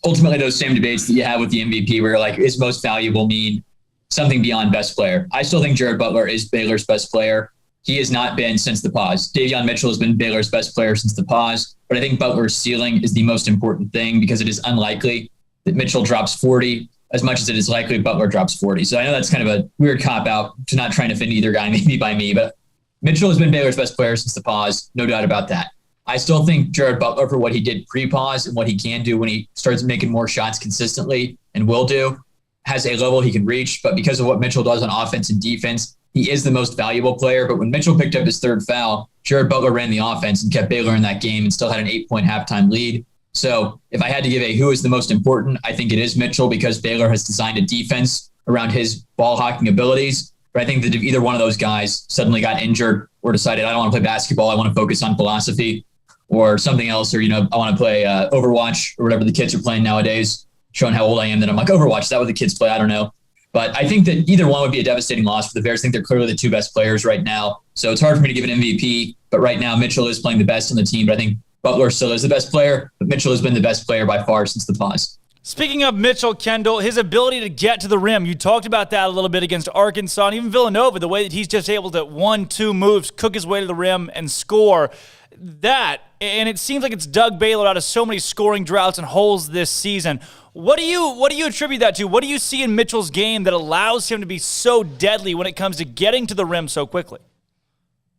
ultimately those same debates that you have with the MVP where you're like, is most valuable mean something beyond best player? I still think Jared Butler is Baylor's best player. He has not been since the pause. Davion Mitchell has been Baylor's best player since the pause, but I think Butler's ceiling is the most important thing because it is unlikely that Mitchell drops 40 as much as it is likely Butler drops 40. So I know that's kind of a weird cop-out to not trying to offend either guy, maybe by me, but Mitchell has been Baylor's best player since the pause, no doubt about that. I still think Jared Butler, for what he did pre-pause and what he can do when he starts making more shots consistently and will do, has a level he can reach. But because of what Mitchell does on offense and defense, he is the most valuable player. But when Mitchell picked up his third foul, Jared Butler ran the offense and kept Baylor in that game and still had an 8-point halftime lead. So if I had to give a who is the most important, I think it is Mitchell because Baylor has designed a defense around his ball hawking abilities. But I think that if either one of those guys suddenly got injured or decided, I don't want to play basketball, I want to focus on philosophy, or something else, or, I want to play Overwatch or whatever the kids are playing nowadays, showing how old I am, that I'm like, Overwatch, is that what the kids play? I don't know. But I think that either one would be a devastating loss for the Bears. I think they're clearly the two best players right now. So it's hard for me to give an MVP, but right now Mitchell is playing the best on the team. But I think Butler still is the best player, but Mitchell has been the best player by far since the pause. Speaking of Mitchell, Kendall, his ability to get to the rim, you talked about that a little bit against Arkansas and even Villanova, the way that he's just able to 1-2 moves, cook his way to the rim and score. That, and it seems like it's dug Baylor out of so many scoring droughts and holes this season. What do you attribute that to? What do you see in Mitchell's game that allows him to be so deadly when it comes to getting to the rim so quickly?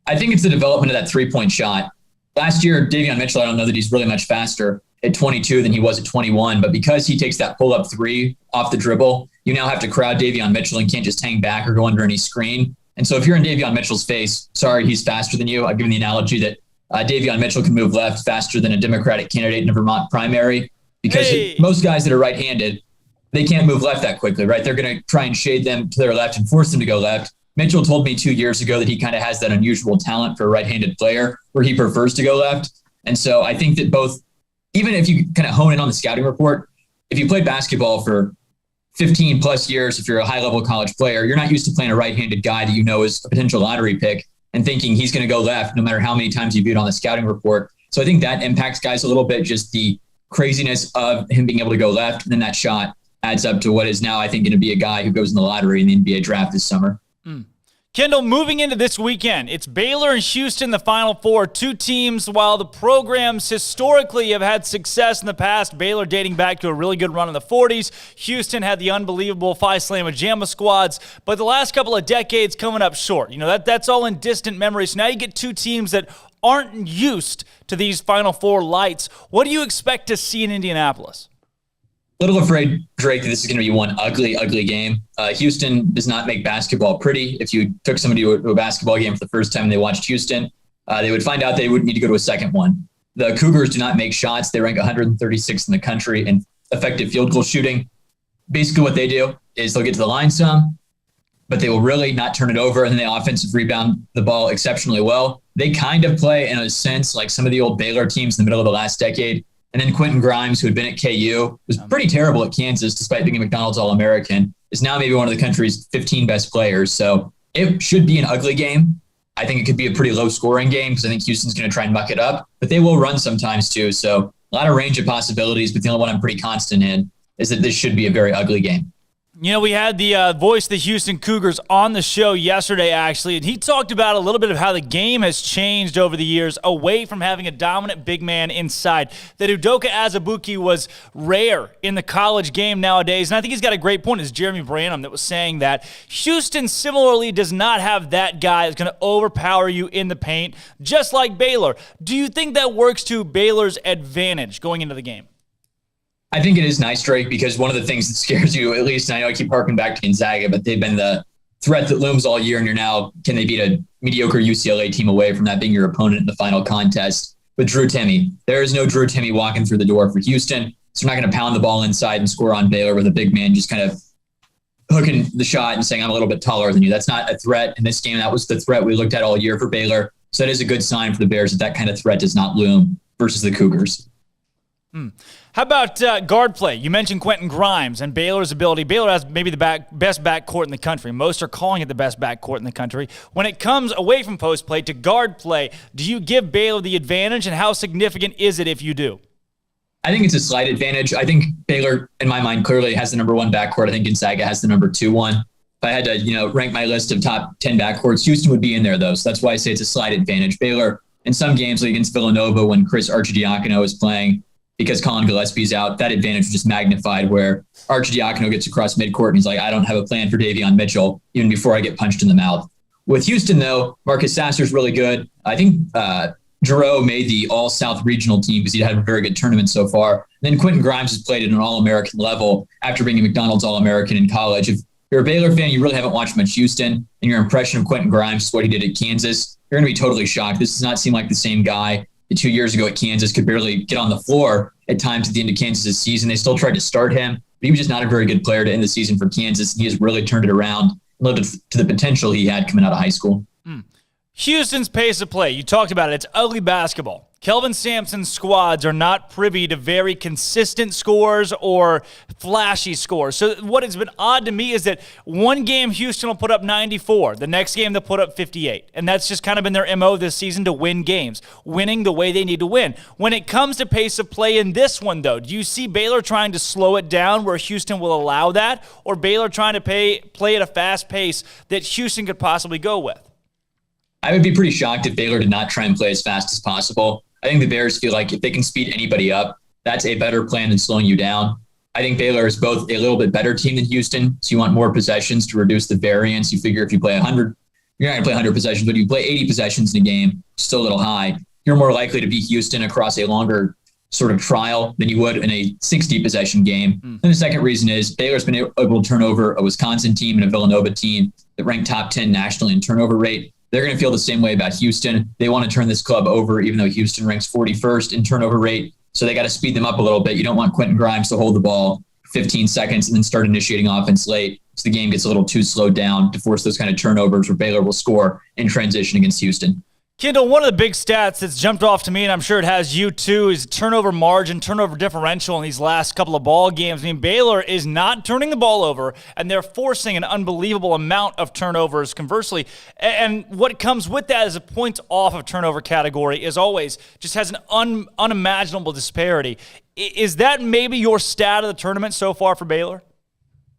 I think it's the development of that three-point shot. Last year, Davion Mitchell, I don't know that he's really much faster at 22 than he was at 21, but because he takes that pull-up three off the dribble, you now have to crowd Davion Mitchell and can't just hang back or go under any screen. And so if you're in Davion Mitchell's face, sorry, he's faster than you. I've given the analogy that Davion Mitchell can move left faster than a Democratic candidate in a Vermont primary because most guys that are right-handed, they can't move left that quickly, right? They're going to try and shade them to their left and force them to go left. Mitchell told me 2 years ago that he kind of has that unusual talent for a right-handed player where he prefers to go left. And so I think that both, even if you kind of hone in on the scouting report, if you played basketball for 15 plus years, if you're a high-level college player, you're not used to playing a right-handed guy that you know is a potential lottery pick and thinking he's going to go left no matter how many times you view it on the scouting report. So I think that impacts guys a little bit, just the craziness of him being able to go left. And then that shot adds up to what is now, I think, going to be a guy who goes in the lottery in the NBA draft this summer. Kendall, moving into this weekend, it's Baylor and Houston, the Final Four. Two teams, while the programs historically have had success in the past, Baylor dating back to a really good run in the 40s. Houston had the unbelievable Phi Slamma Jamma squads, but the last couple of decades coming up short. That's all in distant memory. So now you get two teams that aren't used to these Final Four lights. What do you expect to see in Indianapolis? A little afraid, Drake, that this is going to be one ugly, ugly game. Houston does not make basketball pretty. If you took somebody to a basketball game for the first time and they watched Houston, they would find out they would need to go to a second one. The Cougars do not make shots. They rank 136th in the country in effective field goal shooting. Basically what they do is they'll get to the line some, but they will really not turn it over, and then they offensive rebound the ball exceptionally well. They kind of play, in a sense, like some of the old Baylor teams in the middle of the last decade. And then Quentin Grimes, who had been at KU, was pretty terrible at Kansas, despite being a McDonald's All-American, is now maybe one of the country's 15 best players. So it should be an ugly game. I think it could be a pretty low-scoring game because I think Houston's going to try and muck it up. But they will run sometimes, too. So a lot of range of possibilities, but the only one I'm pretty constant in is that this should be a very ugly game. We had the voice of the Houston Cougars on the show yesterday, actually, and he talked about a little bit of how the game has changed over the years away from having a dominant big man inside. That Udoka Azubuike was rare in the college game nowadays, and I think he's got a great point. It's Jeremy Branham that was saying that Houston similarly does not have that guy that's going to overpower you in the paint, just like Baylor. Do you think that works to Baylor's advantage going into the game? I think it is nice, Drake, because one of the things that scares you, at least, and I know I keep harking back to Gonzaga, but they've been the threat that looms all year, and you're now, can they beat a mediocre UCLA team away from that being your opponent in the final contest with Drew Timme? There is no Drew Timme walking through the door for Houston, so they're not going to pound the ball inside and score on Baylor with a big man just kind of hooking the shot and saying, I'm a little bit taller than you. That's not a threat in this game. That was the threat we looked at all year for Baylor. So that is a good sign for the Bears that kind of threat does not loom versus the Cougars. How about guard play? You mentioned Quentin Grimes and Baylor's ability. Baylor has maybe the best backcourt in the country. Most are calling it the best backcourt in the country. When it comes away from post play to guard play, do you give Baylor the advantage, and how significant is it if you do? I think it's a slight advantage. I think Baylor, in my mind, clearly has the number one backcourt. I think Gonzaga has the number 2 one. If I had to, rank my list of top 10 backcourts, Houston would be in there, though. So that's why I say it's a slight advantage. Baylor, in some games like against Villanova when Chris Arcidiacono is playing, because Colin Gillespie's out, that advantage is just magnified where Arcidiacono gets across midcourt and he's like, I don't have a plan for Davion Mitchell even before I get punched in the mouth. With Houston, though, Marcus Sasser's really good. I think Giroux made the All-South regional team because he had a very good tournament so far. And then Quentin Grimes has played at an All-American level after being a McDonald's All-American in college. If you're a Baylor fan, you really haven't watched much Houston, and your impression of Quentin Grimes is what he did at Kansas, you're going to be totally shocked. This does not seem like the same guy that 2 years ago at Kansas could barely get on the floor at times at the end of Kansas' season. They still tried to start him, but he was just not a very good player to end the season for Kansas. He has really turned it around and lived to the potential he had coming out of high school. Houston's pace of play, you talked about it. It's ugly basketball. Kelvin Sampson's squads are not privy to very consistent scores or flashy scores. So what has been odd to me is that one game Houston will put up 94. The next game they'll put up 58. And that's just kind of been their MO this season, to win games, winning the way they need to win. When it comes to pace of play in this one, though, do you see Baylor trying to slow it down where Houston will allow that, or Baylor trying to play at a fast pace that Houston could possibly go with? I would be pretty shocked if Baylor did not try and play as fast as possible. I think the Bears feel like if they can speed anybody up, that's a better plan than slowing you down. I think Baylor is both a little bit better team than Houston, so you want more possessions to reduce the variance. You figure if you play 100, you're not going to play 100 possessions, but you play 80 possessions in a game, still a little high. You're more likely to beat Houston across a longer sort of trial than you would in a 60-possession game. And the second reason is Baylor's been able to turn over a Wisconsin team and a Villanova team that ranked top 10 nationally in turnover rate. They're going to feel the same way about Houston. They want to turn this club over, even though Houston ranks 41st in turnover rate. So they got to speed them up a little bit. You don't want Quentin Grimes to hold the ball 15 seconds and then start initiating offense late, so the game gets a little too slowed down to force those kind of turnovers where Baylor will score in transition against Houston. Kendall, one of the big stats that's jumped off to me, and I'm sure it has you too, is turnover margin, turnover differential in these last couple of ball games. I mean, Baylor is not turning the ball over, and they're forcing an unbelievable amount of turnovers, conversely. And what comes with that is a points off of turnover category is always just has an unimaginable disparity. Is that maybe your stat of the tournament so far for Baylor?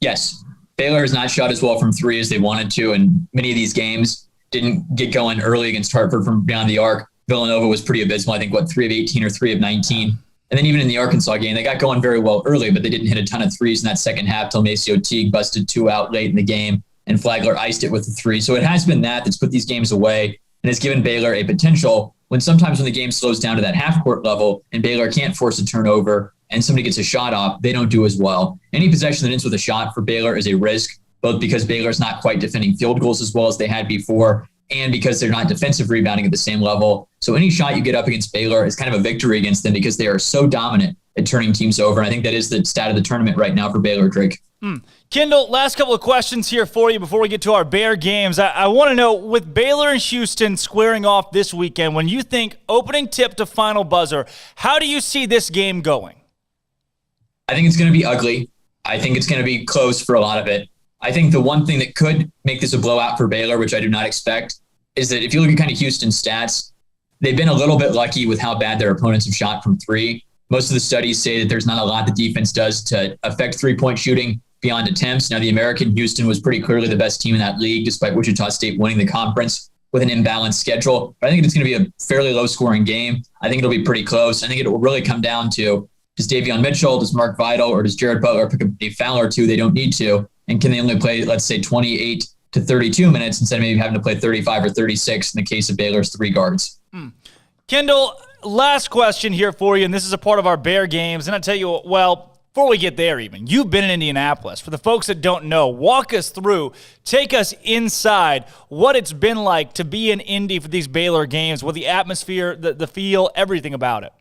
Yes. Baylor has not shot as well from three as they wanted to in many of these games. Didn't get going early against Hartford from beyond the arc. Villanova was pretty abysmal. I think, 3 of 18 or 3 of 19. And then even in the Arkansas game, they got going very well early, but they didn't hit a ton of threes in that second half till Maceo Teague busted 2 out late in the game, and Flagler iced it with the 3. So it has been that's put these games away and has given Baylor a potential when sometimes when the game slows down to that half-court level and Baylor can't force a turnover and somebody gets a shot off, they don't do as well. Any possession that ends with a shot for Baylor is a risk, both because Baylor's not quite defending field goals as well as they had before and because they're not defensive rebounding at the same level. So any shot you get up against Baylor is kind of a victory against them because they are so dominant at turning teams over. And I think that is the stat of the tournament right now for Baylor, Drake. Kendall, last couple of questions here for you before we get to our Bear games. I want to know, with Baylor and Houston squaring off this weekend, when you think opening tip to final buzzer, how do you see this game going? I think it's going to be ugly. I think it's going to be close for a lot of it. I think the one thing that could make this a blowout for Baylor, which I do not expect, is that if you look at kind of Houston's stats, they've been a little bit lucky with how bad their opponents have shot from three. Most of the studies say that there's not a lot the defense does to affect three-point shooting beyond attempts. Now, the American Houston was pretty clearly the best team in that league, despite Wichita State winning the conference with an imbalanced schedule. But I think it's going to be a fairly low-scoring game. I think it'll be pretty close. I think it will really come down to, does Davion Mitchell, does Mark Vidal, or does Jared Butler pick up a foul or two they don't need to? And can they only play, let's say, 28 to 32 minutes instead of maybe having to play 35 or 36 in the case of Baylor's 3 guards? Kendall, last question here for you, and this is a part of our Bear games. And I'll tell you, well, before we get there even, you've been in Indianapolis. For the folks that don't know, walk us through, take us inside what it's been like to be in Indy for these Baylor games, with the atmosphere, the feel, everything about it.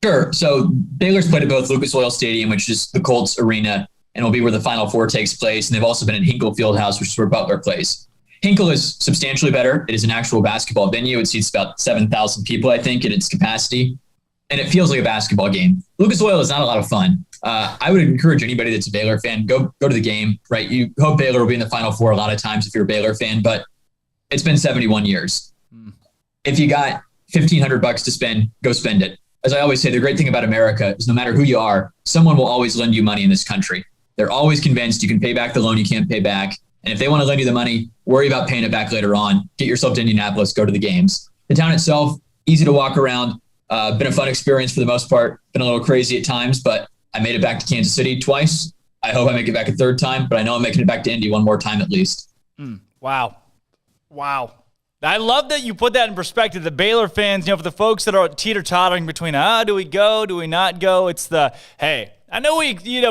Sure. So Baylor's played at both Lucas Oil Stadium, which is the Colts arena, and will be where the Final Four takes place. And they've also been in Hinkle Fieldhouse, which is where Butler plays. Hinkle is substantially better. It is an actual basketball venue. It seats about 7,000 people, I think, in its capacity. And it feels like a basketball game. Lucas Oil is not a lot of fun. I would encourage anybody that's a Baylor fan, go to the game, right? You hope Baylor will be in the Final Four a lot of times if you're a Baylor fan, but it's been 71 years. If you got $1,500 to spend, go spend it. As I always say, the great thing about America is no matter who you are, someone will always lend you money in this country. They're always convinced you can pay back the loan you can't pay back. And if they want to lend you the money, worry about paying it back later on. Get yourself to Indianapolis, go to the games. The town itself, easy to walk around. Been a fun experience for the most part. Been a little crazy at times, but I made it back to Kansas City twice. I hope I make it back a third time, but I know I'm making it back to Indy one more time at least. Wow. I love that you put that in perspective. The Baylor fans, for the folks that are teeter-tottering between, do we go, do we not go? It's the, hey, I know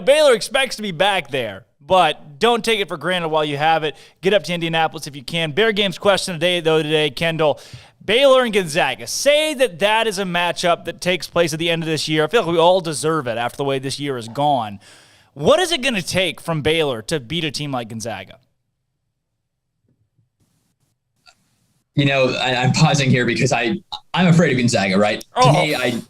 Baylor expects to be back there, but don't take it for granted while you have it. Get up to Indianapolis if you can. Bear Games question today, Kendall. Baylor and Gonzaga. Say that is a matchup that takes place at the end of this year. I feel like we all deserve it after the way this year is gone. What is it going to take from Baylor to beat a team like Gonzaga? I'm pausing here because I'm afraid of Gonzaga, right? To me, I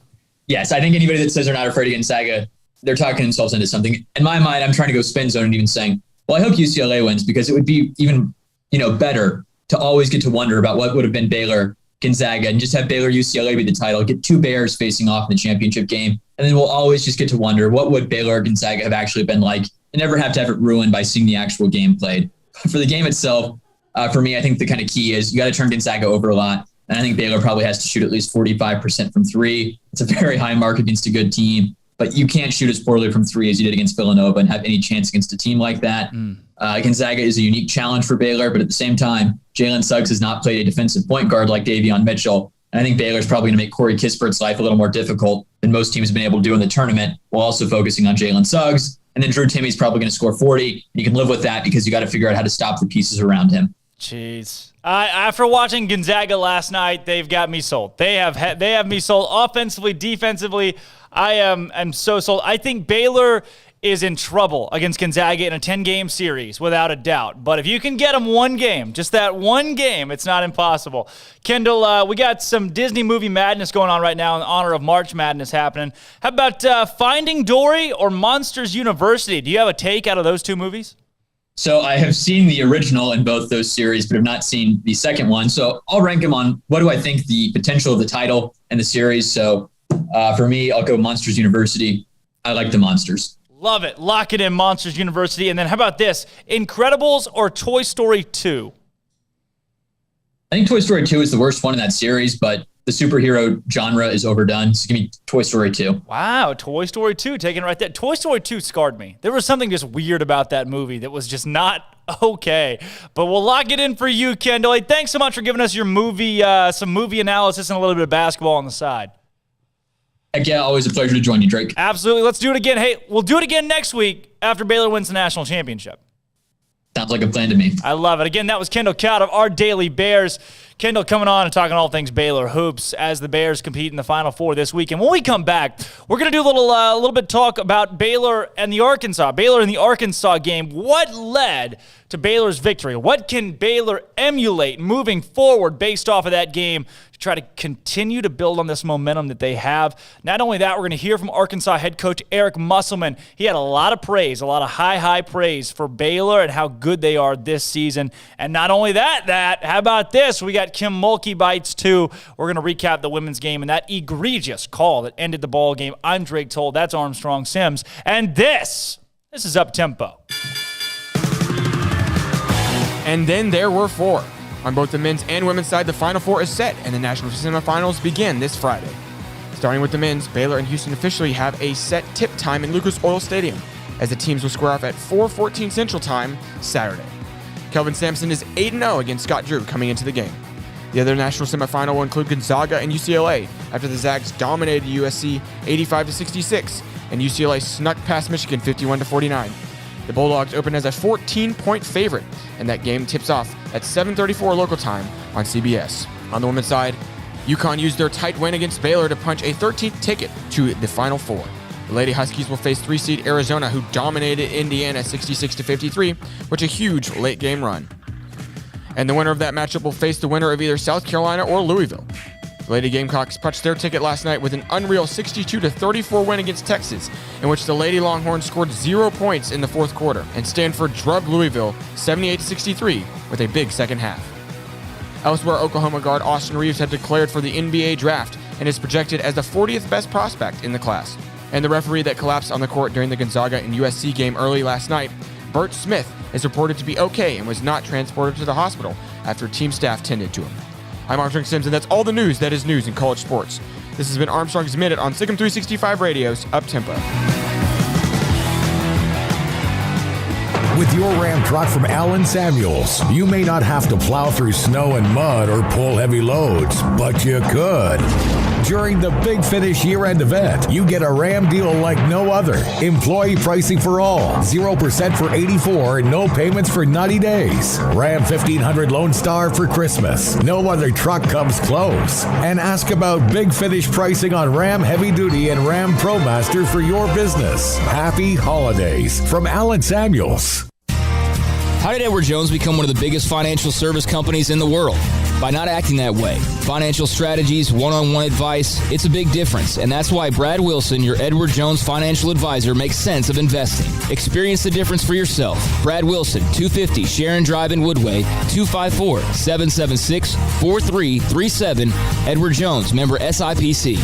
think anybody that says they're not afraid of Gonzaga, they're talking themselves into something. In my mind, I'm trying to go spin zone and even saying, well, I hope UCLA wins because it would be even, better to always get to wonder about what would have been Baylor, Gonzaga, and just have Baylor, UCLA be the title, get two Bears facing off in the championship game. And then we'll always just get to wonder what would Baylor or Gonzaga have actually been like and never have to have it ruined by seeing the actual game played. For the game itself, for me, I think the kind of key is you got to turn Gonzaga over a lot. And I think Baylor probably has to shoot at least 45% from three. It's a very high mark against a good team, but you can't shoot as poorly from three as you did against Villanova and have any chance against a team like that. Gonzaga is a unique challenge for Baylor, but at the same time, Jalen Suggs has not played a defensive point guard like Davion Mitchell. And I think Baylor's probably going to make Corey Kispert's life a little more difficult than most teams have been able to do in the tournament while also focusing on Jalen Suggs. And then Drew Timmy's probably going to score 40. You can live with that because you got to figure out how to stop the pieces around him. Jeez. After watching Gonzaga last night, they've got me sold. They have me sold offensively, defensively. I am so sold. I think Baylor is in trouble against Gonzaga in a 10-game series, without a doubt. But if you can get them one game, just that one game, it's not impossible. Kendall, we got some Disney movie madness going on right now in honor of March Madness happening. How about Finding Dory or Monsters University? Do you have a take out of those two movies? So I have seen the original in both those series, but have not seen the second one. So I'll rank them on what do I think the potential of the title and the series. So for me, I'll go Monsters University. I like the Monsters. Love it. Lock it in, Monsters University. And then how about this? Incredibles or Toy Story 2? I think Toy Story 2 is the worst one in that series, but the superhero genre is overdone. So give me Toy Story 2. Wow, Toy Story 2, taking it right there. Toy Story 2 scarred me. There was something just weird about that movie that was just not okay. But we'll lock it in for you, Kendall. Hey, thanks so much for giving us your movie, some movie analysis and a little bit of basketball on the side. Heck yeah, always a pleasure to join you, Drake. Absolutely. Let's do it again. Hey, we'll do it again next week after Baylor wins the national championship. Sounds like a plan to me. I love it. Again, that was Kendall Cowd of Our Daily Bears. Kendall coming on and talking all things Baylor hoops as the Bears compete in the Final Four this week. And when we come back, we're going to do a little bit talk about Baylor and the Arkansas game. What led to Baylor's victory? What can Baylor emulate moving forward based off of that game to try to continue to build on this momentum that they have? Not only that, we're going to hear from Arkansas head coach Eric Musselman. He had a lot of praise, a lot of high praise for Baylor and how good they are this season. And not only that, how about this? We got Kim Mulkey bites too. We're going to recap the women's game and that egregious call that ended the ball game. I'm Drake Toll. That's Armstrong Sims. And this is Up Tempo. And then there were four. On both the men's and women's side, the Final Four is set, and the national semifinals begin this Friday. Starting with the men's, Baylor and Houston officially have a set tip time in Lucas Oil Stadium, as the teams will square off at 4:14 Central Time Saturday. Kelvin Sampson is 8-0 against Scott Drew coming into the game. The other national semifinal will include Gonzaga and UCLA after the Zags dominated USC 85-66, and UCLA snuck past Michigan 51-49. The Bulldogs open as a 14-point favorite, and that game tips off at 7:34 local time on CBS. On the women's side, UConn used their tight win against Baylor to punch a 13th ticket to the Final Four. The Lady Huskies will face 3-seed Arizona, who dominated Indiana 66-53, which a huge late-game run. And the winner of that matchup will face the winner of either South Carolina or Louisville. The Lady Gamecocks punched their ticket last night with an unreal 62-34 win against Texas, in which the Lady Longhorns scored 0 points in the fourth quarter, and Stanford drubbed Louisville 78-63 with a big second half. Elsewhere, Oklahoma guard Austin Reeves had declared for the NBA draft and is projected as the 40th best prospect in the class. And the referee that collapsed on the court during the Gonzaga and USC game early last night, Bert Smith, is reported to be okay and was not transported to the hospital after team staff tended to him. I'm Armstrong Sims, and that's all the news that is news in college sports. This has been Armstrong's Minute on SicEm365 Radio's Up-Tempo. With your Ram truck from Allen Samuels, you may not have to plow through snow and mud or pull heavy loads, but you could. During the Big Finish year-end event, you get a Ram deal like no other. Employee pricing for all, 0% for 84, and no payments for 90 days. Ram 1500 Lone Star for Christmas. No other truck comes close. And ask about Big Finish pricing on Ram Heavy Duty and Ram ProMaster for your business. Happy holidays from Allen Samuels. How did Edward Jones become one of the biggest financial service companies in the world? By not acting that way. Financial strategies, one-on-one advice, it's a big difference. And that's why Brad Wilson, your Edward Jones financial advisor, makes sense of investing. Experience the difference for yourself. Brad Wilson, 250 Sharon Drive in Woodway, 254-776-4337. Edward Jones, member SIPC.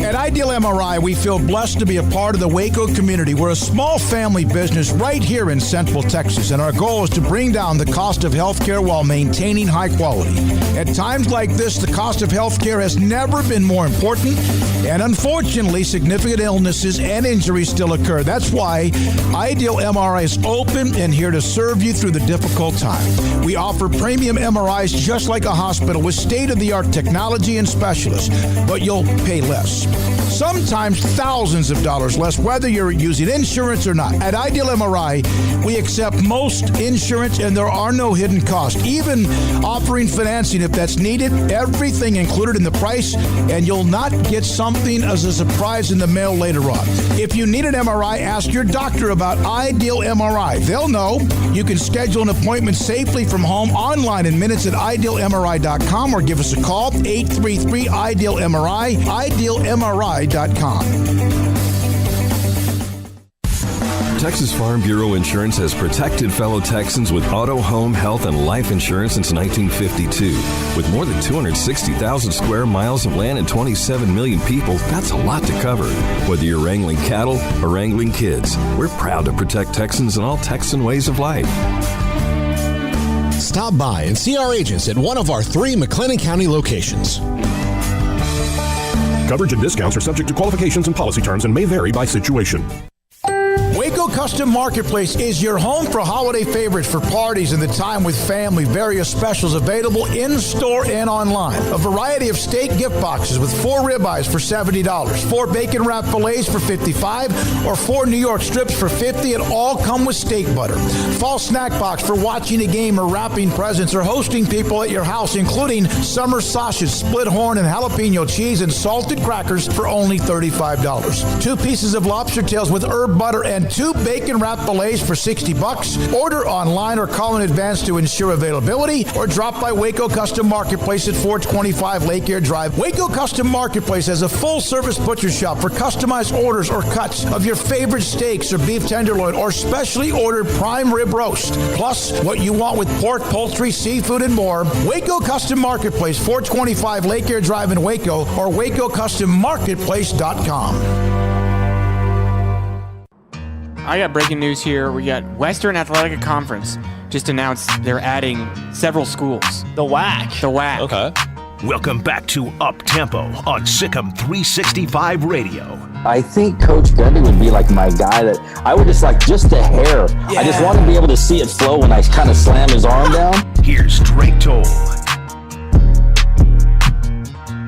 At Ideal MRI, we feel blessed to be a part of the Waco community. We're a small family business right here in Central Texas, and our goal is to bring down the cost of healthcare while maintaining high quality. At times like this, the cost of healthcare has never been more important, and unfortunately, significant illnesses and injuries still occur. That's why Ideal MRI is open and here to serve you through the difficult time. We offer premium MRIs just like a hospital with state-of-the-art technology and specialists, but you'll pay less. Sometimes thousands of dollars less, whether you're using insurance or not. At Ideal MRI, we accept most insurance and there are no hidden costs, even offering financing if that's needed. Everything included in the price, and you'll not get something as a surprise in the mail later on. If you need an MRI, ask your doctor about Ideal MRI. They'll know. You can schedule an appointment safely from home online in minutes at idealmri.com or give us a call, 833-IDEAL-MRI, idealmri.com. Texas Farm Bureau Insurance has protected fellow Texans with auto, home, health, and life insurance since 1952. With more than 260,000 square miles of land and 27 million people, that's a lot to cover. Whether you're wrangling cattle or wrangling kids, we're proud to protect Texans in all Texan ways of life. Stop by and see our agents at one of our 3 McLennan County locations. Coverage and discounts are subject to qualifications and policy terms and may vary by situation. Waco Custom Marketplace is your home for holiday favorites for parties and the time with family. Various specials available in-store and online. A variety of steak gift boxes with 4 ribeyes for $70, 4 bacon wrap fillets for $55, or 4 New York strips for $50, and all come with steak butter. Fall snack box for watching a game or wrapping presents or hosting people at your house, including summer sausage, split horn, and jalapeno cheese, and salted crackers for only $35. 2 pieces of lobster tails with herb butter and 2 bacon wrap fillets for $60. Order online or call in advance to ensure availability, or drop by Waco Custom Marketplace at 425 Lake Air Drive. Waco Custom Marketplace has a full-service butcher shop for customized orders or cuts of your favorite steaks or beef tenderloin or specially ordered prime rib roast. Plus, what you want with pork, poultry, seafood, and more. Waco Custom Marketplace, 425 Lake Air Drive in Waco, or WacoCustomMarketplace.com. I got breaking news here. We got Western Athletic Conference just announced they're adding several schools. The WAC. The WAC. Okay. Welcome back to Up Tempo on SicEm365 Radio. I think Coach Gundy would be like my guy that I would just like just a hair. Yeah. I just want to be able to see it flow when I kind of slam his arm down. Here's Drake Toll.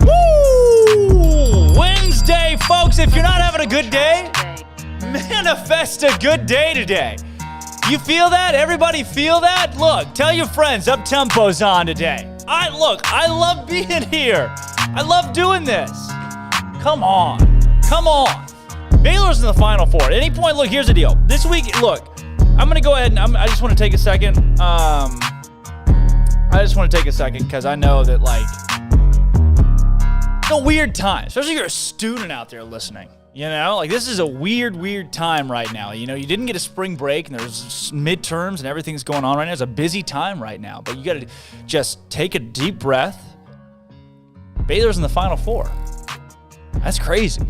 Woo! Wednesday, folks. If you're not having a good day, manifest a good day today. You feel that? Everybody feel that? Look, tell your friends Up Tempo's on today. I love being here. I love doing this. Come on. Come on. Baylor's in the Final Four. At any point, look, here's the deal. This week, look, I'm going to go ahead and I just want to take a second. Because I know that, like, it's a weird time, especially if you're a student out there listening. You know, like, this is a weird time right now. You know, you didn't get a spring break and there's midterms and everything's going on right now. It's a busy time right now, but you got to just take a deep breath. Baylor's in the Final Four. That's crazy.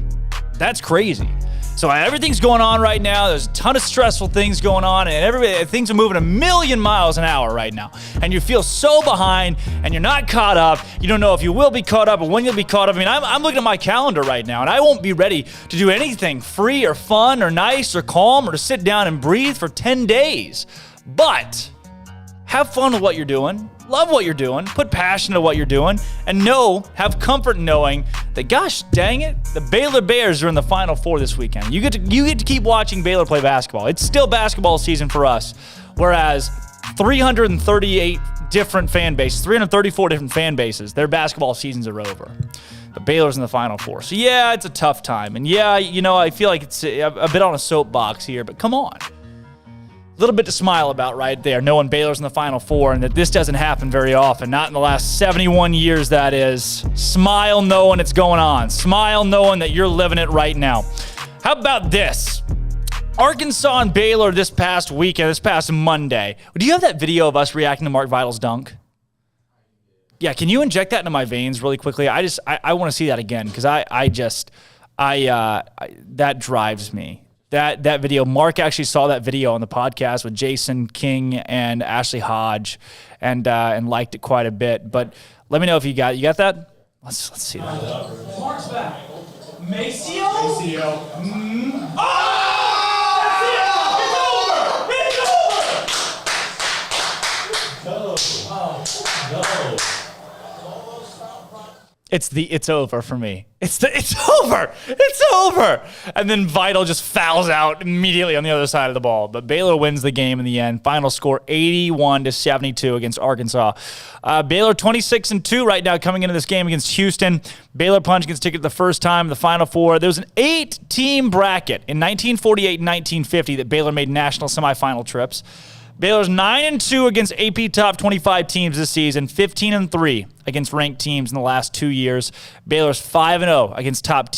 That's crazy. So everything's going on right now. There's a ton of stressful things going on, and things are moving a million miles an hour right now. And you feel so behind, and you're not caught up. You don't know if you will be caught up or when you'll be caught up. I mean, I'm looking at my calendar right now, and I won't be ready to do anything free or fun or nice or calm or to sit down and breathe for 10 days. But have fun with what you're doing. Love what you're doing, put passion into what you're doing, and have comfort in knowing that, gosh dang it, the Baylor Bears are in the Final Four this weekend. You get to keep watching Baylor play basketball. It's still basketball season for us, whereas 338 different fan bases, 334 different fan bases, their basketball seasons are over. But Baylor's in the Final Four. So yeah, it's a tough time. And yeah, you know, I feel like it's a bit on a soapbox here, but come on. A little bit to smile about right there, knowing Baylor's in the Final Four and that this doesn't happen very often. Not in the last 71 years, that is. Smile knowing it's going on. Smile knowing that you're living it right now. How about this? Arkansas and Baylor this past weekend, this past Monday. Do you have that video of us reacting to Mark Vidal's dunk? Yeah, can you inject that into my veins really quickly? I want to see that again because that drives me. That video, Mark actually saw that video on the podcast with Jason King and Ashley Hodge, and liked it quite a bit. But let me know if you got that. Let's see that. Mark's back. Maceo. Oh! It's over. It's over for me. It's over. It's over. And then Vidal just fouls out immediately on the other side of the ball. But Baylor wins the game in the end. Final score 81-72 against Arkansas. Baylor 26-2 right now coming into this game against Houston. Baylor punch gets ticket the first time in the Final Four. There was an 8-team bracket in 1948 and 1950 that Baylor made national semifinal trips. Baylor's 9-2 against AP top 25 teams this season, 15-3 against ranked teams in the last 2 years. Baylor's 5-0 against top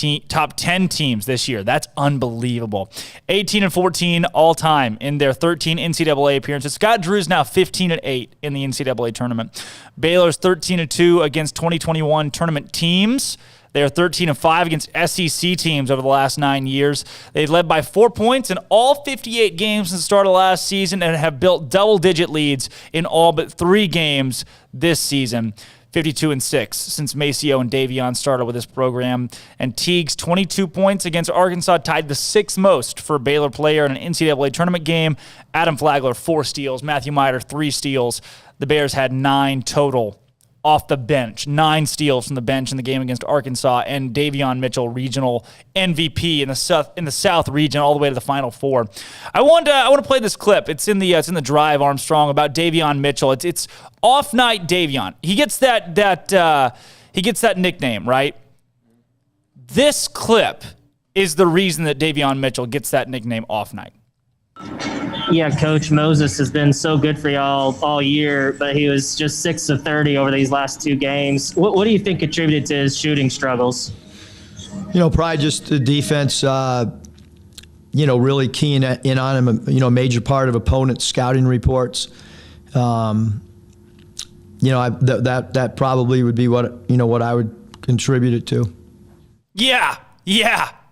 10 teams this year. That's unbelievable. 18-14 all time in their 13 NCAA appearances. Scott Drew's now 15-8 in the NCAA tournament. Baylor's 13-2 against 2021 tournament teams. They are 13-5 against SEC teams over the last 9 years. They led by 4 points in all 58 games since the start of last season and have built double-digit leads in all but 3 games this season. 52-6 since Maceo and Davion started with this program. And Teague's 22 points against Arkansas tied the 6th most for a Baylor player in an NCAA tournament game. Adam Flagler, 4 steals. Matthew Miter, 3 steals. The Bears had 9 total off the bench, 9 steals from the bench in the game against Arkansas, and Davion Mitchell, regional MVP in the South region, all the way to the Final Four. I want to play this clip. It's in the Drive, Armstrong, about Davion Mitchell. It's off night Davion. He gets that nickname, right? This clip is the reason that Davion Mitchell gets that nickname, off night. Yeah, Coach Moses has been so good for y'all all year, but he was just 6 of 30 over these last 2 games. What do you think contributed to his shooting struggles? Probably just the defense, really keying in on him, a major part of opponent scouting reports. That probably would be what I would contribute it to. Yeah.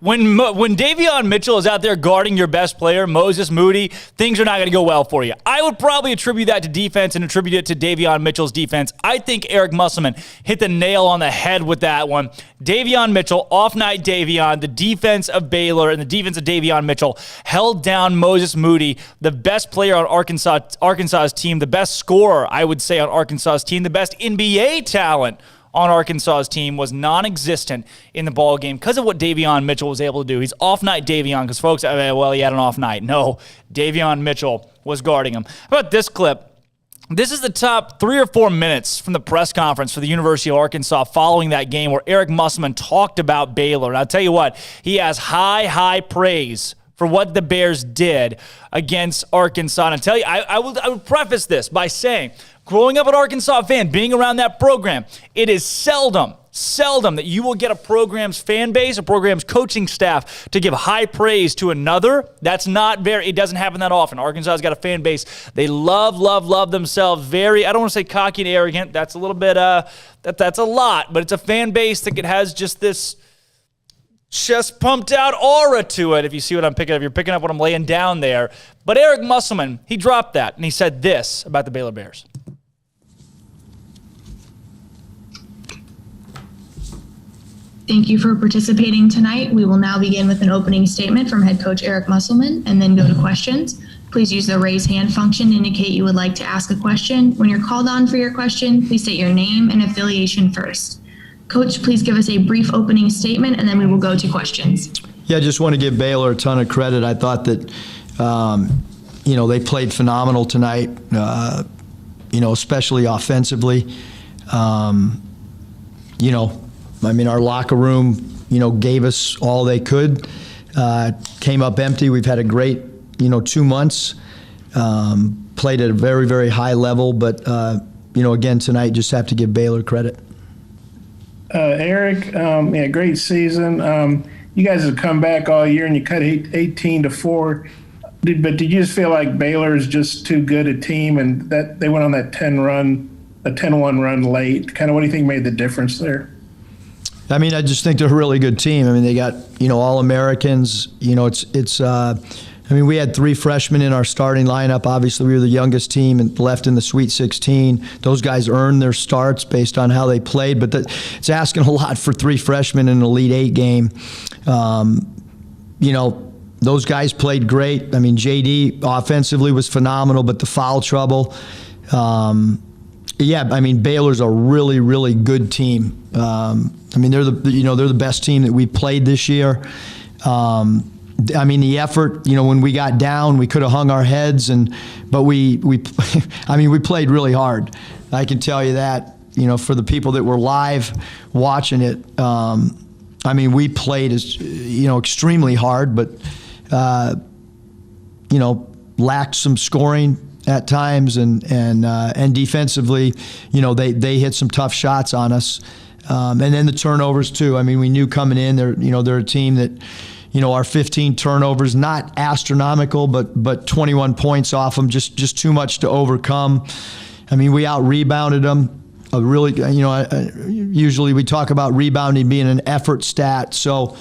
When Davion Mitchell is out there guarding your best player, Moses Moody, things are not going to go well for you. I would probably attribute that to defense and attribute it to Davion Mitchell's defense. I think Eric Musselman hit the nail on the head with that one. Davion Mitchell, off-night Davion, the defense of Baylor and the defense of Davion Mitchell held down Moses Moody, the best player on Arkansas's team, the best scorer, I would say, on Arkansas's team, the best NBA talent on Arkansas's team, was non-existent in the ball game because of what Davion Mitchell was able to do. He's off-night Davion because folks, he had an off night. No, Davion Mitchell was guarding him. How about this clip This is the top 3 or 4 minutes from the press conference for the University of Arkansas following that game where Eric Musselman talked about Baylor. And I'll tell you what, he has high praise for what the Bears did against Arkansas. And I'll tell you, I would preface this by saying, growing up an Arkansas fan, being around that program, it is seldom that you will get a program's fan base, a program's coaching staff to give high praise to another. It doesn't happen that often. Arkansas's got a fan base. They love themselves. Very, I don't want to say cocky and arrogant. That's a little bit, that's a lot, but it's a fan base that has just this chest pumped out aura to it, if you see what I'm picking up. You're picking up what I'm laying down there. But Eric Musselman, he dropped that, and he said this about the Baylor Bears. Thank you for participating tonight. We will now begin with an opening statement from head coach Eric Musselman and then go to questions. Please use the raise hand function to indicate you would like to ask a question. When you're called on for your question, please state your name and affiliation first. Coach, please give us a brief opening statement and then we will go to questions. Yeah, I just want to give Baylor a ton of credit. I thought that, they played phenomenal tonight, especially offensively. Our locker room, gave us all they could. Came up empty. We've had a great, 2 months. Played at a very, very high level. But, again, tonight, just have to give Baylor credit. Eric, great season. You guys have come back all year and you cut 18-4. But did you just feel like Baylor is just too good a team and that they went on that 10-1 run late? Kind of what do you think made the difference there? I just think they're a really good team. They got, All-Americans. We had 3 freshmen in our starting lineup. Obviously, we were the youngest team and left in the Sweet 16. Those guys earned their starts based on how they played, but it's asking a lot for 3 freshmen in an Elite 8 game. Those guys played great. J.D. offensively was phenomenal, but the foul trouble. Baylor's a really, really good team. They're the best team that we played this year. The effort, when we got down, we could have hung our heads, but we played really hard. I can tell you that, for the people that were live watching it, we played extremely hard, but lacked some scoring at times, and defensively, they hit some tough shots on us, and then the turnovers too. We knew coming in, they're a team that, our 15 turnovers, not astronomical, but 21 points off them, just too much to overcome. We out-rebounded them. Usually we talk about rebounding being an effort stat, so.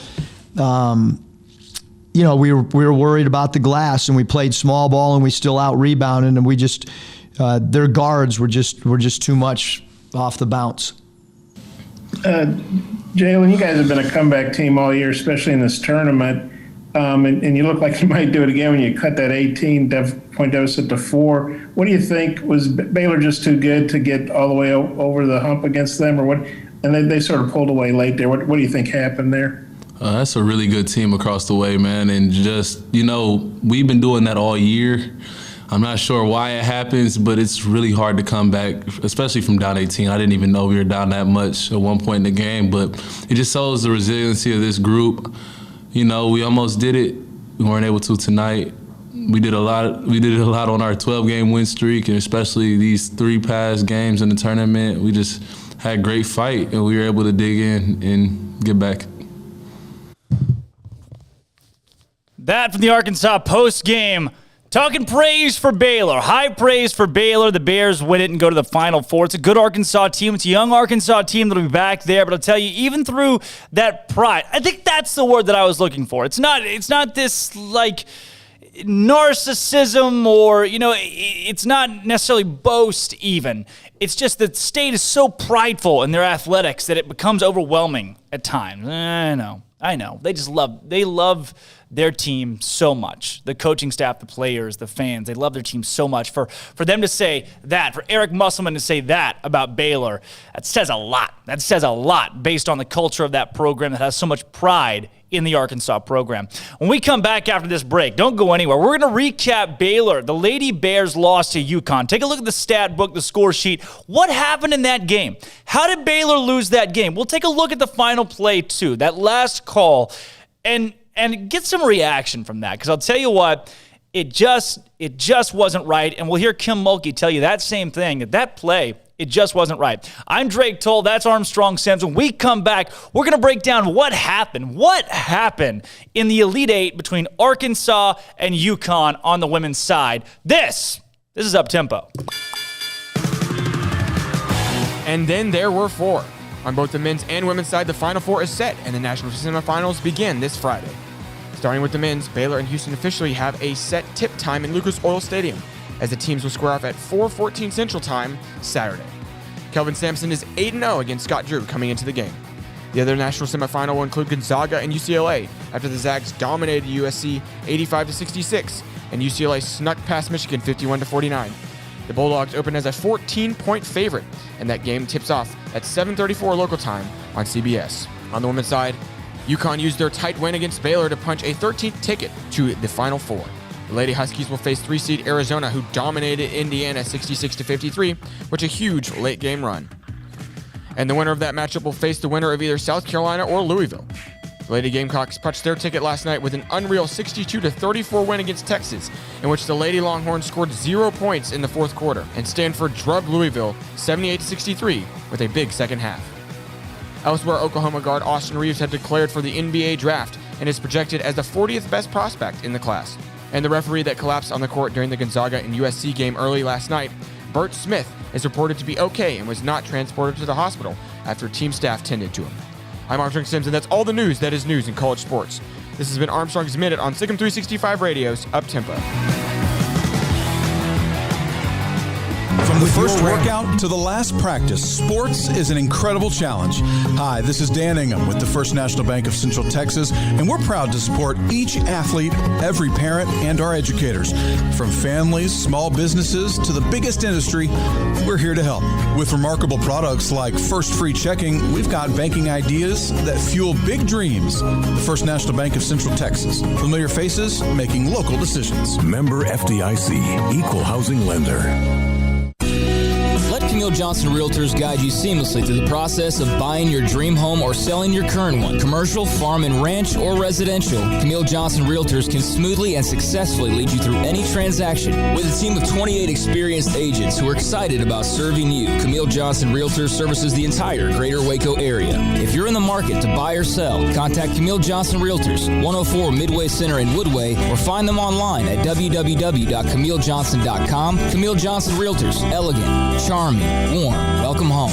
We were worried about the glass, and we played small ball, and we still out-rebounded, and we just their guards were just too much off the bounce. Jalen, you guys have been a comeback team all year, especially in this tournament, and you look like you might do it again when you cut that 18-point deficit to 4. What do you think? Was Baylor just too good to get all the way over the hump against them, or what? And then they sort of pulled away late there. What do you think happened there? That's a really good team across the way, man. And just, we've been doing that all year. I'm not sure why it happens, but it's really hard to come back, especially from down 18. I didn't even know we were down that much at one point in the game, but it just shows the resiliency of this group. We almost did it. We weren't able to tonight. We did a lot on our 12-game win streak, and especially these 3 past games in the tournament. We just had a great fight, and we were able to dig in and get back. That from the Arkansas post-game. Talking praise for Baylor. High praise for Baylor. The Bears win it and go to the Final Four. It's a good Arkansas team. It's a young Arkansas team that'll be back there. But I'll tell you, even through that pride, I think that's the word that I was looking for. It's not this, narcissism or, it's not necessarily boast even. It's just that the state is so prideful in their athletics that it becomes overwhelming at times. I know. They love their team so much. The coaching staff, the players, the fans, they love their team so much. For them to say that, for Eric Musselman to say that about Baylor, that says a lot. That says a lot based on the culture of that program that has so much pride in the Arkansas program. When we come back after this break, don't go anywhere. We're going to recap Baylor. The Lady Bears lost to UConn. Take a look at the stat book, the score sheet. What happened in that game? How did Baylor lose that game? We'll take a look at the final play, too, that last call, and get some reaction from that. Because I'll tell you what, it just wasn't right. And we'll hear Kim Mulkey tell you that same thing, that play, it just wasn't right. I'm Drake Toll. That's Armstrong Sims. When we come back, we're going to break down what happened in the Elite Eight between Arkansas and UConn on the women's side. This is Up-Tempo. And then there were four. On both the men's and women's side, the Final Four is set, and the national semifinals begin this Friday. Starting with the men's, Baylor and Houston officially have a set tip time in Lucas Oil Stadium, as the teams will square off at 4:14 Central Time Saturday. Kelvin Sampson is 8-0 against Scott Drew coming into the game. The other national semifinal will include Gonzaga and UCLA after the Zags dominated USC 85-66 and UCLA snuck past Michigan 51-49. The Bulldogs open as a 14-point favorite, and that game tips off at 7:34 local time on CBS. On the women's side, UConn used their tight win against Baylor to punch a 13th ticket to the Final Four. The Lady Huskies will face 3-seed Arizona, who dominated Indiana 66-53, which a huge late-game run. And the winner of that matchup will face the winner of either South Carolina or Louisville. The Lady Gamecocks punched their ticket last night with an unreal 62-34 win against Texas, in which the Lady Longhorns scored 0 points in the fourth quarter, and Stanford drubbed Louisville 78-63 with a big second half. Elsewhere, Oklahoma guard Austin Reeves had declared for the NBA draft and is projected as the 40th best prospect in the class. And the referee that collapsed on the court during the Gonzaga and USC game early last night, Bert Smith, is reported to be okay and was not transported to the hospital after team staff tended to him. I'm Armstrong Sims, and that's all the news that is news in college sports. This has been Armstrong's Minute on SicEm365 Radio's Up-Tempo. From the first workout to the last practice, sports is an incredible challenge. Hi, this is Dan Ingham with the First National Bank of Central Texas, and we're proud to support each athlete, every parent, and our educators. From families, small businesses, to the biggest industry, we're here to help. With remarkable products like First Free Checking, we've got banking ideas that fuel big dreams. The First National Bank of Central Texas. Familiar faces making local decisions. Member FDIC, Equal Housing Lender. Camille Johnson Realtors guide you seamlessly through the process of buying your dream home or selling your current one. Commercial, farm and ranch, or residential, Camille Johnson Realtors can smoothly and successfully lead you through any transaction. With a team of 28 experienced agents who are excited about serving you, Camille Johnson Realtors services the entire greater Waco area. If you're in the market to buy or sell, contact Camille Johnson Realtors, 104 Midway Center in Woodway, or find them online at www.camillejohnson.com. Camille Johnson Realtors, elegant, charming, warm. Welcome home.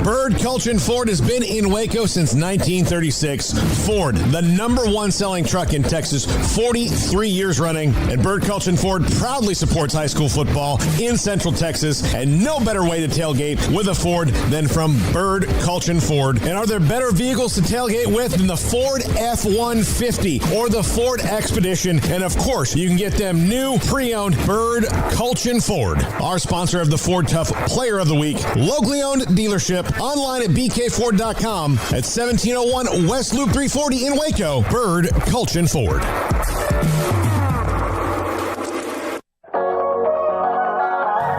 Bird Culchin Ford has been in Waco since 1936. Ford, the #1 selling truck in Texas, 43 years running. And Bird Culchin Ford proudly supports high school football in Central Texas. And no better way to tailgate with a Ford than from Bird Culchin Ford. And are there better vehicles to tailgate with than the Ford F-150 or the Ford Expedition? And of course, you can get them new, pre-owned Bird Culchin Ford. Our sponsor of the Ford Tough Player of the Week, locally owned dealership. Online at bkford.com at 1701 West Loop 340 in Waco. Bird Culchin Ford.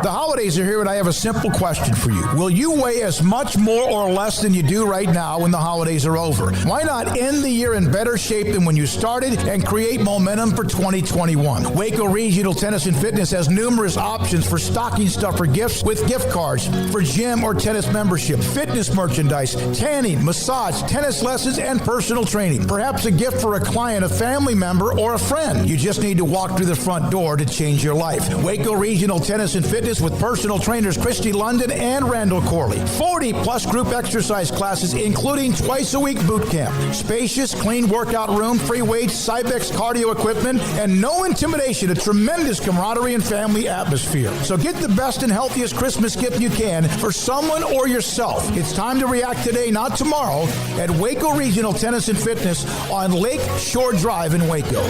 The holidays are here, and I have a simple question for you. Will you weigh as much more or less than you do right now when the holidays are over? Why not end the year in better shape than when you started and create momentum for 2021? Waco Regional Tennis and Fitness has numerous options for stocking stuffer gifts with gift cards for gym or tennis membership, fitness merchandise, tanning, massage, tennis lessons, and personal training. Perhaps a gift for a client, a family member, or a friend. You just need to walk through the front door to change your life. Waco Regional Tennis and Fitness with personal trainers Christy London and Randall Corley. 40-plus group exercise classes, including twice-a-week boot camp. Spacious, clean workout room, free weights, Cybex cardio equipment, and no intimidation. A tremendous camaraderie and family atmosphere. So get the best and healthiest Christmas gift you can for someone or yourself. It's time to react today, not tomorrow, at Waco Regional Tennis and Fitness on Lake Shore Drive in Waco.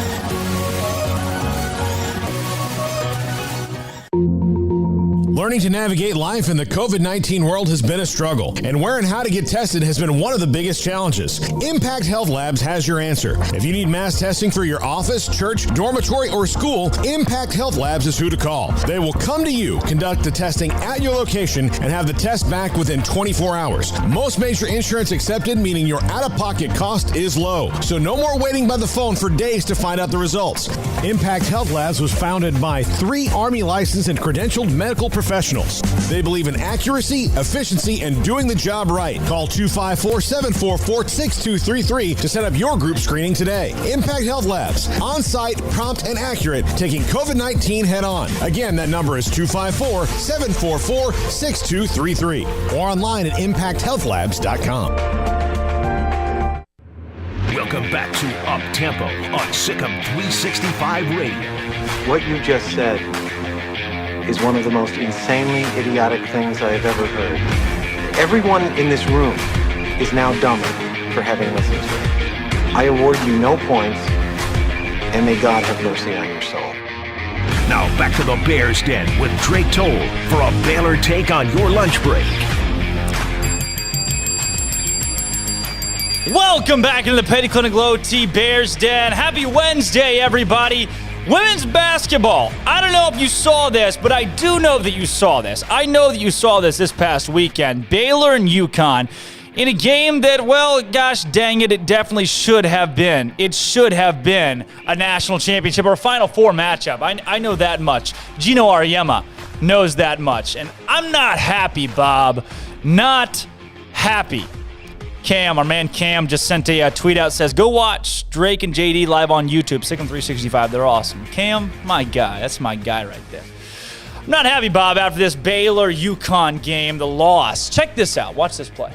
Learning to navigate life in the COVID-19 world has been a struggle, and where and how to get tested has been one of the biggest challenges. Impact Health Labs has your answer. If you need mass testing for your office, church, dormitory, or school, Impact Health Labs is who to call. They will come to you, conduct the testing at your location, and have the test back within 24 hours. Most major insurance accepted, meaning your out-of-pocket cost is low. So no more waiting by the phone for days to find out the results. Impact Health Labs was founded by 3 Army licensed and credentialed medical professionals. They believe in accuracy, efficiency, and doing the job right. Call 254-744-6233 to set up your group screening today. Impact Health Labs, on-site, prompt, and accurate, taking COVID-19 head-on. Again, that number is 254-744-6233 or online at impacthealthlabs.com. Welcome back to Up Tempo on SicEm365 Radio. What you just said is one of the most insanely idiotic things I have ever heard. Everyone in this room is now dumber for having listened to it. I award you no points, and may God have mercy on your soul. Now back to the Bears Den with Drake Toll for a Baylor take on your lunch break. Welcome back into the Pickell and Glow T Bears Den. Happy Wednesday, everybody. Women's basketball. I don't know if you saw this, but I do know that you saw this. I know that you saw this past weekend. Baylor and UConn in a game that, well, gosh dang it, it definitely should have been. It should have been a national championship or a Final Four matchup. I know that much. Gino Auriemma knows that much. And I'm not happy, Bob. Not happy. Cam, our man Cam, just sent a tweet out, says, go watch Drake and J.D. live on YouTube, SicEm365. They're awesome. Cam, my guy. That's my guy right there. I'm not happy, Bob, after this Baylor-UConn game, the loss. Check this out. Watch this play.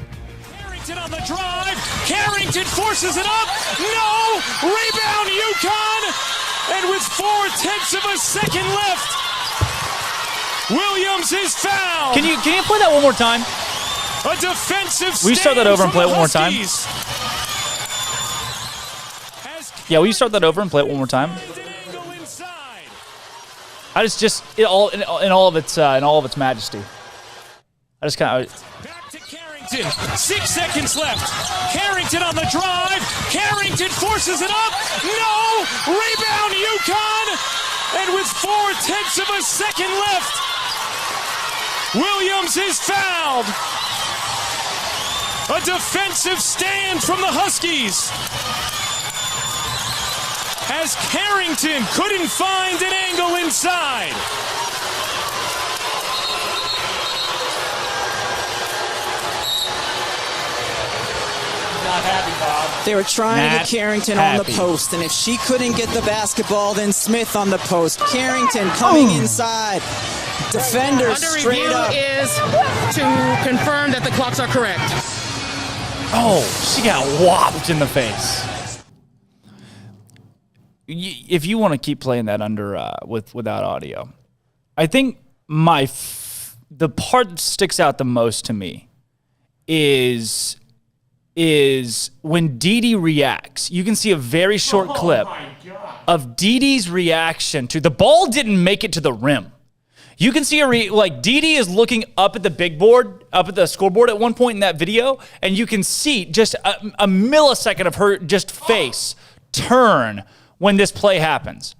Carrington on the drive. Carrington forces it up. No! Rebound, UConn! And with 0.4 of a second left, Williams is fouled. Can you play that one more time? A defensive stand. Will you start that over and play it one more time? Yeah, will you start that over and play it one more time? I just in all of its majesty. I just kind of. Back to Carrington. 6 seconds left. Carrington on the drive. Carrington forces it up. No! Rebound, UConn. And with 0.4 of a second left, Williams is fouled. A defensive stand from the Huskies, as Carrington couldn't find an angle inside. Not happy, Bob. They were trying to get Carrington on the post, and if she couldn't get the basketball, then Smith on the post. Carrington coming inside. Defender straight up. Under review is to confirm that the clocks are correct. Oh, she got whopped in the face. If you want to keep playing that under without audio, I think the part that sticks out the most to me is when Dee reacts. You can see a very short clip of Dee's reaction to the ball didn't make it to the rim. You can see Dee is looking up at the big board, up at the scoreboard at one point in that video, and you can see just a millisecond of her just face turn when this play happens.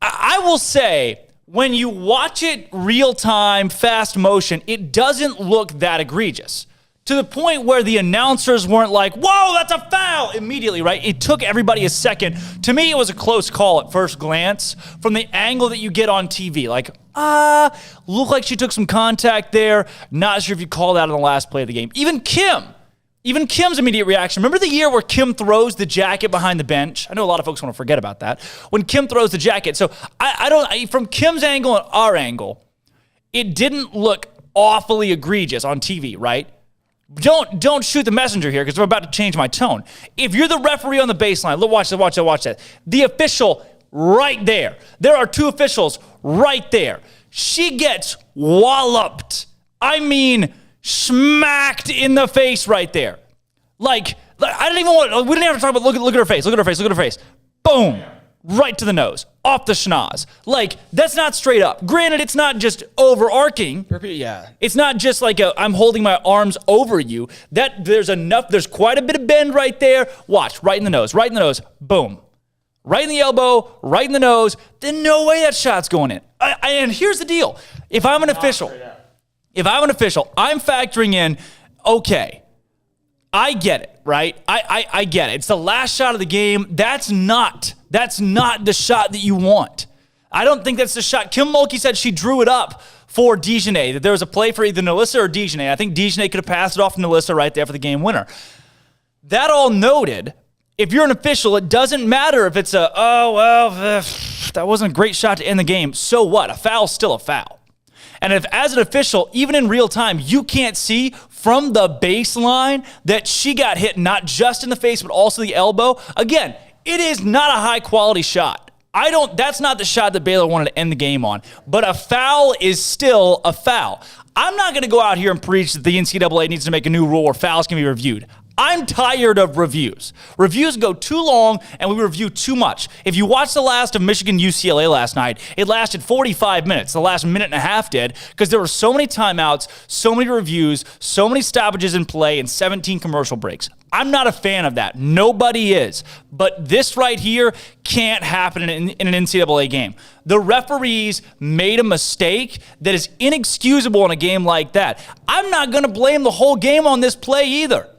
I will say, when you watch it real time, fast motion, it doesn't look that egregious. To the point where the announcers weren't like, whoa, that's a foul, immediately, right? It took everybody a second. To me, it was a close call at first glance from the angle that you get on TV. Like, looked like she took some contact there. Not sure if you called out on the last play of the game. Even Kim's immediate reaction. Remember the year where Kim throws the jacket behind the bench? I know a lot of folks want to forget about that. When Kim throws the jacket. So from Kim's angle and our angle, it didn't look awfully egregious on TV, right? Don't shoot the messenger here because I'm about to change my tone. If you're the referee on the baseline, watch that. The official right there. There are two officials right there. She gets walloped. I mean, smacked in the face right there. We didn't have to talk about, look at her face. Boom. right to the nose, off the schnoz. Like, that's not straight up. Granted, it's not just overarching. Yeah. It's not just like I'm holding my arms over you. There's quite a bit of bend right there. Watch, right in the nose, boom. Right in the elbow, right in the nose. Then no way that shot's going in. And here's the deal. If I'm an official, I'm factoring in, okay, I get it, right? I get it. It's the last shot of the game. That's not the shot that you want. I don't think that's the shot. Kim Mulkey said she drew it up for Dejanay, that there was a play for either Nalissa or Dejanay. I think Dejanay could have passed it off to Nalissa right there for the game winner. That all noted, if you're an official, it doesn't matter if it's that wasn't a great shot to end the game. So what? A foul's still a foul. And if, as an official, even in real time, you can't see from the baseline that she got hit not just in the face, but also the elbow, again, it is not a high-quality shot. That's not the shot that Baylor wanted to end the game on. But a foul is still a foul. I'm not going to go out here and preach that the NCAA needs to make a new rule where fouls can be reviewed. I'm tired of reviews. Reviews go too long, and we review too much. If you watch the last of Michigan UCLA last night, it lasted 45 minutes. The last minute and a half did, because there were so many timeouts, so many reviews, so many stoppages in play, and 17 commercial breaks. I'm not a fan of that. Nobody is. But this right here can't happen in an NCAA game. The referees made a mistake that is inexcusable in a game like that. I'm not going to blame the whole game on this play either.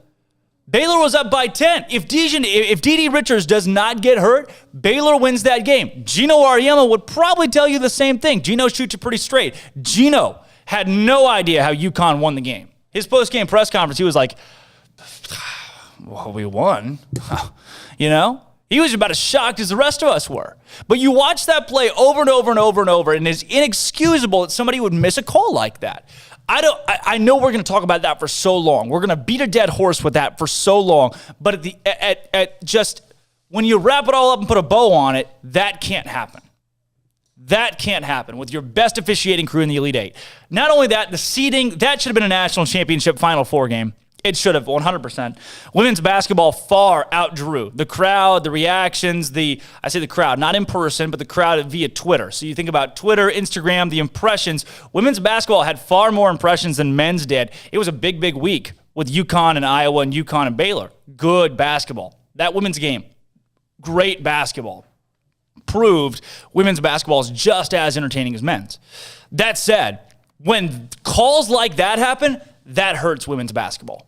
Baylor was up by 10. If D.D. Richards does not get hurt, Baylor wins that game. Gino Auriemma would probably tell you the same thing. Gino shoots it pretty straight. Gino had no idea how UConn won the game. His post-game press conference, he was like, well, we won. You know? He was about as shocked as the rest of us were. But you watch that play over and over and over and over, and it's inexcusable that somebody would miss a call like that. I know we're going to talk about that for so long. We're going to beat a dead horse with that for so long. But just when you wrap it all up and put a bow on it, that can't happen. That can't happen with your best officiating crew in the Elite Eight. Not only that, the seeding, that should have been a national championship Final Four game. It should have, 100%. Women's basketball far outdrew the crowd, the reactions, I say the crowd, not in person, but the crowd via Twitter. So you think about Twitter, Instagram, the impressions. Women's basketball had far more impressions than men's did. It was a big, big week with UConn and Iowa and UConn and Baylor. Good basketball. That women's game, great basketball. Proved women's basketball is just as entertaining as men's. That said, when calls like that happen, that hurts women's basketball.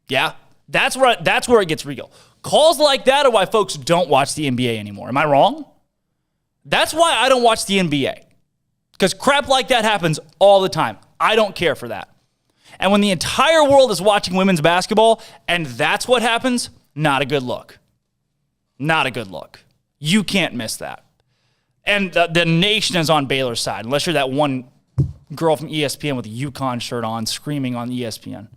Yeah, that's where it gets real. Calls like that are why folks don't watch the NBA anymore. Am I wrong? That's why I don't watch the NBA. Because crap like that happens all the time. I don't care for that. And when the entire world is watching women's basketball and that's what happens, not a good look. Not a good look. You can't miss that. And the nation is on Baylor's side, unless you're that one girl from ESPN with a UConn shirt on screaming on ESPN.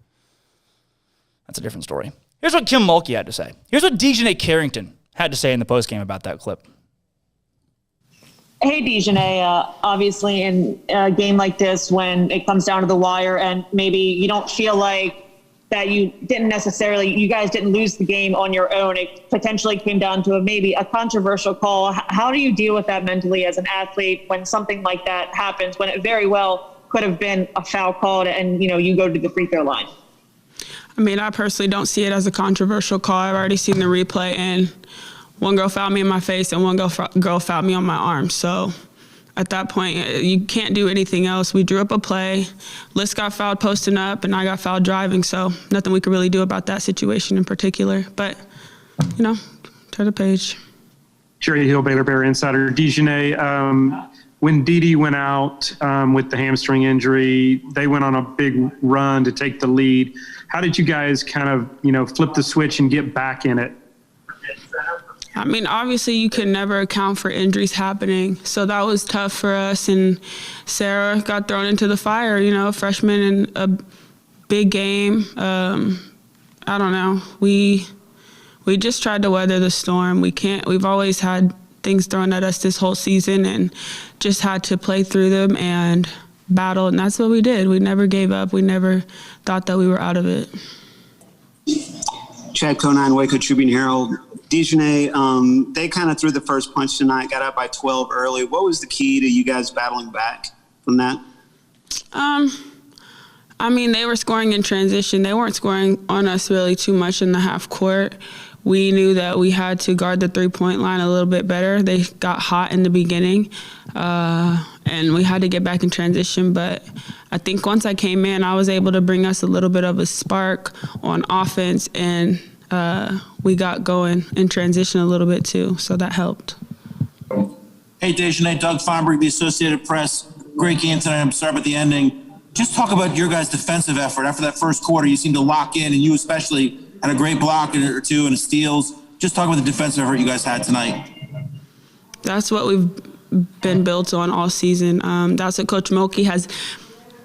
That's a different story. Here's what Kim Mulkey had to say. Here's what Dejanay Carrington had to say in the postgame about that clip. Hey, Dejanay, obviously in a game like this, when it comes down to the wire and maybe you don't feel like that you guys didn't lose the game on your own. It potentially came down to maybe a controversial call. How do you deal with that mentally as an athlete when something like that happens, when it very well could have been a foul called and, you go to the free throw line? I mean, I personally don't see it as a controversial call. I've already seen the replay, and one girl fouled me in my face and one girl fouled me on my arm. So at that point, you can't do anything else. We drew up a play. Liz got fouled posting up, and I got fouled driving. So nothing we could really do about that situation in particular. But, turn the page. Jerry Hill, Baylor Bear Insider. Dejanay, when D.D. went out with the hamstring injury, they went on a big run to take the lead. How did you guys kind of, flip the switch and get back in it? I mean, obviously you can never account for injuries happening. So that was tough for us. And Sarah got thrown into the fire, freshman in a big game. I don't know. We just tried to weather the storm. We've always had things thrown at us this whole season and just had to play through them and battle. And that's what we did. We never gave up. We never thought that we were out of it. Chad Conine, Waco Tribune Herald. Dijonay, they kind of threw the first punch tonight, got up by 12 early. What was the key to you guys battling back from that? I mean, they were scoring in transition. They weren't scoring on us really too much in the half court. We knew that we had to guard the three-point line a little bit better. They got hot in the beginning, and we had to get back in transition. But I think once I came in, I was able to bring us a little bit of a spark on offense, and we got going in transition a little bit too, so that helped. Hey, Dejanay, Doug Feinberg, the Associated Press. Great game tonight. I'm sorry about the ending. Just talk about your guys' defensive effort. After that first quarter, you seemed to lock in, and you especially had a great block or two and steals. Just talk about the defensive effort you guys had tonight. That's what we've been built on all season. That's what Coach Mulkey has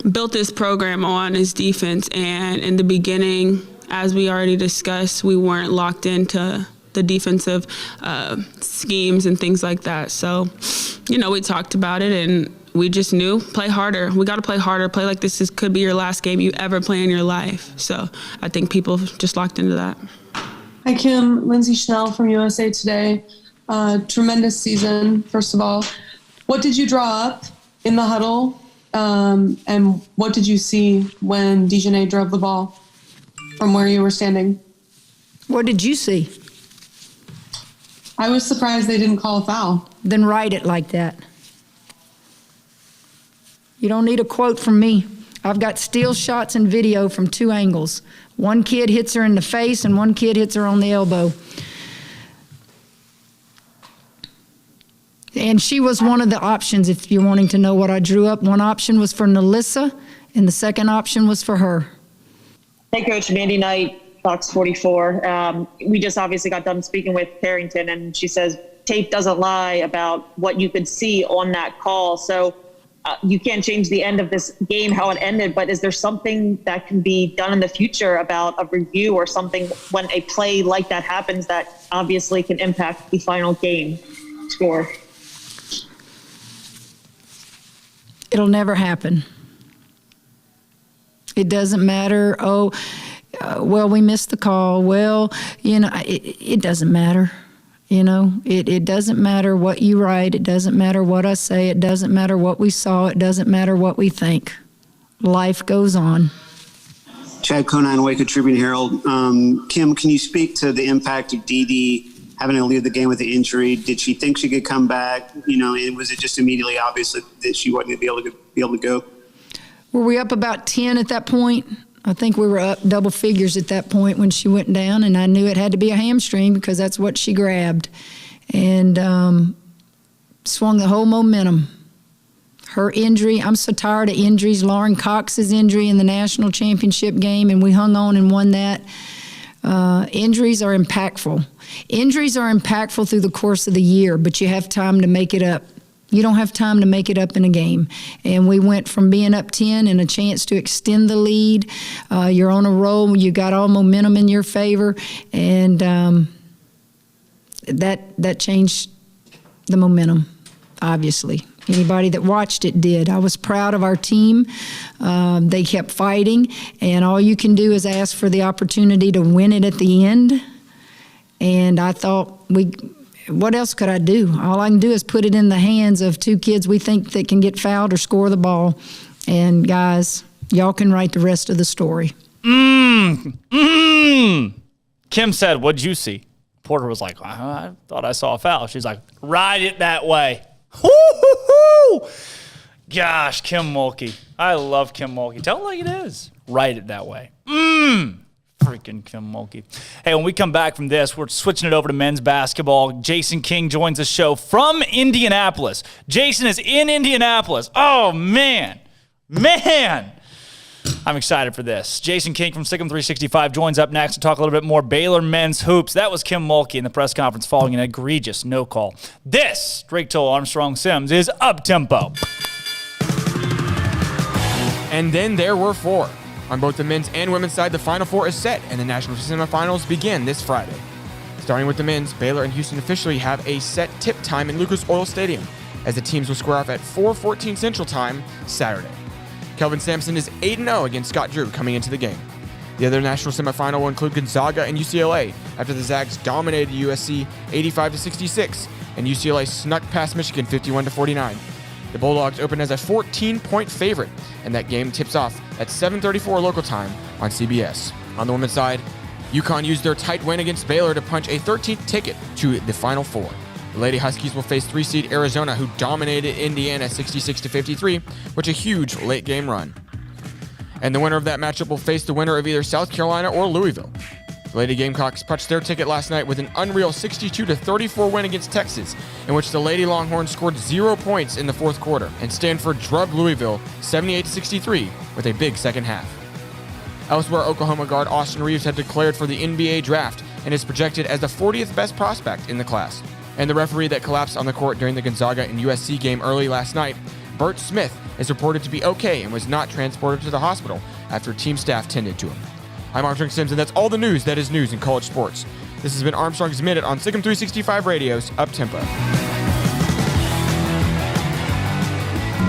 built this program on, is defense. And in the beginning, as we already discussed, we weren't locked into the defensive schemes and things like that. So, we talked about it, and we just knew, play harder. We got to play harder. Play like this could be your last game you ever play in your life. So I think people just locked into that. Hi, Kim. Lindsay Schnell from USA Today. Tremendous season, first of all. What did you draw up in the huddle, and what did you see when Dijonay drove the ball from where you were standing? What did you see? I was surprised they didn't call a foul. Then write it like that. You don't need a quote from me. I've got steal shots and video from two angles. One kid hits her in the face and one kid hits her on the elbow. And she was one of the options, if you're wanting to know what I drew up. One option was for Nalissa, and the second option was for her. Hey, Coach, Mandy Knight, Fox 44. We just obviously got done speaking with Carrington, and she says tape doesn't lie about what you could see on that call. So you can't change the end of this game, how it ended, but is there something that can be done in the future about a review or something when a play like that happens that obviously can impact the final game score? It'll never happen. It doesn't matter, well, we missed the call. Well, it doesn't matter. It doesn't matter what you write. It doesn't matter what I say. It doesn't matter what we saw. It doesn't matter what we think. Life goes on. Chad Conine, Waco Tribune Herald. Kim, can you speak to the impact of Dee having to leave the game with the injury? Did she think she could come back? And was it just immediately obvious that she wasn't going to be able to go? Were we up about 10 at that point? I think we were up double figures at that point when she went down, and I knew it had to be a hamstring because that's what she grabbed. And swung the whole momentum. Her injury, I'm so tired of injuries. Lauren Cox's injury in the national championship game, and we hung on and won that. Injuries are impactful. Injuries are impactful through the course of the year, but you have time to make it up. You don't have time to make it up in a game. And we went from being up 10 and a chance to extend the lead. You're on a roll. You got all momentum in your favor. And that changed the momentum, obviously. Anybody that watched it did. I was proud of our team. They kept fighting. And all you can do is ask for the opportunity to win it at the end. And I thought, what else could I do? All I can do is put it in the hands of two kids we think that can get fouled or score the ball. And guys, y'all can write the rest of the story. Kim said, what'd you see? Porter was like, I thought I saw a foul. She's like, ride it that way. Woo-hoo-hoo! Gosh, Kim Mulkey. I love Kim Mulkey. Tell it like it is. Write it that way. Freaking Kim Mulkey. Hey, when we come back from this, we're switching it over to men's basketball. Jason King joins the show from Indianapolis. Jason is in Indianapolis. Oh, man. I'm excited for this. Jason King from SicEm365 joins up next to talk a little bit more Baylor men's hoops. That was Kim Mulkey in the press conference following an egregious no call. This, Drake Toll, Armstrong Sims, is Up-Tempo. And then there were four. On both the men's and women's side, the Final Four is set, and the national semifinals begin this Friday. Starting with the men's, Baylor and Houston officially have a set tip time in Lucas Oil Stadium, as the teams will square off at 4:14 Central Time Saturday. Kelvin Sampson is 8-0 against Scott Drew coming into the game. The other national semifinal will include Gonzaga and UCLA after the Zags dominated USC 85-66 and UCLA snuck past Michigan 51-49. The Bulldogs open as a 14-point favorite, and that game tips off at 7:34 local time on CBS. On the women's side, UConn used their tight win against Baylor to punch a 13th ticket to the Final Four. The Lady Huskies will face 3-seed Arizona, who dominated Indiana 66-53, which a huge late-game run. And the winner of that matchup will face the winner of either South Carolina or Louisville. The Lady Gamecocks punched their ticket last night with an unreal 62-34 win against Texas, in which the Lady Longhorns scored 0 points in the fourth quarter, and Stanford drubbed Louisville 78-63 with a big second half. Elsewhere, Oklahoma guard Austin Reeves had declared for the NBA draft and is projected as the 40th best prospect in the class. And the referee that collapsed on the court during the Gonzaga and USC game early last night, Bert Smith, is reported to be okay and was not transported to the hospital after team staff tended to him. I'm Armstrong Sims, and that's all the news that is news in college sports. This has been Armstrong's Minute on SicEm365 Radio's Up-Tempo.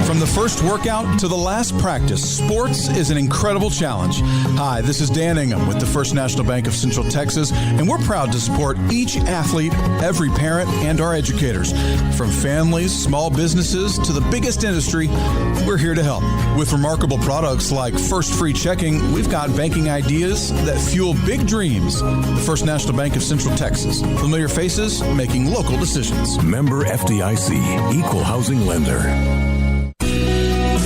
From the first workout to the last practice, sports is an incredible challenge. Hi, this is Dan Ingham with the First National Bank of Central Texas, and we're proud to support each athlete, every parent, and our educators. From families, small businesses, to the biggest industry, we're here to help. With remarkable products like First Free Checking, we've got banking ideas that fuel big dreams. The First National Bank of Central Texas. Familiar faces making local decisions. Member FDIC, Equal Housing Lender.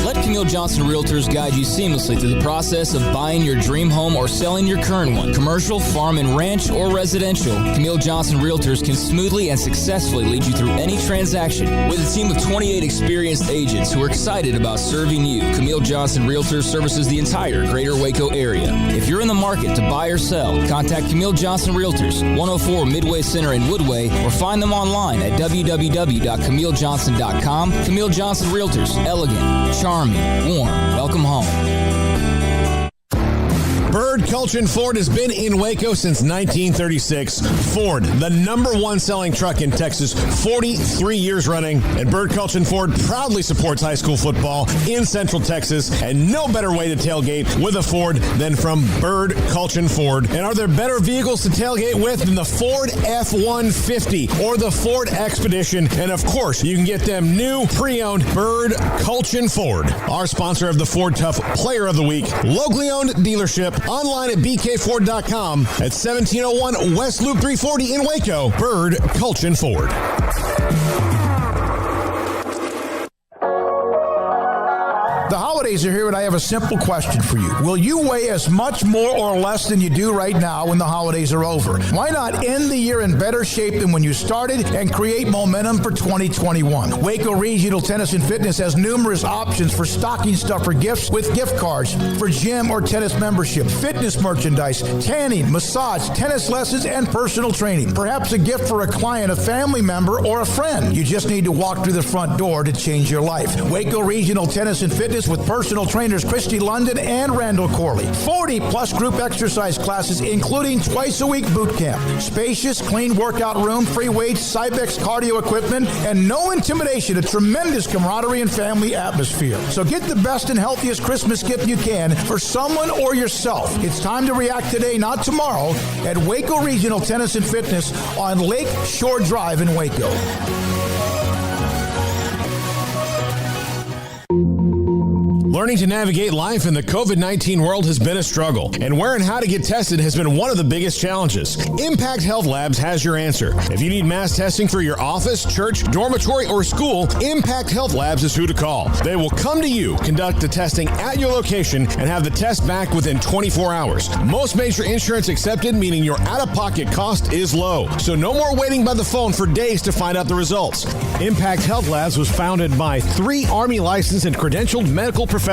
Let Camille Johnson Realtors guide you seamlessly through the process of buying your dream home or selling your current one. Commercial, farm and ranch, or residential, Camille Johnson Realtors can smoothly and successfully lead you through any transaction. With a team of 28 experienced agents who are excited about serving you, Camille Johnson Realtors services the entire greater Waco area. If you're in the market to buy or sell, contact Camille Johnson Realtors, 104 Midway Center in Woodway, or find them online at www.camillejohnson.com. Camille Johnson Realtors, elegant, charming, warm. Welcome home. Bird Culchin Ford has been in Waco since 1936. Ford, the number one selling truck in Texas, 43 years running. And Bird Culchin Ford proudly supports high school football in Central Texas. And no better way to tailgate with a Ford than from Bird Culchin Ford. And are there better vehicles to tailgate with than the Ford F-150 or the Ford Expedition? And of course, you can get them new, pre-owned Bird Culchin Ford. Our sponsor of the Ford Tough Player of the Week, locally owned dealership. Online at bkford.com at 1701 West Loop 340 in Waco. Bird Culchin Ford. The holidays are here, and I have a simple question for you. Will you weigh as much more or less than you do right now when the holidays are over? Why not end the year in better shape than when you started and create momentum for 2021? Waco Regional Tennis and Fitness has numerous options for stocking stuffer gifts with gift cards for gym or tennis membership, fitness merchandise, tanning, massage, tennis lessons, and personal training. Perhaps a gift for a client, a family member, or a friend. You just need to walk through the front door to change your life. Waco Regional Tennis and Fitness with personal trainers Christy London and Randall Corley. 40-plus group exercise classes, including twice-a-week boot camp. Spacious, clean workout room, free weights, Cybex cardio equipment, and no intimidation. A tremendous camaraderie and family atmosphere. So get the best and healthiest Christmas gift you can for someone or yourself. It's time to react today, not tomorrow, at Waco Regional Tennis and Fitness on Lake Shore Drive in Waco. Learning to navigate life in the COVID-19 world has been a struggle, and where and how to get tested has been one of the biggest challenges. Impact Health Labs has your answer. If you need mass testing for your office, church, dormitory, or school, Impact Health Labs is who to call. They will come to you, conduct the testing at your location, and have the test back within 24 hours. Most major insurance accepted, meaning your out-of-pocket cost is low. So no more waiting by the phone for days to find out the results. Impact Health Labs was founded by 3 Army licensed and credentialed medical professionals.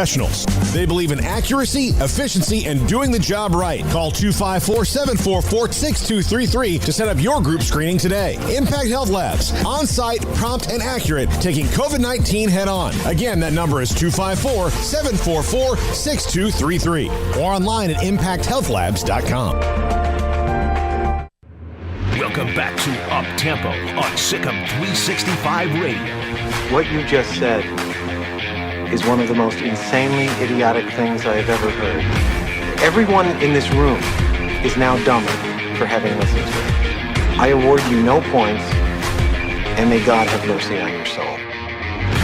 They believe in accuracy, efficiency, and doing the job right. Call 254-744-6233 to set up your group screening today. Impact Health Labs, on-site, prompt, and accurate, taking COVID-19 head-on. Again, that number is 254-744-6233 or online at impacthealthlabs.com. Welcome back to Up Tempo on SicEm365 Radio. What you just said is one of the most insanely idiotic things I have ever heard. Everyone in this room is now dumber for having listened to it. I award you no points, and may God have mercy on your soul.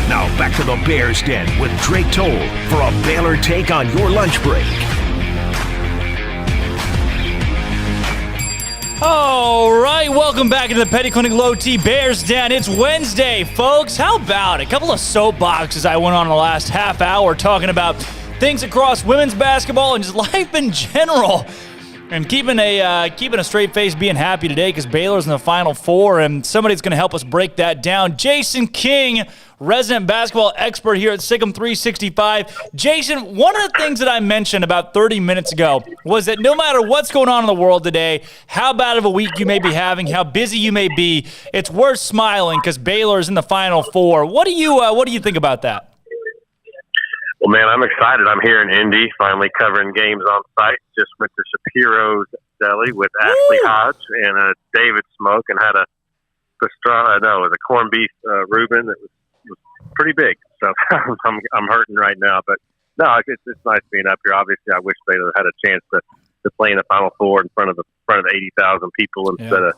Now back to the Bears Den with Drake Toll for a Baylor take on your lunch break. All right, welcome back to the Petty Clinic Low T Bears Den. It's Wednesday, folks. How about a couple of soapboxes I went on in the last half hour talking about things across women's basketball and just life in general. And keeping a straight face, being happy today because Baylor's in the Final Four, and somebody's going to help us break that down. Jason King, resident basketball expert here at SicEm365. Jason, one of the things that I mentioned about 30 minutes ago was that no matter what's going on in the world today, how bad of a week you may be having, how busy you may be, it's worth smiling because Baylor's in the Final Four. What do you think about that? Well, man, I'm excited. I'm here in Indy, finally covering games on site. Just went to Shapiro's Deli with Ashley Hodge and David Smoak, and had it was a corned beef Reuben that was pretty big. So I'm hurting right now, but no, it's nice being up here. Obviously, I wish Baylor had a chance to play in the Final Four in front of 80,000 people instead of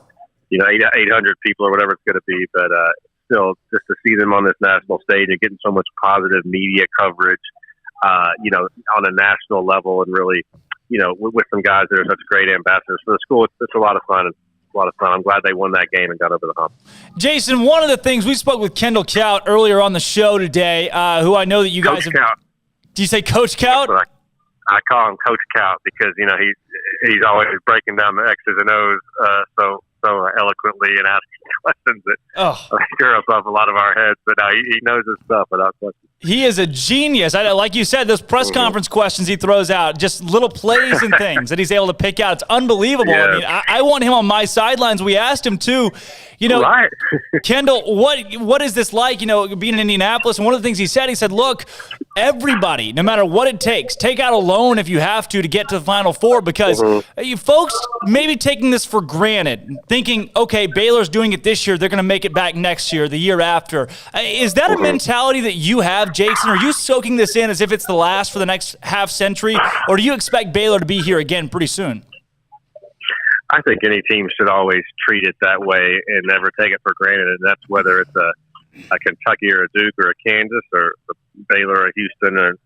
800 people or whatever it's going to be, but. Still, just to see them on this national stage and getting so much positive media coverage, on a national level, and really, with some guys that are such great ambassadors for the school, it's a lot of fun. I'm glad they won that game and got over the hump. Jason, one of the things we spoke with Kendall Cout earlier on the show today, who I know that you guys have. Cout. Do you say Coach Cout? I call him Coach Cout because he's always breaking down the X's and O's so eloquently and asking questions that stir up a lot of our heads. But he knows his stuff without question. He is a genius. Like you said, those press conference questions he throws out, just little plays and things that he's able to pick out. It's unbelievable. Yeah. I mean, I want him on my sidelines. We asked him too. Right. Kendall, what is this like, being in Indianapolis? And one of the things he said, look, everybody, no matter what it takes, take out a loan if you have to get to the Final Four, because you folks may be taking this for granted, thinking, okay, Baylor's doing it this year, they're going to make it back next year, the year after. Is that a mentality that you have, Jason? Are you soaking this in as if it's the last for the next half century, or do you expect Baylor to be here again pretty soon? I think any team should always treat it that way and never take it for granted. And that's whether it's a Kentucky or a Duke or a Kansas or a Baylor or a Houston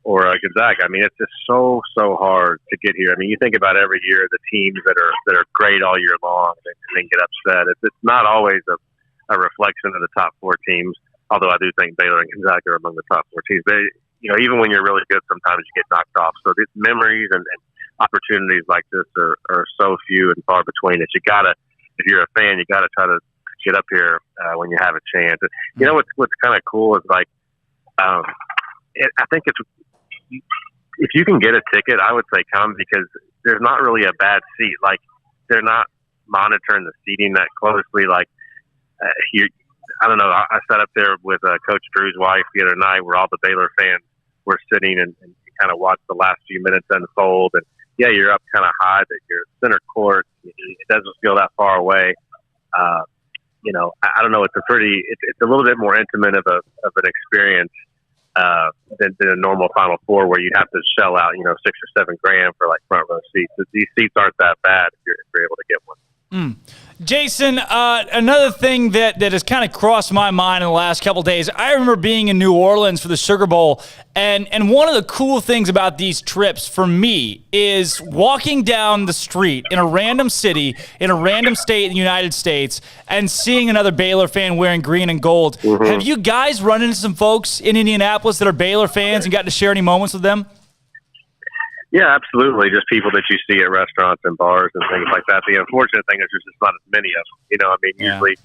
or a Gonzaga. I mean, it's just so hard to get here. I mean, you think about every year the teams that are great all year long and then get upset. It's not always a reflection of the top four teams, although I do think Baylor and Gonzaga are among the top four teams. They, even when you're really good, sometimes you get knocked off. So these memories and opportunities like this are so few and far between that if you're a fan, you gotta try to get up here when you have a chance. What's kind of cool is I think if you can get a ticket, I would say come, because there's not really a bad seat. Like, they're not monitoring the seating that closely. Like, I don't know. I sat up there with Coach Drew's wife the other night, where all the Baylor fans were sitting and kind of watched the last few minutes unfold. And yeah, you're up kind of high, but you're center court. It doesn't feel that far away. I don't know. It's a little bit more intimate of an experience than a normal Final Four, where you'd have to shell out, $6 or $7 grand for front row seats. These seats aren't that bad if you're able to get one. Jason, another thing that has kind of crossed my mind in the last couple of days, I remember being in New Orleans for the Sugar Bowl, and one of the cool things about these trips for me is walking down the street in a random city, in a random state in the United States, and seeing another Baylor fan wearing green and gold. Mm-hmm. Have you guys run into some folks in Indianapolis that are Baylor fans and got to share any moments with them? Yeah, absolutely. Just people that you see at restaurants and bars and things like that. The unfortunate thing is there's just not as many of them. Usually,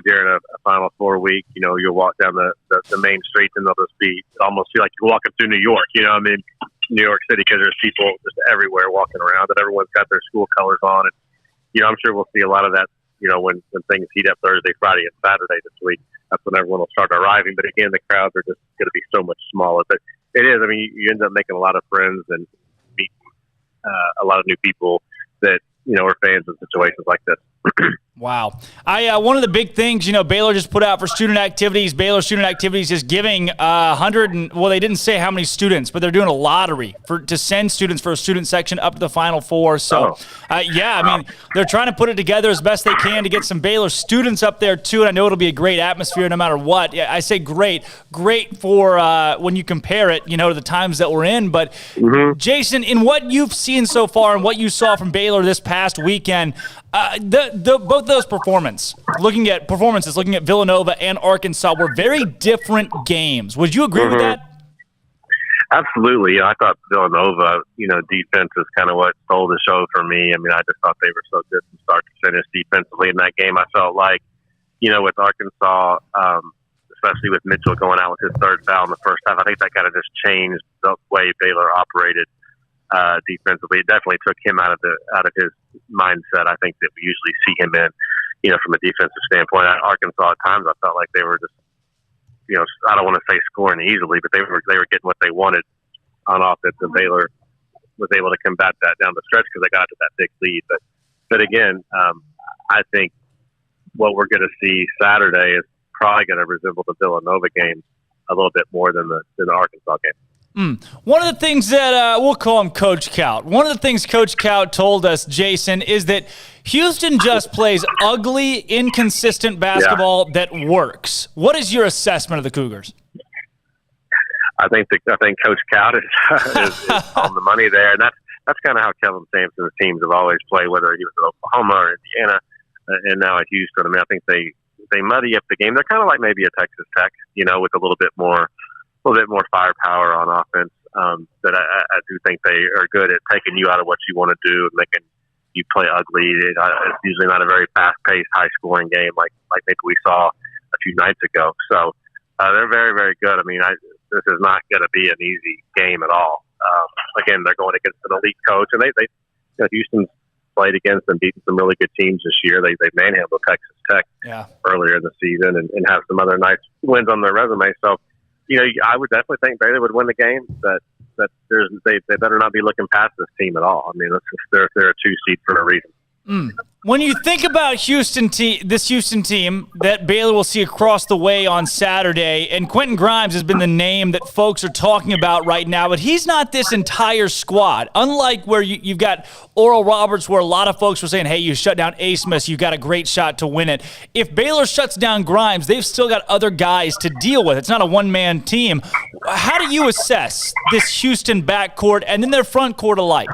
during a Final Four week, you'll walk down the main streets and they'll just be almost feel like you're walking through New York. New York City, because there's people just everywhere walking around, and everyone's got their school colors on. And I'm sure we'll see a lot of that. When things heat up Thursday, Friday, and Saturday this week, that's when everyone will start arriving. But again, the crowds are just going to be so much smaller. But it is. I mean, you end up making a lot of friends and meeting a lot of new people that are fans of situations like this. Wow. One of the big things, Baylor just put out for student activities, Baylor Student Activities is giving they didn't say how many students, but they're doing a lottery to send students for a student section up to the Final Four. So, they're trying to put it together as best they can to get some Baylor students up there, too, and I know it'll be a great atmosphere no matter what. Yeah, I say great for when you compare it, to the times that we're in. But, Jason, in what you've seen so far and what you saw from Baylor this past weekend, both those performances, looking at Villanova and Arkansas, were very different games. Would you agree with that? Absolutely. I thought Villanova, defense is kind of what stole the show for me. I mean, I just thought they were so good from start to finish defensively in that game. I felt like, with Arkansas, especially with Mitchell going out with his third foul in the first half, I think that kind of just changed the way Baylor operated defensively. It definitely took him out of his mindset. I think that we usually see him in, from a defensive standpoint. At Arkansas, at times, I felt like they were just, I don't want to say scoring easily, but they were getting what they wanted on offense, and Baylor was able to combat that down the stretch because they got to that big lead. But again, I think what we're going to see Saturday is probably going to resemble the Villanova game a little bit more than the Arkansas game. One of the things that we'll call him Coach Kaut. One of the things Coach Kaut told us, Jason, is that Houston just plays ugly, inconsistent basketball that works. What is your assessment of the Cougars? I think Coach Kaut is on the money there, and that's kind of how Kevin Sampson's teams have always played, whether he was at Oklahoma or Indiana, and now at Houston. I mean, I think they muddy up the game. They're kind of like maybe a Texas Tech, with a little bit more firepower on offense. That I do think they are good at taking you out of what you want to do and making you play ugly. It's usually not a very fast-paced, high-scoring game like maybe we saw a few nights ago. So they're very, very good. I mean, this is not going to be an easy game at all. Again, they're going against an elite coach, and they Houston's played against and beaten some really good teams this year. They manhandled Texas Tech earlier in the season and have some other nice wins on their resume. So, I would definitely think Baylor would win the game, but they better not be looking past this team at all. I mean, they're a 2 seed for a reason. When you think about this Houston team that Baylor will see across the way on Saturday, and Quentin Grimes has been the name that folks are talking about right now, but he's not this entire squad. Unlike where you've got Oral Roberts, where a lot of folks were saying, hey, you shut down Asmus, you've got a great shot to win it. If Baylor shuts down Grimes, they've still got other guys to deal with. It's not a one-man team. How do you assess this Houston backcourt and then their front court alike?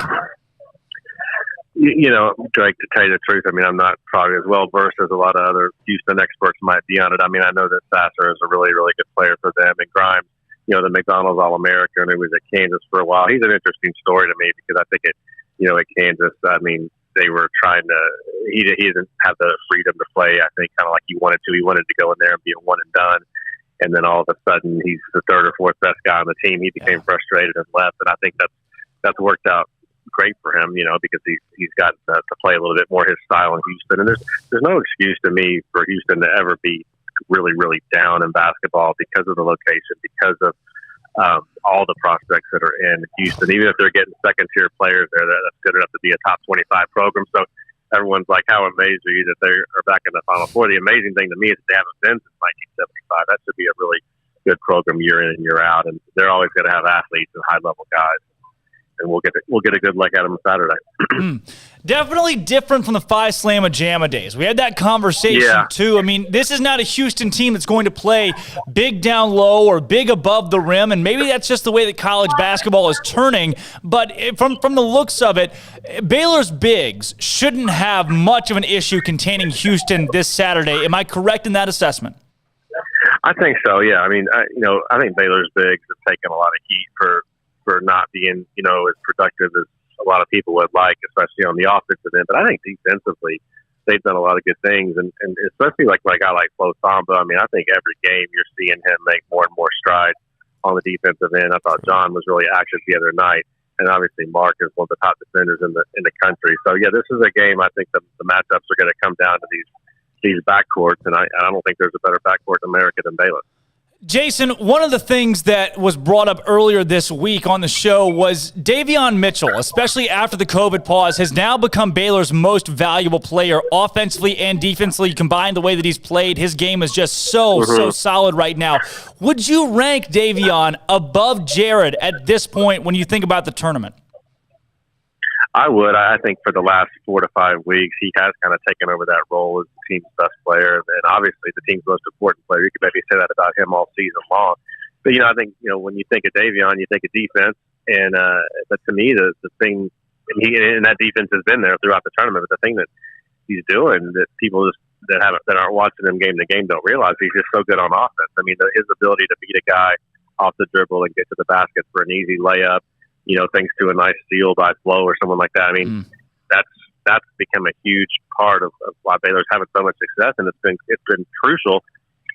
Drake, to tell you the truth, I mean, I'm not probably as well versed as a lot of other Houston experts might be on it. I mean, I know that Sasser is a really, really good player for them, and Grimes, the McDonald's All-American, who was at Kansas for a while. He's an interesting story to me because I think at Kansas, I mean, they were trying to. He didn't have the freedom to play. I think kind of like he wanted to. He wanted to go in there and be a one and done, and then all of a sudden, he's the third or fourth best guy on the team. He became frustrated and left, and I think that's worked out great for him, because he's got to play a little bit more his style in Houston. And there's no excuse to me for Houston to ever be really, really down in basketball because of the location, because of all the prospects that are in Houston. Even if they're getting second-tier players there, that's good enough to be a top 25 program. So everyone's like, how amazed are you that they are back in the Final Four? The amazing thing to me is that they haven't been since 1975. That should be a really good program year in and year out. And they're always going to have athletes and high-level guys. And we'll get a good look at them Saturday. Definitely different from the Phi Slamma Jamma days. We had that conversation too. I mean, this is not a Houston team that's going to play big down low or big above the rim, and maybe that's just the way that college basketball is turning. But from the looks of it, Baylor's bigs shouldn't have much of an issue containing Houston this Saturday. Am I correct in that assessment? I think so. Yeah. I mean, I think Baylor's bigs have taken a lot of heat for not being, as productive as a lot of people would like, especially on the offensive end. But I think defensively, they've done a lot of good things, and especially like a guy like Flo Thamba. I mean, I think every game you're seeing him make more and more strides on the defensive end. I thought John was really active the other night, and obviously Mark is one of the top defenders in the country. So yeah, this is a game. I think the matchups are going to come down to these backcourts, and I don't think there's a better backcourt in America than Baylor. Jason, one of the things that was brought up earlier this week on the show was Davion Mitchell, especially after the COVID pause, has now become Baylor's most valuable player offensively and defensively. Combined the way that he's played, his game is just so solid right now. Would you rank Davion above Jared at this point when you think about the tournament? I would. I think for the last 4 to 5 weeks, he has kind of taken over that role as the team's best player, and obviously the team's most important player. You could maybe say that about him all season long. But I think when you think of Davion, you think of defense, and but to me, the thing, and that defense has been there throughout the tournament. But the thing that he's doing that people just that aren't watching him game to game don't realize, he's just so good on offense. I mean, his ability to beat a guy off the dribble and get to the basket for an easy layup, thanks to a nice steal by Flo or someone like that. I mean, that's become a huge part of why Baylor's having so much success, and it's been crucial,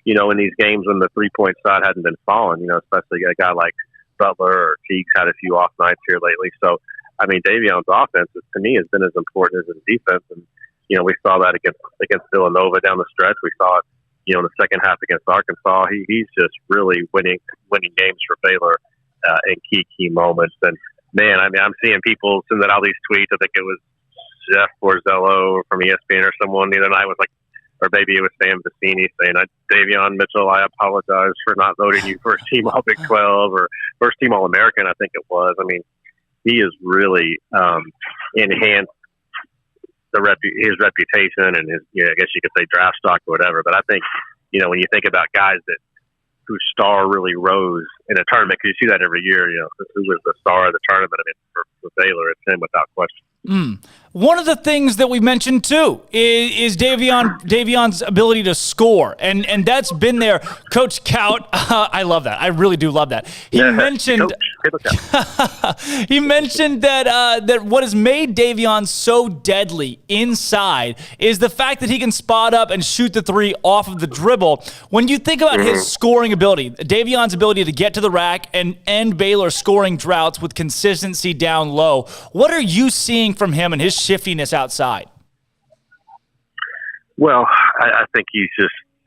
in these games when the 3-point shot hadn't been falling. Especially a guy like Butler or Teague's had a few off nights here lately. So, I mean, Davion's offense to me has been as important as his defense, and we saw that against Villanova down the stretch. We saw it, in the second half against Arkansas. He's just really winning games for Baylor. In key moments. And man, I mean, I'm seeing people send out all these tweets. I think it was Jeff Borzello from ESPN or someone the other night was like, or maybe it was Sam Vecini saying, Davion Mitchell, I apologize for not voting you first team All Big 12 or first team All American. I think it was. I mean, he has really enhanced his reputation and his, I guess you could say draft stock or whatever. But I think, when you think about guys whose star really rose in a tournament, because you see that every year, who was the star of the tournament. I mean, for Baylor, it's him without question. One of the things that we mentioned too is Davion's ability to score, and that's been there. Coach Kaut, I love that. I really do love that. He mentioned he mentioned that what has made Davion so deadly inside is the fact that he can spot up and shoot the three off of the dribble. When you think about his scoring ability, Davion's ability to get to the rack and end Baylor scoring droughts with consistency down low, what are you seeing from him and his shiftiness outside? Well, I think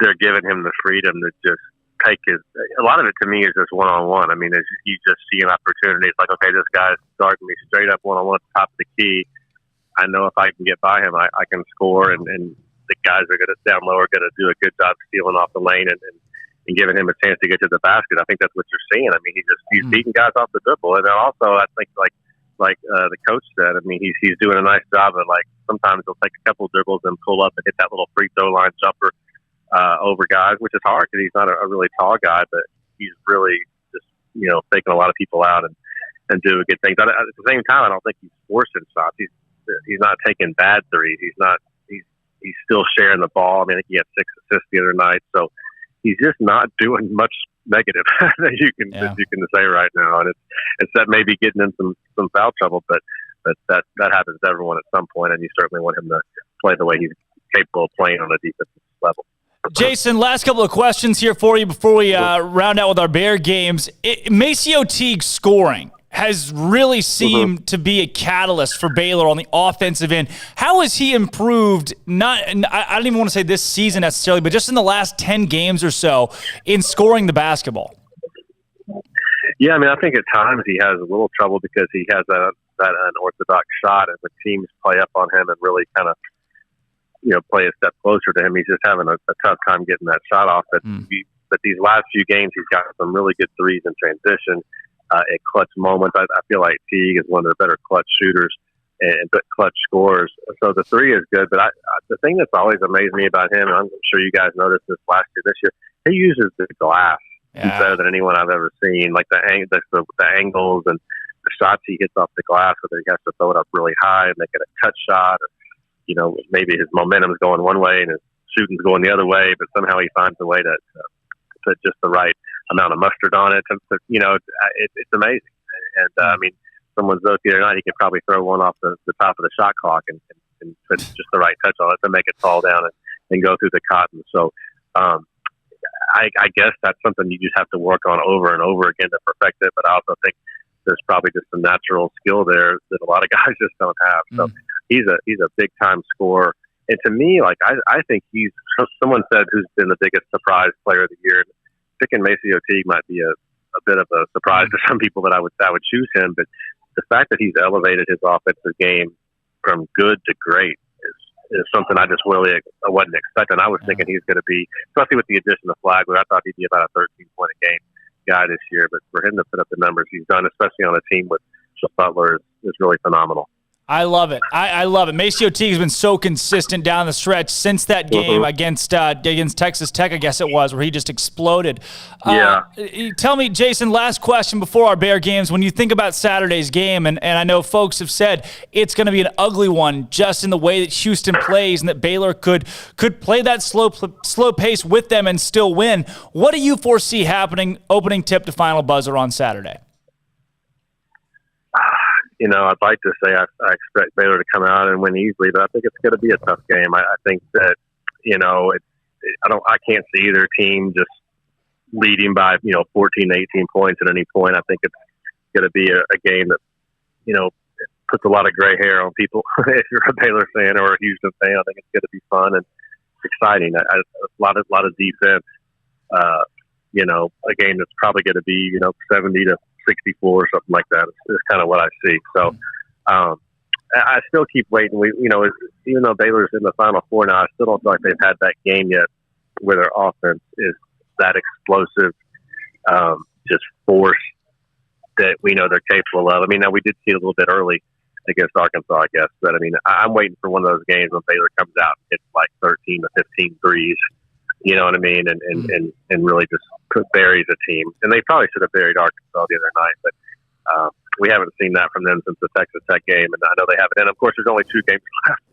they're giving him the freedom to just take a lot of it to me is just one-on-one. I mean, as you just see an opportunity, it's like, okay, this guy's starting me straight up one-on-one at the top of the key. I know if I can get by him, I can score, and the guys are going to down low are going to do a good job stealing off the lane and giving him a chance to get to the basket. I think that's what you're seeing. I mean, he's beating guys off the dribble, and then also I think like the coach said, I mean, he's doing a nice job of, like, sometimes he'll take a couple dribbles and pull up and hit that little free throw line jumper over guys, which is hard because he's not a really tall guy, but he's really just, taking a lot of people out and doing good things. But at the same time, I don't think he's forcing shots. He's not taking bad threes. He's still sharing the ball. I mean, I think he had 6 assists the other night. So he's just not doing much negative that you can say right now, and it's that maybe getting in some foul trouble, but that happens to everyone at some point, and you certainly want him to play the way he's capable of playing on a defensive level. Jason, last couple of questions here for you before we round out with our Bear games. Maceo Teague's scoring has really seemed to be a catalyst for Baylor on the offensive end. How has he improved, I don't even want to say this season necessarily, but just in the last 10 games or so in scoring the basketball? Yeah, I mean, I think at times he has a little trouble because he has that unorthodox shot, and the teams play up on him and really kind of, play a step closer to him. He's just having a tough time getting that shot off. But these last few games, he's got some really good threes in transition. At clutch moments, I feel like Teague is one of their better clutch shooters and clutch scorers. So the three is good, but the thing that's always amazed me about him, and I'm sure you guys noticed this this year, he uses the glass better than anyone I've ever seen. Like the angles and the shots he hits off the glass, whether he has to throw it up really high and make it a cut shot, or maybe his momentum's going one way and his shooting's going the other way, but somehow he finds a way to put just the right amount of mustard on it. It's amazing. And I mean, someone's vote the other night, he could probably throw one off the top of the shot clock and put just the right touch on it to make it fall down and go through the cotton. So I guess that's something you just have to work on over and over again to perfect it. But I also think there's probably just some natural skill there that a lot of guys just don't have. So he's a big time scorer. And to me, like, I think someone said who's been the biggest surprise player of the year. picking Maceo Teague might be a bit of a surprise to some people that I would choose him, but the fact that he's elevated his offensive game from good to great is something I wasn't expecting. I was thinking he's going to be, especially with the addition of Flagler, I thought he'd be about a 13-point a game guy this year, but for him to put up the numbers he's done, especially on a team with Butler, is really phenomenal. I love it. I love it. Maceo Teague has been so consistent down the stretch since that game against Texas Tech, I guess it was, where he just exploded. Yeah. Tell me, Jason, last question before our Bear games. When you think about Saturday's game, and I know folks have said it's going to be an ugly one just in the way that Houston plays and that Baylor could play that slow pace with them and still win. What do you foresee happening opening tip to final buzzer on Saturday? I'd like to say I expect Baylor to come out and win easily, but I think it's going to be a tough game. I think that, I can't see either team just leading by, 14, 18 points at any point. I think it's going to be a game that, puts a lot of gray hair on people. If you're a Baylor fan or a Houston fan, I think it's going to be fun and exciting. A lot of defense, a game that's probably going to be, 70 to 64 or something like that is kind of what I see. So I still keep waiting. Even though Baylor's in the Final Four now, I still don't feel like they've had that game yet where their offense is that explosive, just force that we know they're capable of. I mean, now we did see it a little bit early against Arkansas, I guess, but I mean, I'm waiting for one of those games when Baylor comes out and hits like 13 to 15 threes. You know what I mean? And really just buries a team. And they probably should have buried Arkansas the other night, but we haven't seen that from them since the Texas Tech game. And I know they haven't. And of course, there's only 2 games left,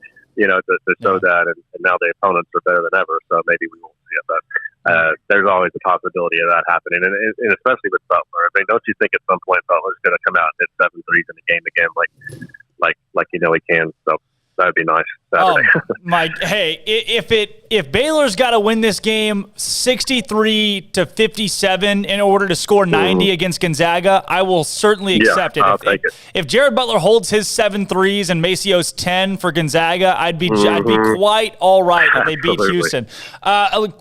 to show that. And now the opponents are better than ever. So maybe we won't see it. But there's always a possibility of that happening. And especially with Butler. I mean, don't you think at some point Butler's going to come out and hit 7 threes in the game again, like he can? So that would be nice Saturday. Oh, Mike, hey, if Baylor's got to win this game 63 to 57 in order to score 90 against Gonzaga, I will certainly accept it. I'll take it. If Jared Butler holds his 7 threes and Maceo's 10 for Gonzaga, I'd be quite all right if they beat Houston.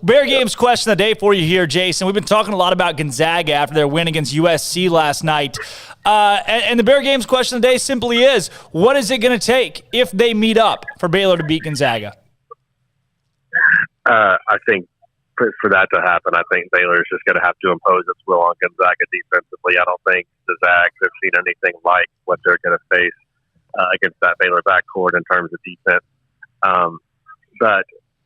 Bear Games question of the day for you here, Jason. We've been talking a lot about Gonzaga after their win against USC last night. And the Bear Games question of the day simply is, what is it going to take if they meet up for Baylor to beat Gonzaga? I think for that to happen, I think Baylor is just going to have to impose its will on Gonzaga defensively. I don't think the Zags have seen anything like what they're going to face against that Baylor backcourt in terms of defense. But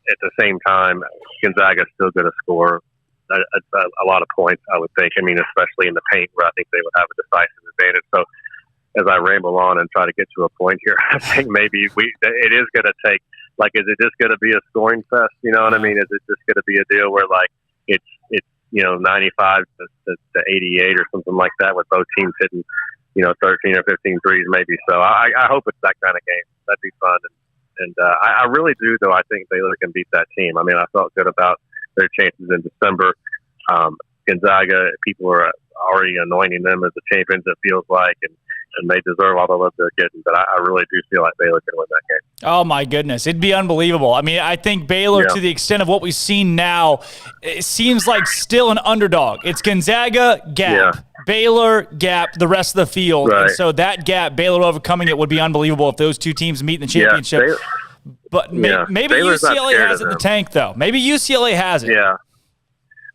at the same time, Gonzaga is still going to score a lot of points, I would think. I mean, especially in the paint, where I think they would have a decisive advantage. So as I ramble on and try to get to a point here, I think maybe it is going to take, is it just going to be a scoring fest? You know what I mean? Is it just going to be a deal where it's 95 to 88 or something like that, with both teams hitting 13 or 15 threes maybe? So I hope it's that kind of game. That'd be fun. And I really do, though. I think Baylor can beat that team. I mean, I felt good about their chances in December. Gonzaga, people are already anointing them as the champions, it feels like, and they deserve all the love they're getting. But I really do feel like Baylor can win that game. Oh, my goodness. It'd be unbelievable. I mean, I think Baylor, to the extent of what we've seen now, it seems like still an underdog. It's Gonzaga, gap. Baylor, gap, the rest of the field. Right. And so that gap, Baylor overcoming it, would be unbelievable if those two teams meet in the championship. But maybe Baylor's UCLA has it in the tank, though. Maybe UCLA has it. Yeah,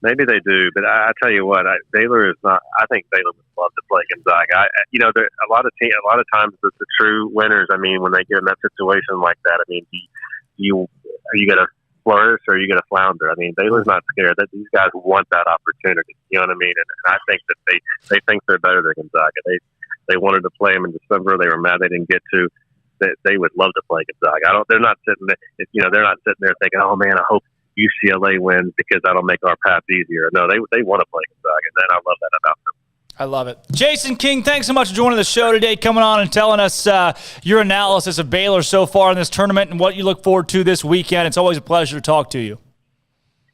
maybe they do. But I tell you what, Baylor is not. I think Baylor would love to play Gonzaga. A lot of times the true winners. I mean, when they get in that situation like that, I mean, are you going to flourish or are you going to flounder? I mean, Baylor's not scared. That these guys want that opportunity. You know what I mean? And I think that they think they're better than Gonzaga. They wanted to play them in December. They were mad they didn't get to. They would love to play Gonzaga. They're not sitting there, they're not sitting there thinking, oh man, I hope UCLA wins because that'll make our path easier. No, they want to play Gonzaga, and I love that about them. I love it. Jason King, thanks so much for joining the show today, coming on and telling us your analysis of Baylor so far in this tournament and what you look forward to this weekend. It's always a pleasure to talk to you.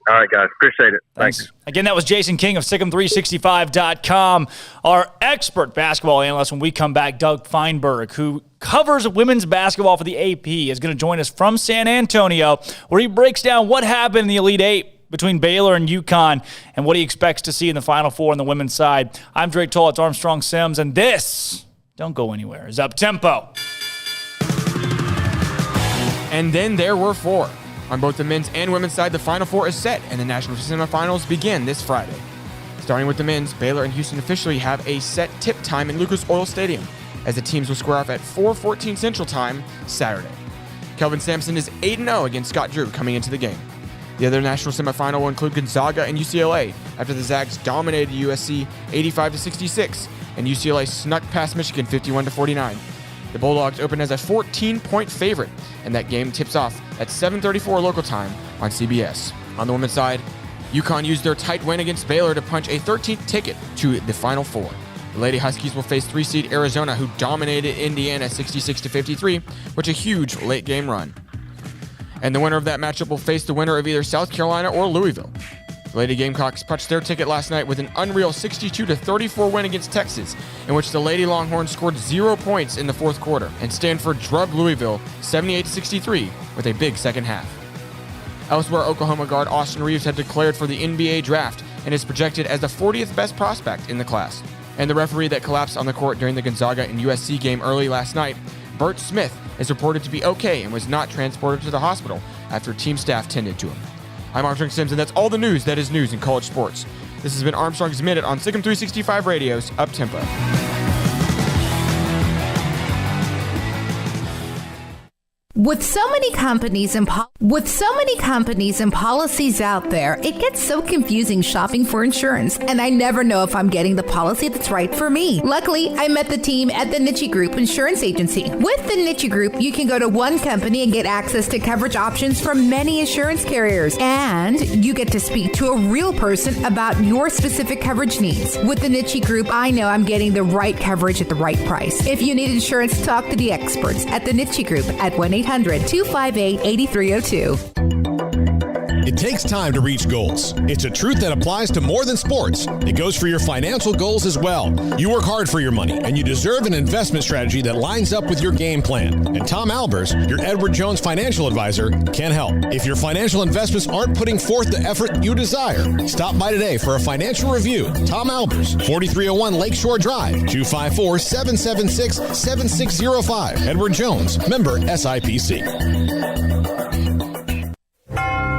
All right, guys. Appreciate it. Thanks. Again, that was Jason King of SicEm365.com, our expert basketball analyst. When we come back, Doug Feinberg, who covers women's basketball for the AP, is going to join us from San Antonio, where he breaks down what happened in the Elite Eight between Baylor and UConn and what he expects to see in the Final Four on the women's side. I'm Drake Toll. It's Armstrong Sims, and this, don't go anywhere, is Up Tempo. And then there were four. On both the men's and women's side, the Final Four is set, and the national semifinals begin this Friday. Starting with the men's, Baylor and Houston officially have a set tip time in Lucas Oil Stadium, as the teams will square off at 4:14 Central Time Saturday. Kelvin Sampson is 8-0 against Scott Drew coming into the game. The other national semifinal will include Gonzaga and UCLA after the Zags dominated USC 85-66, and UCLA snuck past Michigan 51-49. The Bulldogs open as a 14-point favorite, and that game tips off at 7:34 local time on CBS. On the women's side, UConn used their tight win against Baylor to punch a 13th ticket to the Final Four. The Lady Huskies will face 3-seed Arizona, who dominated Indiana 66-53, which a huge late-game run. And the winner of that matchup will face the winner of either South Carolina or Louisville. The Lady Gamecocks punched their ticket last night with an unreal 62-34 win against Texas, in which the Lady Longhorns scored 0 points in the fourth quarter, and Stanford drubbed Louisville 78-63 with a big second half. Elsewhere, Oklahoma guard Austin Reeves had declared for the NBA draft and is projected as the 40th best prospect in the class. And the referee that collapsed on the court during the Gonzaga and USC game early last night, Bert Smith, is reported to be okay and was not transported to the hospital after team staff tended to him. I'm Armstrong Sims, and that's all the news that is news in college sports. This has been Armstrong's Minute on SicEm365 Radio's Up Tempo. With so many companies and policies out there, it gets so confusing shopping for insurance, and I never know if I'm getting the policy that's right for me. Luckily, I met the team at the Niche Group Insurance Agency. With the Niche Group, you can go to one company and get access to coverage options from many insurance carriers, and you get to speak to a real person about your specific coverage needs. With the Niche Group, I know I'm getting the right coverage at the right price. If you need insurance, talk to the experts at the Niche Group at 1-800-258-8302. It takes time to reach goals. It's a truth that applies to more than sports. It goes for your financial goals as well. You work hard for your money, and you deserve an investment strategy that lines up with your game plan. And Tom Albers, your Edward Jones financial advisor, can help. If your financial investments aren't putting forth the effort you desire, stop by today for a financial review. Tom Albers, 4301 Lakeshore Drive, 254-776-7605. Edward Jones, member SIPC.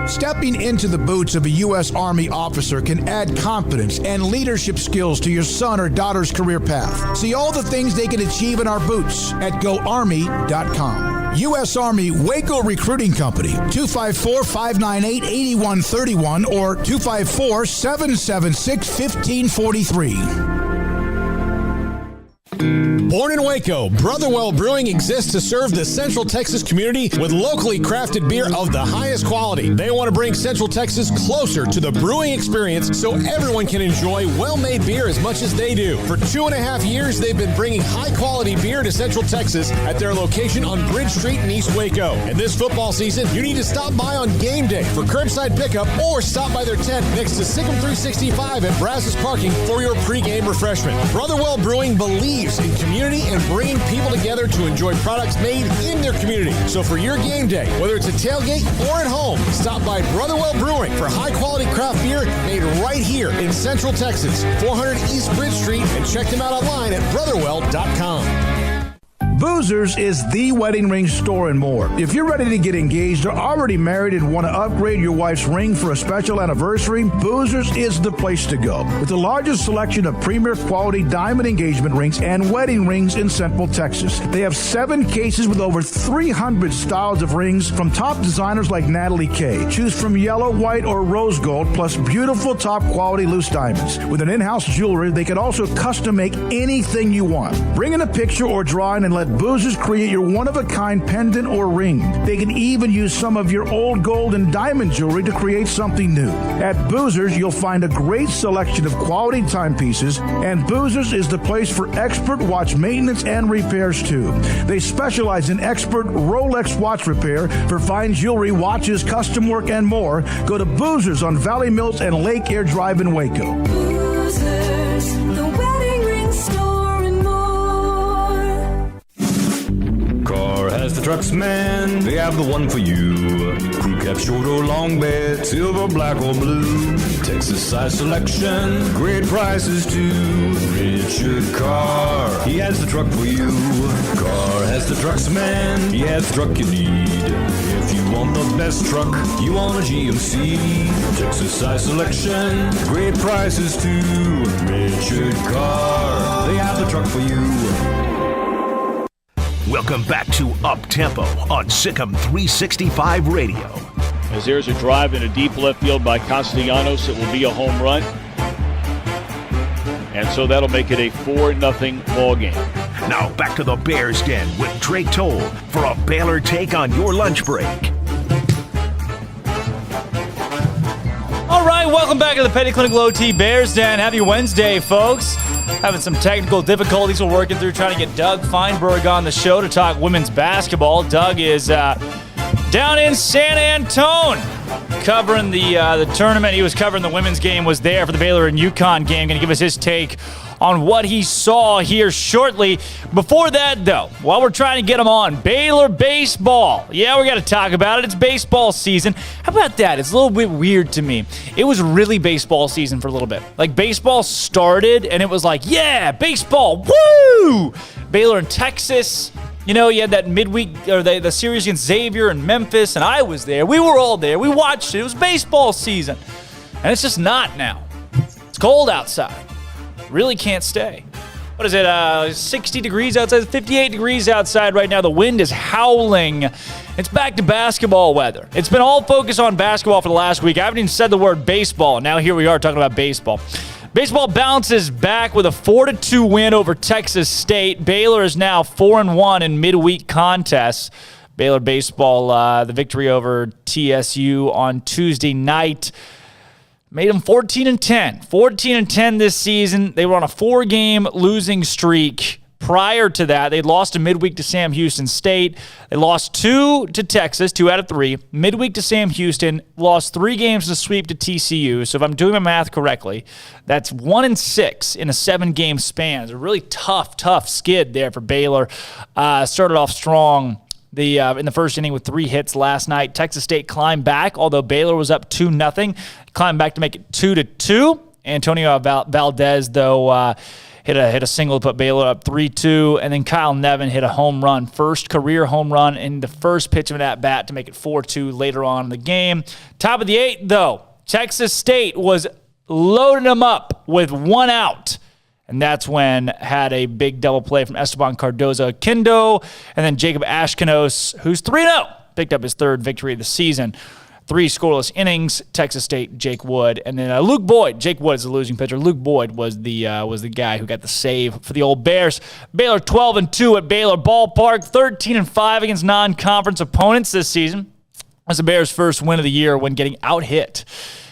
Stepping into the boots of a U.S. Army officer can add confidence and leadership skills to your son or daughter's career path. See all the things they can achieve in our boots at GoArmy.com. U.S. Army Waco Recruiting Company, 254-598-8131 or 254-776-1543. Born in Waco, Brotherwell Brewing exists to serve the Central Texas community with locally crafted beer of the highest quality. They want to bring Central Texas closer to the brewing experience so everyone can enjoy well-made beer as much as they do. For 2.5 years, they've been bringing high-quality beer to Central Texas at their location on Bridge Street in East Waco. And this football season, you need to stop by on game day for curbside pickup or stop by their tent next to SicEm365 at Brazos Parking for your pregame refreshment. Brotherwell Brewing believes in community and bringing people together to enjoy products made in their community. So for your game day, whether it's a tailgate or at home, stop by Brotherwell Brewing for high-quality craft beer made right here in Central Texas, 400 East Bridge Street, and check them out online at brotherwell.com. Boozers is the wedding ring store and more. If you're ready to get engaged or already married and want to upgrade your wife's ring for a special anniversary, Boozers is the place to go. With the largest selection of premier quality diamond engagement rings and wedding rings in Central Texas. They have 7 cases with over 300 styles of rings from top designers like Natalie Kay. Choose from yellow, white, or rose gold, plus beautiful top quality loose diamonds. With an in-house jewelry, they can also custom make anything you want. Bring in a picture or drawing and let Boozers create your one-of-a-kind pendant or ring. They can even use some of your old gold and diamond jewelry to create something new. At Boozers, you'll find a great selection of quality timepieces, and Boozers is the place for expert watch maintenance and repairs too. They specialize in expert Rolex watch repair for fine jewelry, watches, custom work, and more. Go to Boozers on Valley Mills and Lake Air Drive in Waco. Boozers, the wedding ring store and more. Car has the trucks, man, they have the one for you. Crew cab, short or long bed, silver, black or blue. Texas size selection, great prices too. Richard Carr, he has the truck for you. Carr has the trucks, man, he has the truck you need. If you want the best truck, you want a GMC. Texas size selection, great prices too. Richard Carr, they have the truck for you. Welcome back to Up Tempo on SicEm365 Radio. As there's a drive in a deep left field by Castellanos, it will be a home run. And so that'll make it a 4-0 ball game. Now back to the Bears Den with Drake Toll for a Baylor take on your lunch break. All right, welcome back to the Petty Clinic Low T Bears Den. Happy Wednesday, folks. Having some technical difficulties we're working through trying to get Doug Feinberg on the show to talk women's basketball. Doug is down in San Antone covering the tournament. He was covering the women's game, was there for the Baylor and UConn game. Going to give us his take on what he saw here shortly. Before that, though, while we're trying to get him on, Baylor baseball. Yeah, we got to talk about it. It's baseball season. How about that? It's a little bit weird to me. It was really baseball season for a little bit. Like, baseball started, and it was like, yeah, baseball, woo! Baylor and Texas. You know, you had that midweek, or the series against Xavier and Memphis, and I was there. We were all there. We watched it. It was baseball season. And it's just not now. It's cold outside. Really can't stay. What is it, 60 degrees outside, 58 degrees outside right now. The wind is howling. It's back to basketball weather. It's been all focused on basketball for the last week. I haven't even said the word baseball. Now here we are talking about baseball. Baseball bounces back with a 4-2 win over Texas State. Baylor is now 4-1 in midweek contests. Baylor baseball, the victory over TSU on Tuesday night, made them 14-10. 14-10 this season. They were on a 4-game losing streak. Prior to that, they lost a midweek to Sam Houston State. They lost 2 to Texas, 2 out of 3. Midweek to Sam Houston. Lost 3 games to sweep to TCU. So if I'm doing my math correctly, that's 1-6 in a 7-game span. It's a really tough skid there for Baylor. Started off strong in the first inning with 3 hits last night. Texas State climbed back, although Baylor was up 2-0. Climbed back to make it 2-2. Antonio Valdez, though, hit a single to put Baylor up 3-2. And then Kyle Nevin hit a home run, first career home run in the first pitch of an at-bat to make it 4-2 later on in the game. Top of the 8th, though, Texas State was loading them up with 1 out. And that's when had a big double play from Esteban Cardozo-Quindo, and then Jacob Ashkenos, who's 3-0, picked up his 3rd victory of the season. 3 scoreless innings. Texas State, Jake Wood, and then Luke Boyd. Jake Wood is the losing pitcher. Luke Boyd was the guy who got the save for the old Bears. Baylor 12-2 at Baylor Ballpark, 13-5 against non-conference opponents this season. That's the Bears' first win of the year when getting out-hit.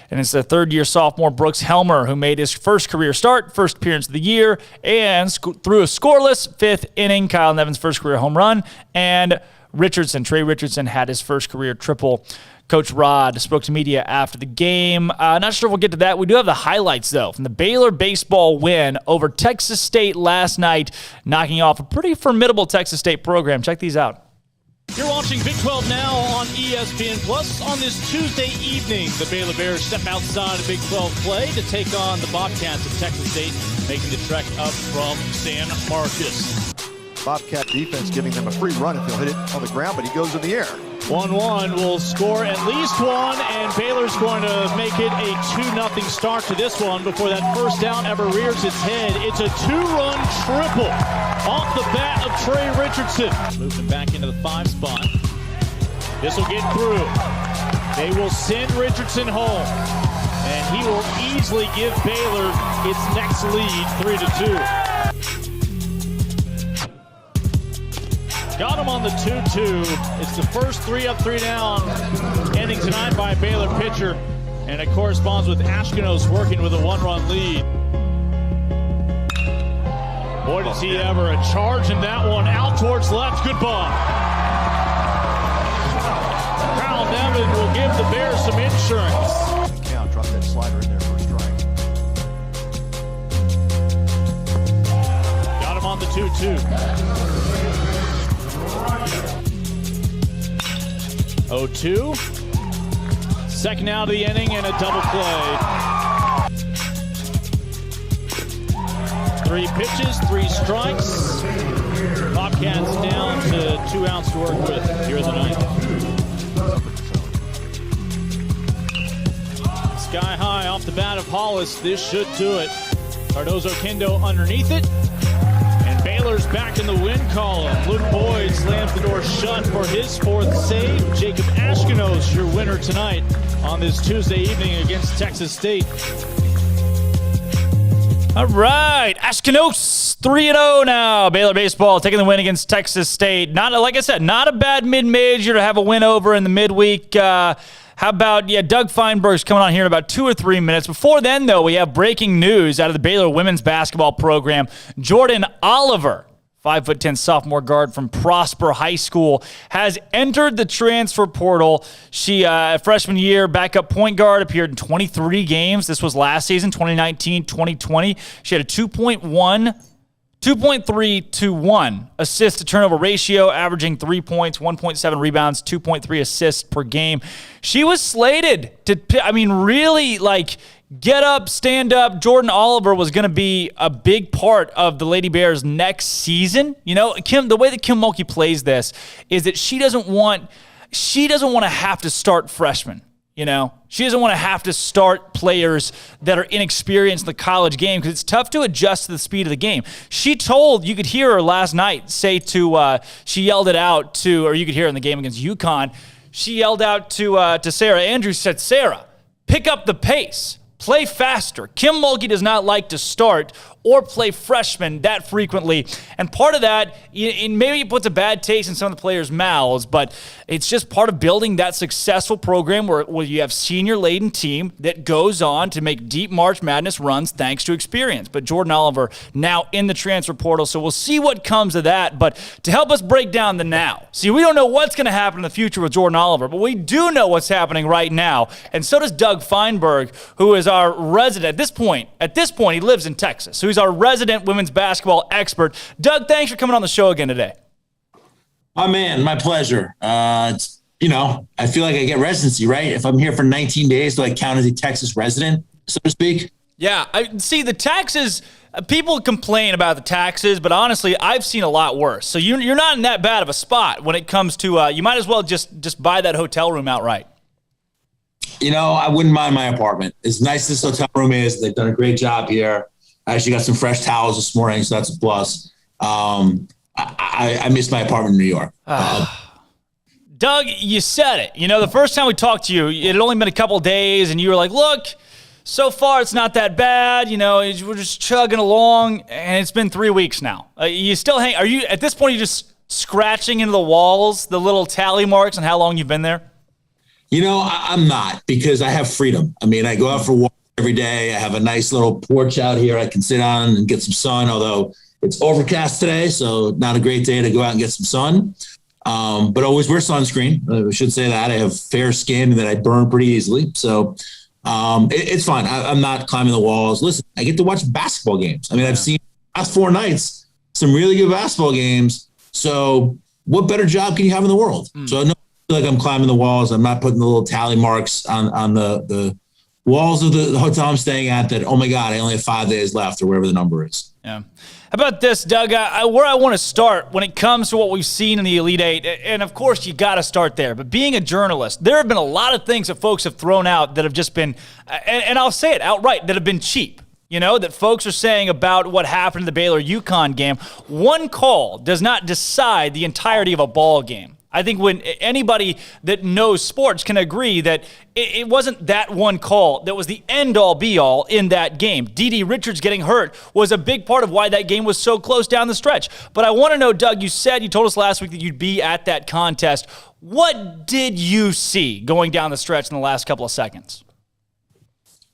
And it's the 3rd-year sophomore Brooks Helmer who made his first career start, first appearance of the year, and threw a scoreless 5th inning. Kyle Nevin's first career home run. And Trey Richardson had his first career triple. Coach Rod spoke to media after the game. Not sure if we'll get to that. We do have the highlights, though, from the Baylor baseball win over Texas State last night, knocking off a pretty formidable Texas State program. Check these out. You're watching Big 12 now on ESPN+. Plus, on this Tuesday evening, the Baylor Bears step outside of Big 12 play to take on the Bobcats of Texas State, making the trek up from San Marcos. Bobcat defense giving them a free run if he'll hit it on the ground, but he goes in the air. 1-1 will score at least 1, and Baylor's going to make it a 2-0 start to this one before that first down ever rears its head. It's a 2-run triple off the bat of Trey Richardson. Moves him back into the 5 spot. This will get through. They will send Richardson home, and he will easily give Baylor its next lead, 3-2. Got him on the 2-2. It's the first 3-up, 3-down ending tonight by a Baylor pitcher, and it corresponds with Ashkenos working with a 1-run lead. Boy, does he ever. A charge in that one. Out towards left. Goodbye. Kyle Nevin will give the Bears some insurance. Count, drop that slider in there for a strike. Got him on the 2-2. 0-2. Second out of the inning and a double play. 3 pitches, 3 strikes. Bobcats down to 2 outs to work with here in the ninth. Sky high off the bat of Hollis. This should do it. Cardozo-Kindo underneath it. And Baylor's back in the win column. Luke Boyd slams the door shut for his 4th save. Jacob Ashkenos, your winner tonight on this Tuesday evening against Texas State. All right, Ashkenos 3-0 now. Baylor baseball taking the win against Texas State. Not, like I said, not a bad mid-major to have a win over in the midweek. How about, Doug Feinberg's coming on here in about 2 or 3 minutes. Before then, though, we have breaking news out of the Baylor women's basketball program. Jordan Oliver, 5'10" sophomore guard from Prosper High School, has entered the transfer portal. She, freshman year, backup point guard, appeared in 23 games. This was last season, 2019-2020. She had a 2.3 to 1 assist to turnover ratio, averaging 3 points, 1.7 rebounds, 2.3 assists per game. She was slated to, really, get up, stand up. Jordan Oliver was going to be a big part of the Lady Bears next season. Kim, the way that Kim Mulkey plays this is that she doesn't want to have to start freshmen. She doesn't want to have to start players that are inexperienced in the college game because it's tough to adjust to the speed of the game. You could hear her last night say she yelled it out to, or you could hear her in the game against UConn. She yelled out to Sarah Andrews, said, "Sarah, pick up the pace. Play faster." Kim Mulkey does not like to start or play freshmen that frequently. And part of that, maybe it puts a bad taste in some of the players' mouths, but it's just part of building that successful program where you have senior-laden team that goes on to make deep March Madness runs thanks to experience. But Jordan Oliver now in the transfer portal, so we'll see what comes of that. But to help us break down the now, see, we don't know what's going to happen in the future with Jordan Oliver, but we do know what's happening right now. And so does Doug Feinberg, who is our resident at this point, he lives in Texas, so he's our resident women's basketball expert. Doug, thanks for coming on the show again today. Oh man, my pleasure. I feel like I get residency, right? If I'm here for 19 days, do I count as a Texas resident, so to speak? Yeah, I see the taxes. People complain about the taxes, but honestly, I've seen a lot worse. So you're not in that bad of a spot when it comes to. You might as well just buy that hotel room outright. I wouldn't mind my apartment. As nice as this hotel room is, they've done a great job here. I actually got some fresh towels this morning, so that's a plus. I miss my apartment in New York. Doug, you said it. The first time we talked to you, it had only been a couple of days, and you were like, look, so far it's not that bad. We're just chugging along, and it's been 3 weeks now. You still hang? Are you, at this point, you're just scratching into the walls, the little tally marks on how long you've been there? I'm not, because I have freedom. I go out for walks every day. I have a nice little porch out here I can sit on and get some sun, although it's overcast today, so not a great day to go out and get some sun. But always wear sunscreen. I should say that. I have fair skin and that I burn pretty easily. So it's fine. I'm not climbing the walls. Listen, I get to watch basketball games. I've seen the last 4 nights some really good basketball games. So what better job can you have in the world? So no, I feel like I'm climbing the walls. I'm not putting the little tally marks on the walls of the hotel I'm staying at that, oh my God, I only have 5 days left or whatever the number is. Yeah. How about this, Doug? Where I want to start when it comes to what we've seen in the Elite Eight, and of course you got to start there, but being a journalist, there have been a lot of things that folks have thrown out that have just been, and I'll say it outright, that have been cheap. That folks are saying about what happened in the Baylor-UConn game. One call does not decide the entirety of a ball game. I think when anybody that knows sports can agree that it wasn't that one call that was the end-all, be-all in that game. D.D. Richards getting hurt was a big part of why that game was so close down the stretch. But I want to know, Doug, you told us last week that you'd be at that contest. What did you see going down the stretch in the last couple of seconds?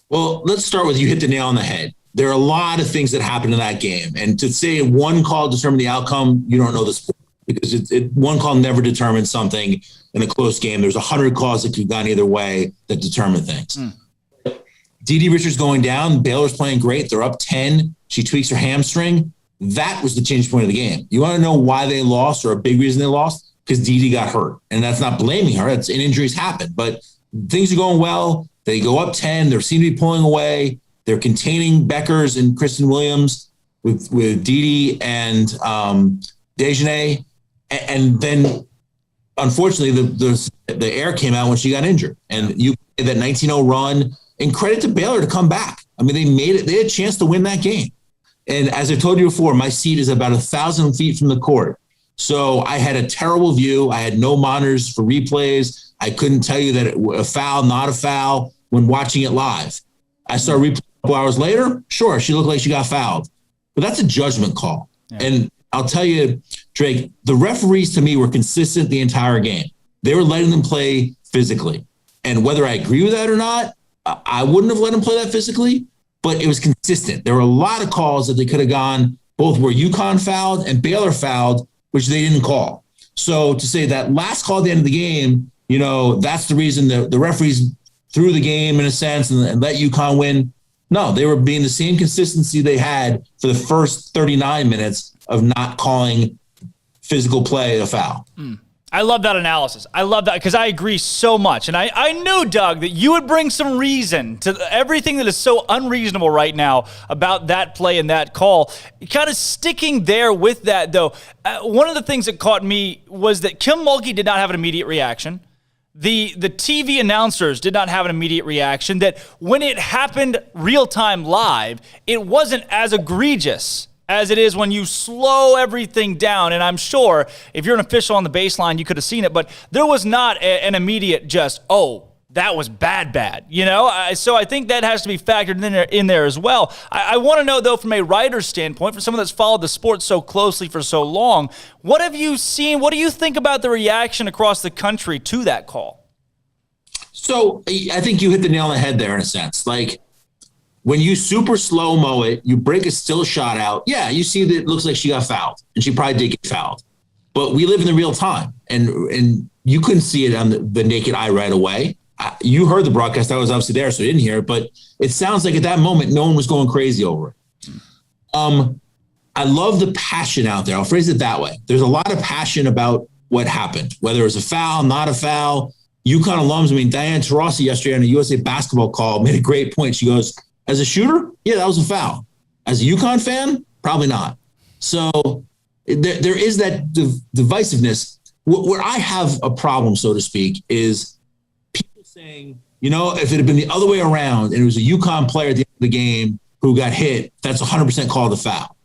Well, let's start with you hit the nail on the head. There are a lot of things that happened in that game. And to say one call determined the outcome, you don't know the sport. Because one call never determines something in a close game. There's 100 calls that could have gone either way that determine things. D.D. Richards going down. Baylor's playing great. They're up 10. She tweaks her hamstring. That was the change point of the game. You want to know why they lost or a big reason they lost? because Dee got hurt. And that's not blaming her. That's injuries happen. But things are going well. They go up 10. They seem to be pulling away. They're containing Beckers and Kristen Williams with Dee and Dejanay. And then, unfortunately, the air came out when she got injured. And you made that 19-0 run. And credit to Baylor to come back. I mean, they made it. They had a chance to win that game. And as I told you before, my seat is about 1,000 feet from the court. So I had a terrible view. I had no monitors for replays. I couldn't tell you that a foul, not a foul when watching it live. I saw a replay a couple hours later. Sure, she looked like she got fouled. But that's a judgment call. Yeah. And I'll tell you, Drake, the referees to me were consistent the entire game. They were letting them play physically. And whether I agree with that or not, I wouldn't have let them play that physically, but it was consistent. There were a lot of calls that they could have gone, both where UConn fouled and Baylor fouled, which they didn't call. So to say that last call at the end of the game, that's the reason the referees threw the game in a sense and let UConn win. No, they were being the same consistency they had for the first 39 minutes of not calling physical play a foul. I love that analysis. I love that because I agree so much. And I knew, Doug, that you would bring some reason to everything that is so unreasonable right now about that play and that call. Kind of sticking there with that, though, one of the things that caught me was that Kim Mulkey did not have an immediate reaction. The TV announcers did not have an immediate reaction, that when it happened real-time live, it wasn't as egregious as it is when you slow everything down. And I'm sure if you're an official on the baseline, you could have seen it, but there was not an immediate just, oh, that was bad, So I think that has to be factored in there as well. I want to know, though, from a writer's standpoint, for someone that's followed the sport so closely for so long, what have you seen? What do you think about the reaction across the country to that call? So I think you hit the nail on the head there in a sense. Like, when you super slow-mo it, you break a still shot out. Yeah, you see that it looks like she got fouled, and she probably did get fouled. But we live in the real time, and you couldn't see it on the naked eye right away. You heard the broadcast. I was obviously there, so I didn't hear it. But it sounds like at that moment, no one was going crazy over it. I love the passion out there. I'll phrase it that way. There's a lot of passion about what happened, whether it was a foul, not a foul. UConn alums, Diane Taurasi yesterday on a USA basketball call made a great point. She goes, as a shooter, yeah, that was a foul. As a UConn fan, probably not. So there is that divisiveness. Where I have a problem, so to speak, is people saying, if it had been the other way around and it was a UConn player at the end of the game who got hit, that's 100% called a foul.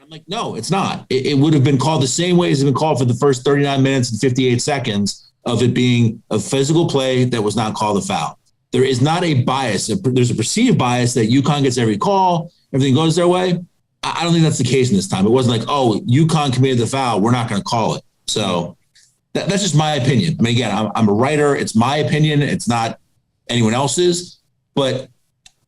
I'm like, no, it's not. It would have been called the same way as it had been called for the first 39 minutes and 58 seconds of it being a physical play that was not called a foul. There is not a bias. There's a perceived bias that UConn gets every call, everything goes their way. I don't think that's the case in this time. It wasn't like, oh, UConn committed the foul, we're not going to call it. So that's just my opinion. Again, I'm a writer. It's my opinion. It's not anyone else's. But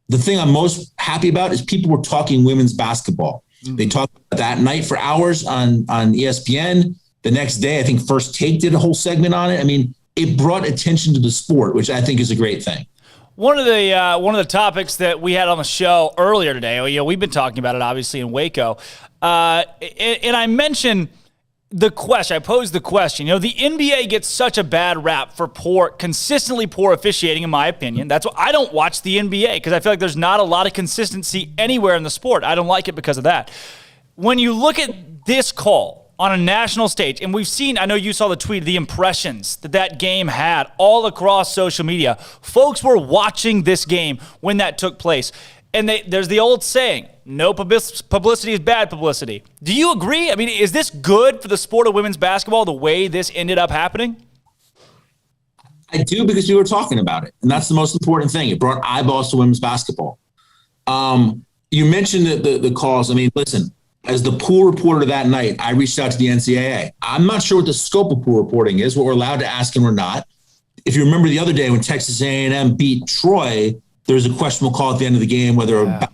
the thing I'm most happy about is people were talking women's basketball. Mm-hmm. They talked about that night for hours on ESPN. The next day, I think First Take did a whole segment on it. It brought attention to the sport, which I think is a great thing. One of the topics that we had on the show earlier today, we've been talking about it obviously in Waco, and I mentioned the question. I posed the question. The NBA gets such a bad rap for consistently poor officiating, in my opinion. That's why I don't watch the NBA, because I feel like there's not a lot of consistency anywhere in the sport. I don't like it because of that. When you look at this call on a national stage, and we've seen, I know you saw the tweet, the impressions that game had all across social media. Folks were watching this game when that took place. And there's the old saying, no publicity is bad publicity. Do you agree? Is this good for the sport of women's basketball, the way this ended up happening? I do, because we were talking about it. And that's the most important thing. It brought eyeballs to women's basketball. You mentioned the calls. Listen, as the pool reporter that night, I reached out to the NCAA. I'm not sure what the scope of pool reporting is, what we're allowed to ask and we're not. If you remember the other day when Texas A&M beat Troy, there was a questionable call at the end of the game, whether it was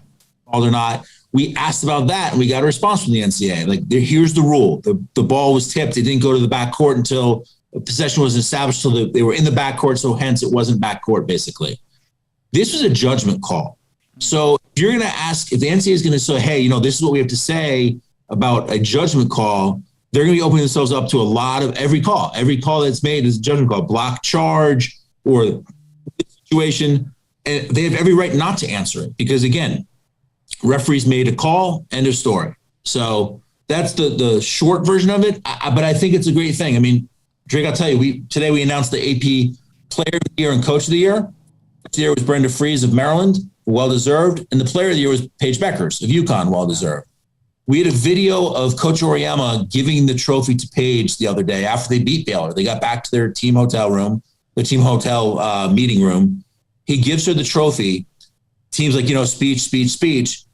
called or not. We asked about that, and we got a response from the NCAA. Here's the rule. The ball was tipped. It didn't go to the backcourt until possession was established, until they were in the backcourt, so hence it wasn't backcourt, basically. This was a judgment call. So if you're going to ask, if the NCAA is going to say, hey, this is what we have to say about a judgment call, they're going to be opening themselves up to a lot of every call that's made is a judgment call, block charge or situation. And they have every right not to answer it because, again, referees made a call, end of story. So that's the short version of it. But I think it's a great thing. I mean, Drake, I'll tell you, today we announced the AP Player of the Year and Coach of the Year. Coach of the Year was Brenda Fries of Maryland, well-deserved. And the Player of the Year was Paige Beckers of UConn, well-deserved. We had a video of Coach Auriemma giving the trophy to Paige the other day after they beat Baylor. They got back to their team hotel meeting room. He gives her the trophy. Team's like, speech.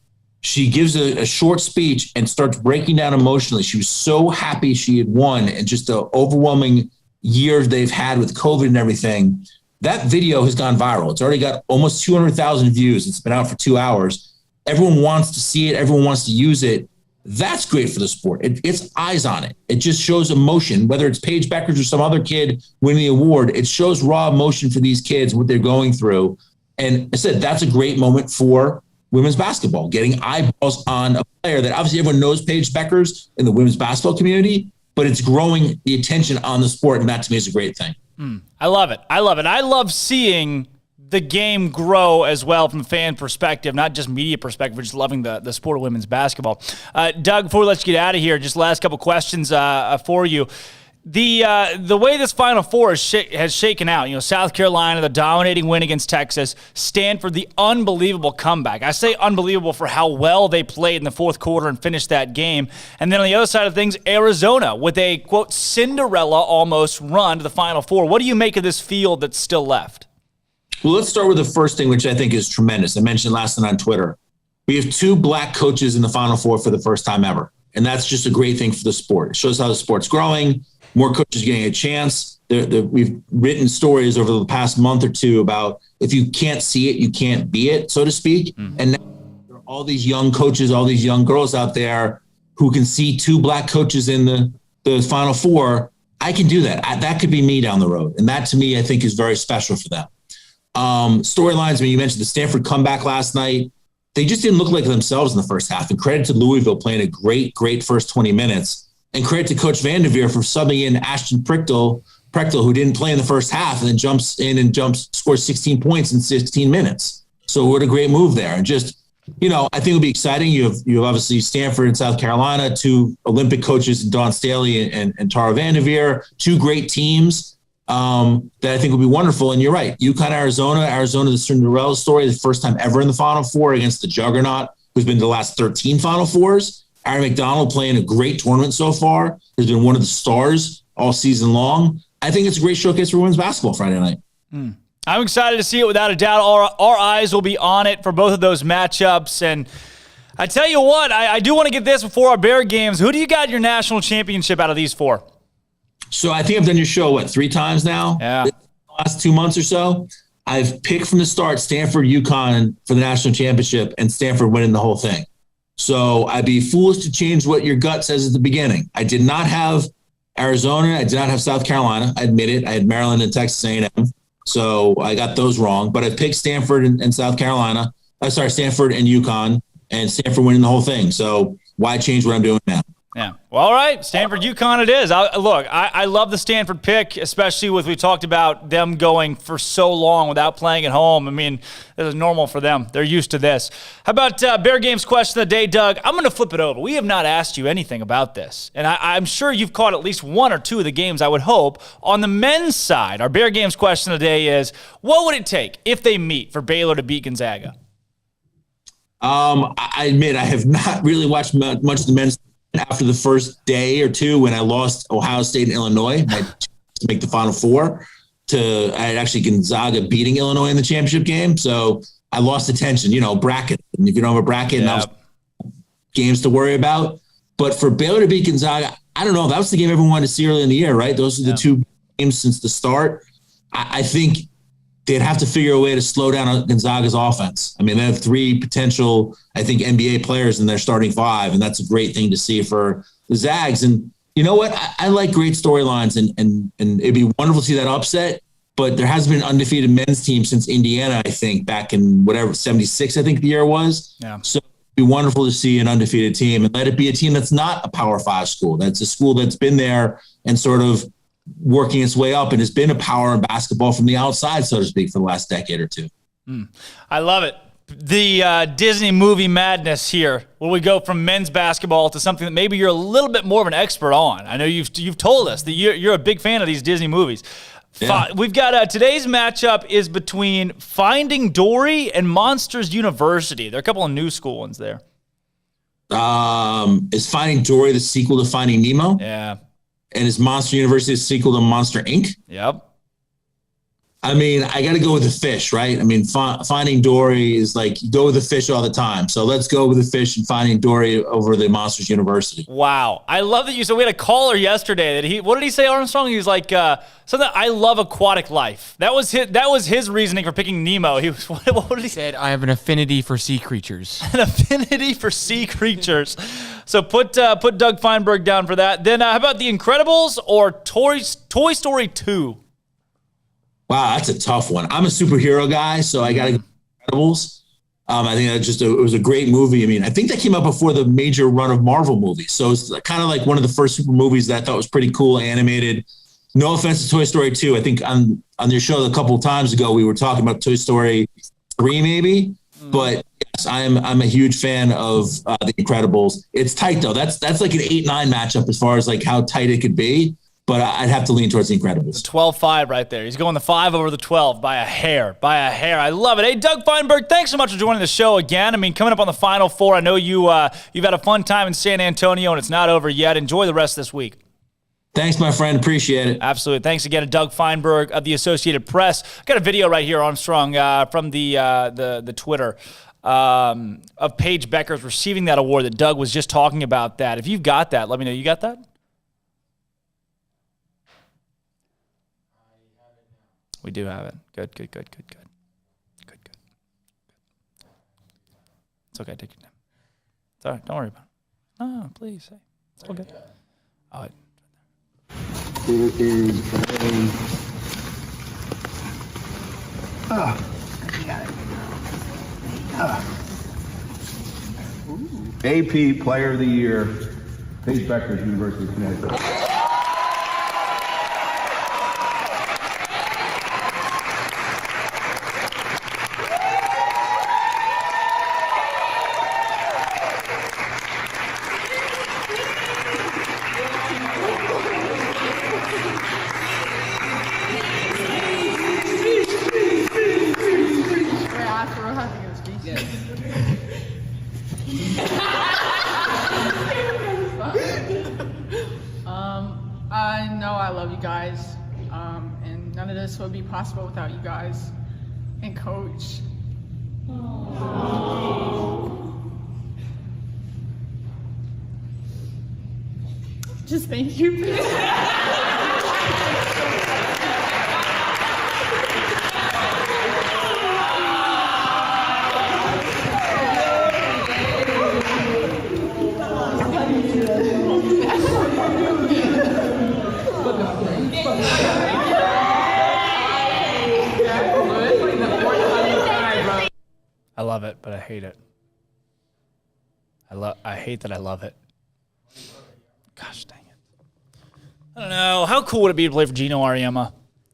She gives a short speech and starts breaking down emotionally. She was so happy she had won and just the overwhelming year they've had with COVID and everything. That video has gone viral. It's already got almost 200,000 views. It's been out for 2 hours. Everyone wants to see it. Everyone wants to use it. That's great for the sport. It's eyes on it. It just shows emotion, whether it's Paige Beckers or some other kid winning the award. It shows raw emotion for these kids, what they're going through. And I said, that's a great moment for women's basketball, getting eyeballs on a player that obviously everyone knows Paige Beckers in the women's basketball community, but it's growing the attention on the sport. And that to me is a great thing. I love it. I love seeing the game grow as well from a fan perspective, not just media perspective, but just loving the sport of women's basketball. Doug, before we let you get out of here, just last couple questions for you. The way this Final Four has shaken out, South Carolina, the dominating win against Texas, Stanford, the unbelievable comeback. I say unbelievable for how well they played in the fourth quarter and finished that game. And then on the other side of things, Arizona with a, quote, Cinderella almost run to the Final Four. What do you make of this field that's still left? Well, let's start with the first thing, which I think is tremendous. I mentioned last night on Twitter. We have 2 black coaches in the Final Four for the first time ever. And that's just a great thing for the sport. It shows how the sport's growing. More coaches getting a chance. We've written stories over the past month or two about if you can't see it, you can't be it, so to speak. And now there are all these young coaches, all these young girls out there who can see 2 black coaches in the Final Four. I can do that. That could be me down the road. And that to me, I think is very special for them. Storylines, you mentioned the Stanford comeback last night. They just didn't look like themselves in the first half. And credit to Louisville playing a great first 20 minutes. And credit to Coach Vanderveer for subbing in Ashton Pickell, who didn't play in the first half and then scores 16 points in 16 minutes. So what a great move there. And just, I think it'll be exciting. You have obviously Stanford and South Carolina, 2 Olympic coaches, Dawn Staley and Tara Vanderveer, 2 great teams that I think will be wonderful. And you're right. UConn, Arizona, the Cinderella story, the first time ever in the Final Four against the juggernaut who's been to the last 13 Final Fours. Aaron McDonald playing a great tournament so far, has been one of the stars all season long. I think it's a great showcase for women's basketball Friday night. I'm excited to see it without a doubt. Our eyes will be on it for both of those matchups. And I tell you what, I do want to get this before our Bear games. Who do you got in your national championship out of these 4? So I think I've done your show, 3 times now? Yeah. The last 2 months or so. I've picked from the start Stanford, UConn for the national championship, and Stanford winning the whole thing. So I'd be foolish to change what your gut says at the beginning. I did not have Arizona. I did not have South Carolina. I admit it. I had Maryland and Texas A&M. So I got those wrong. But I picked Stanford and South Carolina. Stanford and UConn, and Stanford winning the whole thing. So why change what I'm doing now? Yeah. Well, all right. Stanford, UConn it is. I love the Stanford pick, especially with we talked about them going for so long without playing at home. I mean, this is normal for them. They're used to this. How about Bear Games question of the day, Doug? I'm going to flip it over. We have not asked you anything about this, and I'm sure you've caught at least 1 or 2 of the games, I would hope. On the men's side, our Bear Games question of the day is, what would it take if they meet for Baylor to beat Gonzaga? I admit I have not really watched much of the men's after the first day or 2 when I lost Ohio State and Illinois. I had to make the Final Four. I had actually Gonzaga beating Illinois in the championship game. So I lost attention, bracket. And if you don't have a bracket, now games to worry about. But for Baylor to beat Gonzaga, I don't know. That was the game everyone wanted to see early in the year, right? Those are the 2 games since the start. I think they'd have to figure a way to slow down Gonzaga's offense. I mean, they have 3 potential, I think, NBA players in their starting 5, and that's a great thing to see for the Zags. And you know what? I like great storylines, and it'd be wonderful to see that upset, but there hasn't been an undefeated men's team since Indiana, I think, back in 76, I think the year was. Yeah. So be wonderful to see an undefeated team, and let it be a team that's not a Power 5 school. That's a school that's been there and sort of working its way up and has been a power in basketball from the outside, so to speak, for the last decade or two. I love it. The Disney movie madness here, where we go from men's basketball to something that maybe you're a little bit more of an expert on. I know you've told us that you're a big fan of these Disney movies. Yeah. We've got today's matchup is between Finding Dory and Monsters University. There are a couple of new school ones there. Is Finding Dory the sequel to Finding Nemo? Yeah. And is Monster University the sequel to Monster Inc.? Yep. I mean, I got to go with the fish, right? I mean, Finding Dory is like, you go with the fish all the time. So let's go with the fish and Finding Dory over the Monsters University. Wow. I love that you said we had a caller yesterday that what did he say, Armstrong? He was like, something, I love aquatic life. That was his reasoning for picking Nemo. He was, what did he say? Said, I have an affinity for sea creatures. An affinity for sea creatures. So put Doug Feinberg down for that. Then how about The Incredibles or Toy Story 2? Wow, that's a tough one. I'm a superhero guy, so I got to go Incredibles. I think it was a great movie. I mean, I think that came out before the major run of Marvel movies. So it's kind of like one of the first super movies that I thought was pretty cool, animated. No offense to Toy Story 2. I think on your show a couple of times ago, we were talking about Toy Story 3 maybe. But yes, I'm a huge fan of The Incredibles. It's tight, though. That's like an 8-9 matchup as far as like how tight it could be. But I'd have to lean towards The Incredibles. 12-5 right there. He's going the 5 over the 12 by a hair. I love it. Hey, Doug Feinberg, thanks so much for joining the show again. I mean, coming up on the Final Four, I know you've had a fun time in San Antonio, and it's not over yet. Enjoy the rest of this week. Thanks, my friend. Appreciate it. Absolutely. Thanks again to Doug Feinberg of the Associated Press. I've got a video right here, Armstrong, from the Twitter of Paige Beckers receiving that award that Doug was just talking about. That. If you've got that, let me know. You got that? We do have it. Good. It's okay. Take your time. It's all right. Don't worry about it. No, please. It's all good. All right. It is AP Player of the Year, Paige Beckers, University of Connecticut. I know I love you guys, and none of this would be possible without you guys and Coach. Just thank you. I love it, but I hate it. I hate that I love it. Gosh dang it. I don't know. How cool would it be to play for Gino Auriemma?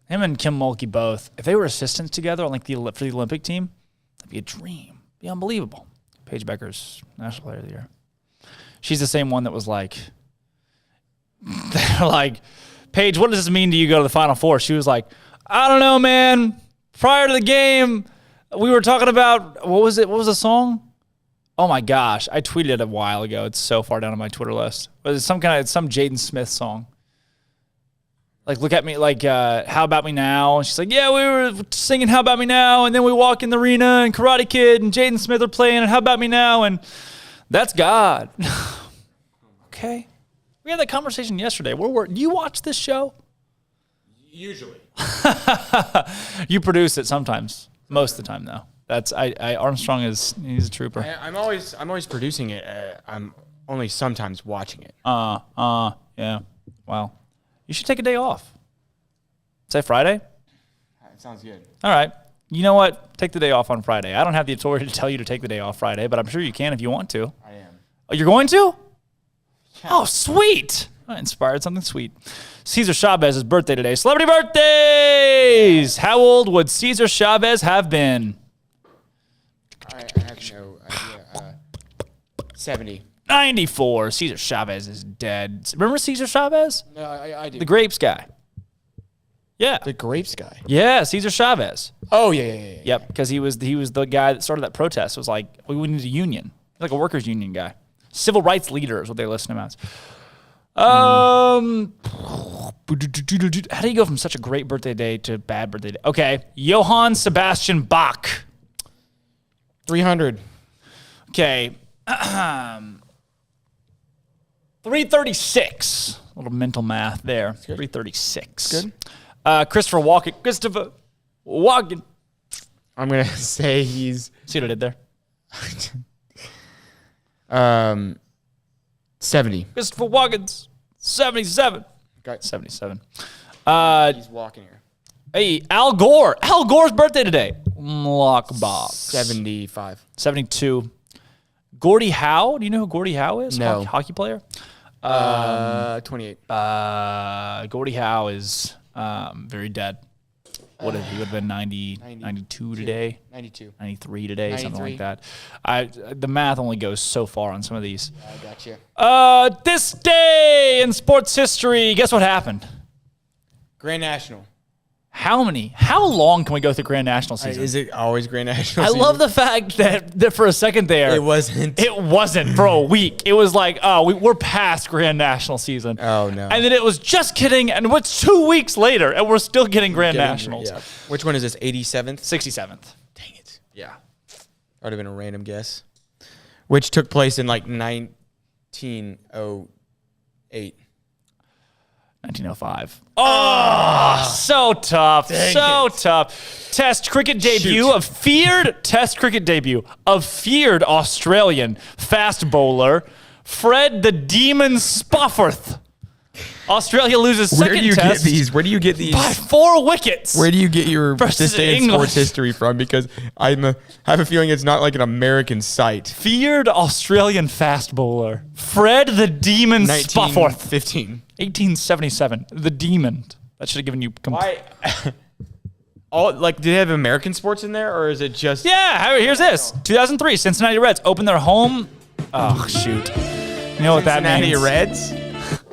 Him and Kim Mulkey both. If they were assistants together on like for the Olympic team, that'd be a dream. It'd be unbelievable. Paige Beckers, National Player of the Year. She's the same one that was like, they're like, Paige, what does this mean to you go to the Final Four? She was like, I don't know, man. Prior to the game, we were talking about, what was it? What was the song? Oh my gosh. I tweeted it a while ago. It's so far down on my Twitter list. But it's some Jaden Smith song. Like, look at me, like, How About Me Now? And she's like, yeah, we were singing How About Me Now, and then we walk in the arena, and Karate Kid and Jaden Smith are playing, and How About Me Now, and that's God. Okay. We had that conversation yesterday. Do you watch this show? Usually. You produce it sometimes. Most of the time, though. That's Armstrong he's a trooper. I'm always producing it. I'm only sometimes watching it. Yeah. Wow. You should take a day off. Say Friday? That sounds good. All right. You know what? Take the day off on Friday. I don't have the authority to tell you to take the day off Friday, but I'm sure you can if you want to. I am. Oh, you're going to? Yeah. Oh, sweet. I inspired something sweet. Cesar Chavez's birthday today. Celebrity birthdays! How old would Cesar Chavez have been? I have no idea. 70. 94. Cesar Chavez is dead. Remember Cesar Chavez? No, I do. The grapes guy. Yeah. The grapes guy? Yeah, Cesar Chavez. Oh, yeah. Yep, because he was the guy that started that protest. It was like, we need a union. Like a workers' union guy. Civil rights leader is what they list him as. How do you go from such a great birthday day to bad birthday day? Okay, Johann Sebastian Bach. 300. Okay. 336. A little mental math there. 336. Good. Christopher Walken. I'm going to say he's... See what I did there? 70. Christopher Walken's 77. Got 77. He's walking here. Hey, Al Gore. Al Gore's birthday today. Lockbox. 75. 72. Gordie Howe. Do you know who Gordie Howe is? No. Hockey player? 28. Gordie Howe is very dead. He would have been 92 today. 92. 93 today, 93. something like that. The math only goes so far on some of these. I got you. This day in sports history, guess what happened? Grand National. How long can we go through Grand National season? Is it always Grand National I season? love the fact that for a second there, It wasn't. It wasn't for a week. It was like, we're past Grand National season. Oh, no. And then it was just kidding, and what's 2 weeks later, and we're still getting Grand Nationals. Yeah. Which one is this, 87th? 67th. Dang it. Yeah. That would have been a random guess. Which took place in like 1908. 1905. Oh, so tough. Tough. Test cricket debut of feared Australian fast bowler Fred the Demon Spofforth. Australia loses second Where do you test get these? Where do you get these? by 4 wickets. Where do you get your Versus this day in English. sports history from? Because I have a feeling it's not like an American site. Feared Australian fast bowler Fred the Demon Spofforth. 1915. 1877. The Demon. That should have given you... Why? Do they have American sports in there, or is it just... Yeah, here's this. 2003, Cincinnati Reds open their home... Oh, shoot. You know what that means. Cincinnati Reds?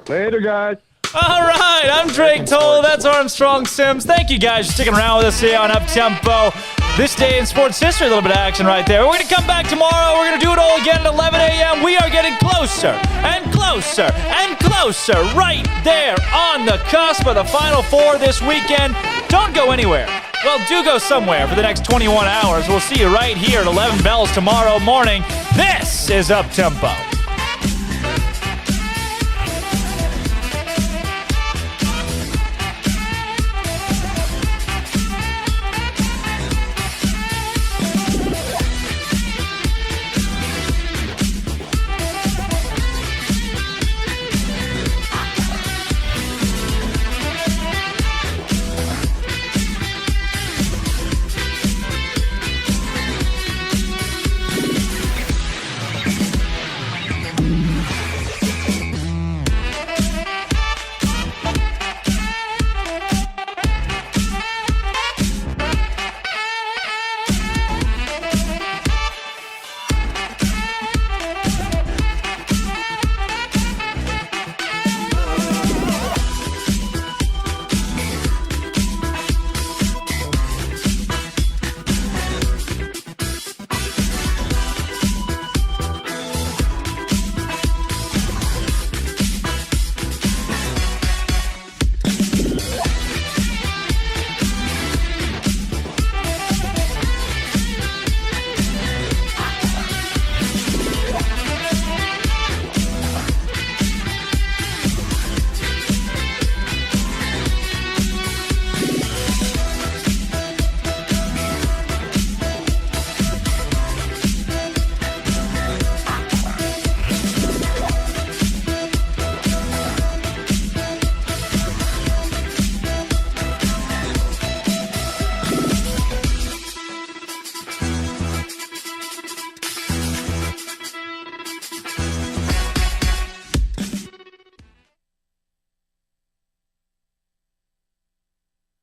Later, guys. All right, I'm Drake Toll. That's Armstrong Sims. Thank you guys for sticking around with us here on Uptempo. This day in sports history, a little bit of action right there. We're going to come back tomorrow. We're going to do it all again at 11 a.m. We are getting closer and closer and closer right there on the cusp of the Final Four this weekend. Don't go anywhere. Well, do go somewhere for the next 21 hours. We'll see you right here at 11 bells tomorrow morning. This is Uptempo.